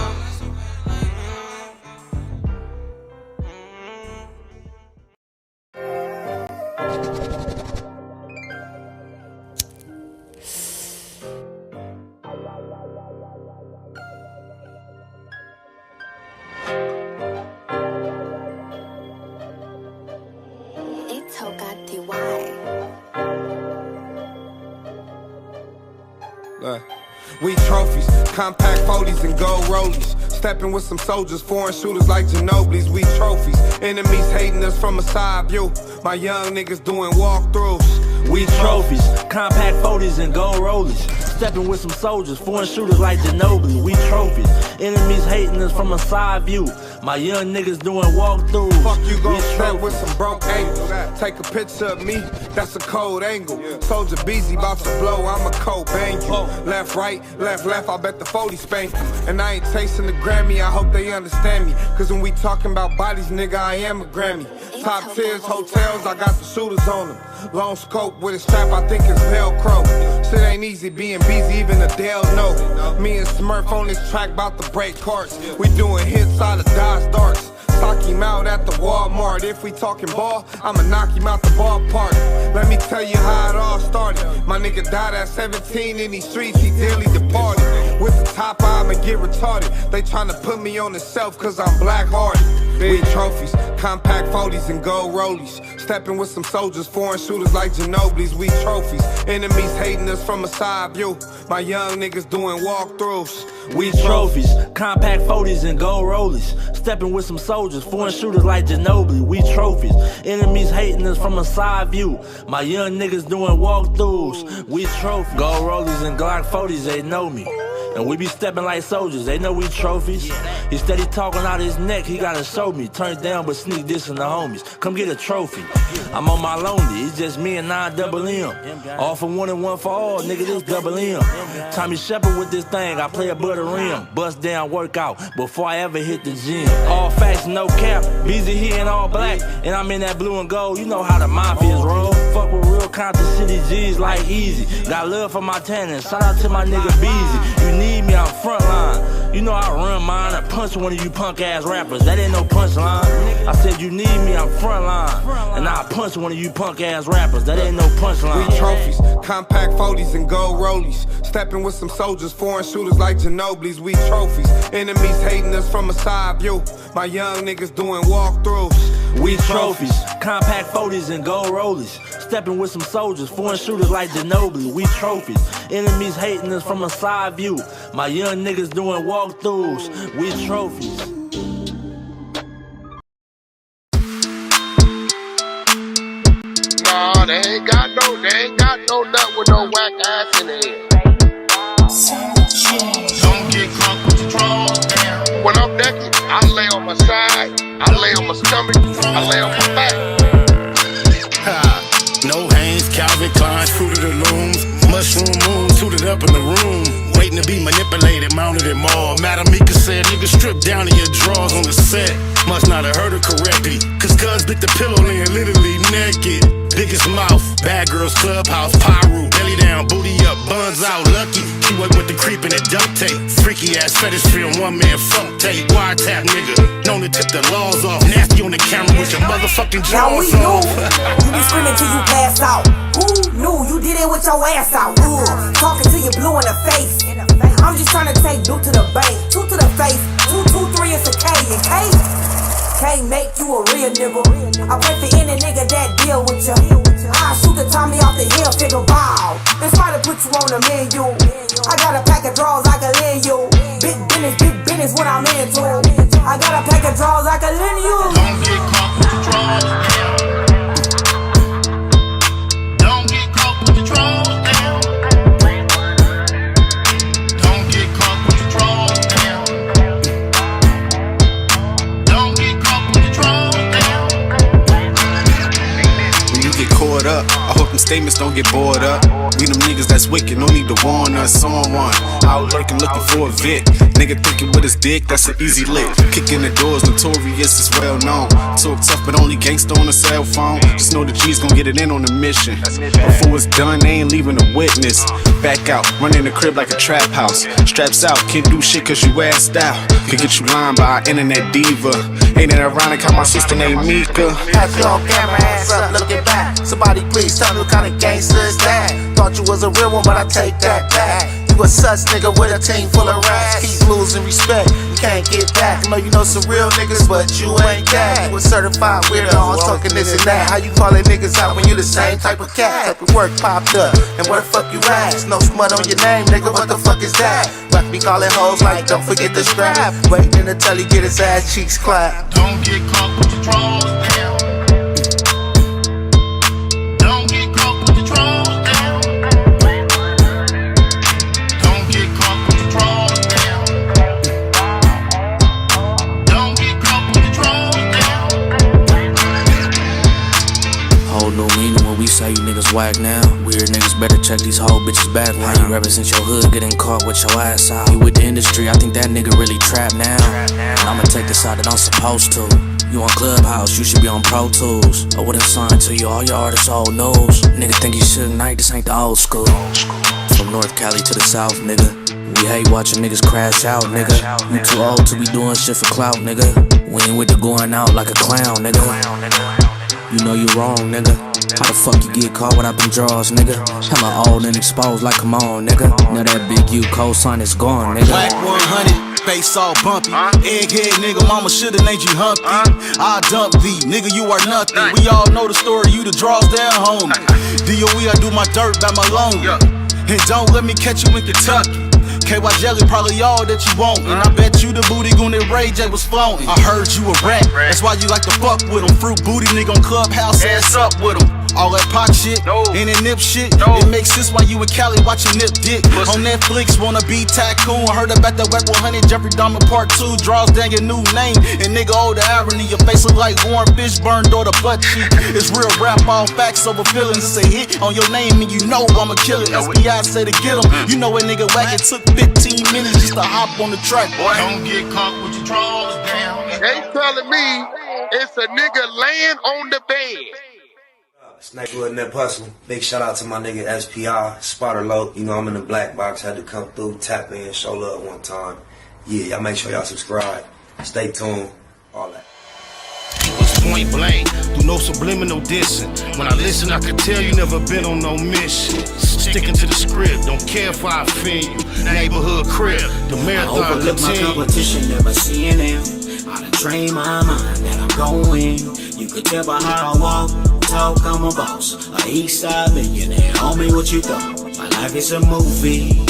We trophies, compact 40s and gold rollies. Stepping with some soldiers, foreign shooters like Ginobili's. We trophies, enemies hating us from a side view. My young niggas doing walkthroughs. We trophies, compact 40s and gold rollies. Stepping with some soldiers, foreign shooters like Ginobili. We trophies, enemies hating us from a side view. My young niggas doing walkthroughs. Fuck you gon' step with some broke angles. Take a picture of me, that's a cold angle. Soldier busy, bout to blow, I'm a cold bang you. Left, right, left, I bet the 40 spank you. And I ain't tasting the Grammy, I hope they understand me. Cause when we talking about bodies, nigga, I am a Grammy. Top tiers, hotels, I got the shooters on them. Long scope with a strap, I think it's Velcro. Shit ain't easy being busy, even Adele know. Me and Smurf on this track, bout to break carts. We doing hits out of Dodge Darts. Sock him out at the Walmart. If we talking ball, I'ma knock him out the ballpark. Let me tell you how it all started. My nigga died at 17 in these streets, he dearly departed. With the top eye, I'ma get retarded. They tryna put me on the shelf cause I'm black-hearted. We trophies, compact 40s and gold rollies. Stepping with some soldiers, foreign shooters like Ginobili's. We trophies, enemies hating us from a side view. My young niggas doing walkthroughs. We trophies, compact 40s and gold rollies. Stepping with some soldiers, foreign shooters like Ginobili. We trophies, enemies hating us from a side view. My young niggas doing walkthroughs. We trophies, gold rollies and Glock 40s, they know me. And we be stepping like soldiers, they know we trophies. He steady talking out his neck, he gotta show me. Turn down but sneak this in the homies. Come get a trophy. I'm on my lonely, it's just me and 9 double M. All for one and one for all, nigga, this double M. Tommy Shepard with this thing, I play a butter rim. Bust down workout before I ever hit the gym. All facts, no cap, busy here in all black. And I'm in that blue and gold, you know how the mafias roll. Fuck with real Compton City G's like Easy. Got love for my tenants, shout out to my nigga Beezy. You need me, I'm frontline. You know I run mine and punch one of you punk ass rappers. That ain't no punchline. I said you need me, I'm frontline. And I punch one of you punk ass rappers. That ain't no punchline. We trophies, compact 40s and gold rollies. Stepping with some soldiers, foreign shooters like Ginobili's. We trophies, enemies hating us from a side view. My young niggas doing walkthroughs. We trophies, compact 40s and gold rollies. Stepping with some soldiers, foreign shooters like Ginobili. We trophies, enemies hating us from a side view. My young niggas doing walkthroughs. We trophies. Nah, they ain't got no nut with no whack ass in it. Don't get crunk with your drawers down. When I'm naked, I lay on my side, I lay on my stomach, I lay on my back. No Hanes, Calvin Klein, fruit of the looms. Mushroom moon, suited up in the room. Waiting to be manipulated, mounted and mauled. Madam Mika said, nigga, strip down to your drawers on the set. Must not have heard her correctly. Cause cuz bit the pillow laying literally naked. Biggest mouth, bad girls clubhouse, pyro, belly down, booty up, buns out, lucky. She work with the creep and the duct tape. Freaky ass fetish film, one man fuck tape. Wiretap nigga, known to tip the laws off. Nasty on the camera with your motherfucking drawers off. You be screaming till you pass out. Who knew you did it with your ass out? Talking till you blue in the face. I'm just trying to take dude to the bank, 2 to the face, 2, 2, 3 is a K, and K can't make you a real nigga. I pray for any nigga that deal with you. I shoot the Tommy off the hill, figure wow. This might have put you on the menu. I got a pack of draws I can lend you. Big business, what I'm into. I got a pack of draws I can lend you. Don't get caught with the draws down. Don't get caught with the draws down. Don't get caught with the draws down. Don't get caught with the draws down. When you get caught up, I hope them statements don't get bored up. We them niggas that's wicked, no need to warn us on one. Out lurking, looking for a Vic. Nigga thinking with his dick, that's an easy lick. Kicking the doors, notorious is well known. Talk tough, but only gangsta on a cell phone. Just know the G's gon' get it in on the mission. Before it's done, they ain't leaving a witness. Back out, running the crib like a trap house. Straps out, can't do shit cause you assed out. Could get you lined by an internet diva. Ain't it ironic how my sister named Mika? Have you on camera, ass up, looking back. Somebody please tell me what kind of gangster is that? Thought you was a real one, but I take that back. You a sus nigga with a team full of rats. Keep losing respect, you can't get back. I know you know some real niggas, but you ain't that. You a certified weirdo, I'm talking this and that. How you calling niggas out when you the same type of cat? Type of work popped up, and where the fuck you at? No smut on your name, nigga, what the fuck is that? Rock be calling hoes like don't forget the strap. Waiting until he get his ass cheeks clapped. Don't get caught with your drawers down. Don't get caught with your drawers down. Don't get caught with your drawers down. Don't get caught with your drawers down. Whole new meaning when we say you niggas whack now. Weird niggas better check these whole bitches back. How you represent your hood, getting caught with your ass out. You with the industry, I think that nigga really trapped now. And I'ma take the side that I'm supposed to. You on Clubhouse, you should be on Pro Tools. I wouldn't sign to you, all your artists old news. Nigga think you should night, this ain't the old school. From North Cali to the South, nigga. We hate watching niggas crash out, nigga. You too old to be doing shit for clout, nigga. We ain't with the going out like a clown, nigga. You know you wrong, nigga. How the fuck you get caught without them draws, nigga? Hella old and exposed like come on, nigga. Now that big U cosign is gone, nigga. Black 100, face all bumpy. Egghead nigga, mama shoulda named you Humpty. I dump thee, nigga, you are nothing. We all know the story, you the draws down, homie. DOE, I do my dirt by my loan. And don't let me catch you in Kentucky. KY Jelly probably all that you want. And I bet you the booty goon that Ray J was flaunting. I heard you a rat, that's why you like to fuck with him. Fruit booty nigga on Clubhouse, ass up with him. All that pot shit, and that Nip shit. It makes sense why you and Cali watching Nip dick. On Netflix, wanna be tycoon. Heard about that Whack 100, Jeffrey Dahmer Part 2. Draws down your new name, and nigga, oh the irony. Your face look like Warren Fish burned or the butt cheek. It's real rap, all facts over feelings. It's a hit on your name, and you know I'ma kill it. SBI say to get him. You know a nigga whack, it took 15 minutes just to hop on the track. Don't get caught with your drawers down. They telling me it's a nigga laying on the bed. Snakewood Nip Hussle. Big shout out to my nigga SPI, Spotter Low. You know I'm in the black box, had to come through, tap in, show love one time. Yeah, y'all make sure y'all subscribe. Stay tuned, all that. It's point blank, through no subliminal dissing. When I listen, I can tell you never been on no mission. Sticking to the script, don't care if I offend you. Neighborhood crib, the marathon I overlook continue. my competition, never seeing them. I done trained my mind that I'm going. You could tell by how I walk, talk, I'm a boss. A east side millionaire, homie, what you thought? My life is a movie.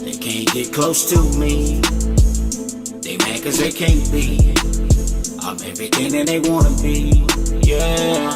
They can't get close to me. They mad cause they can't be. I'm everything that they wanna be. Yeah.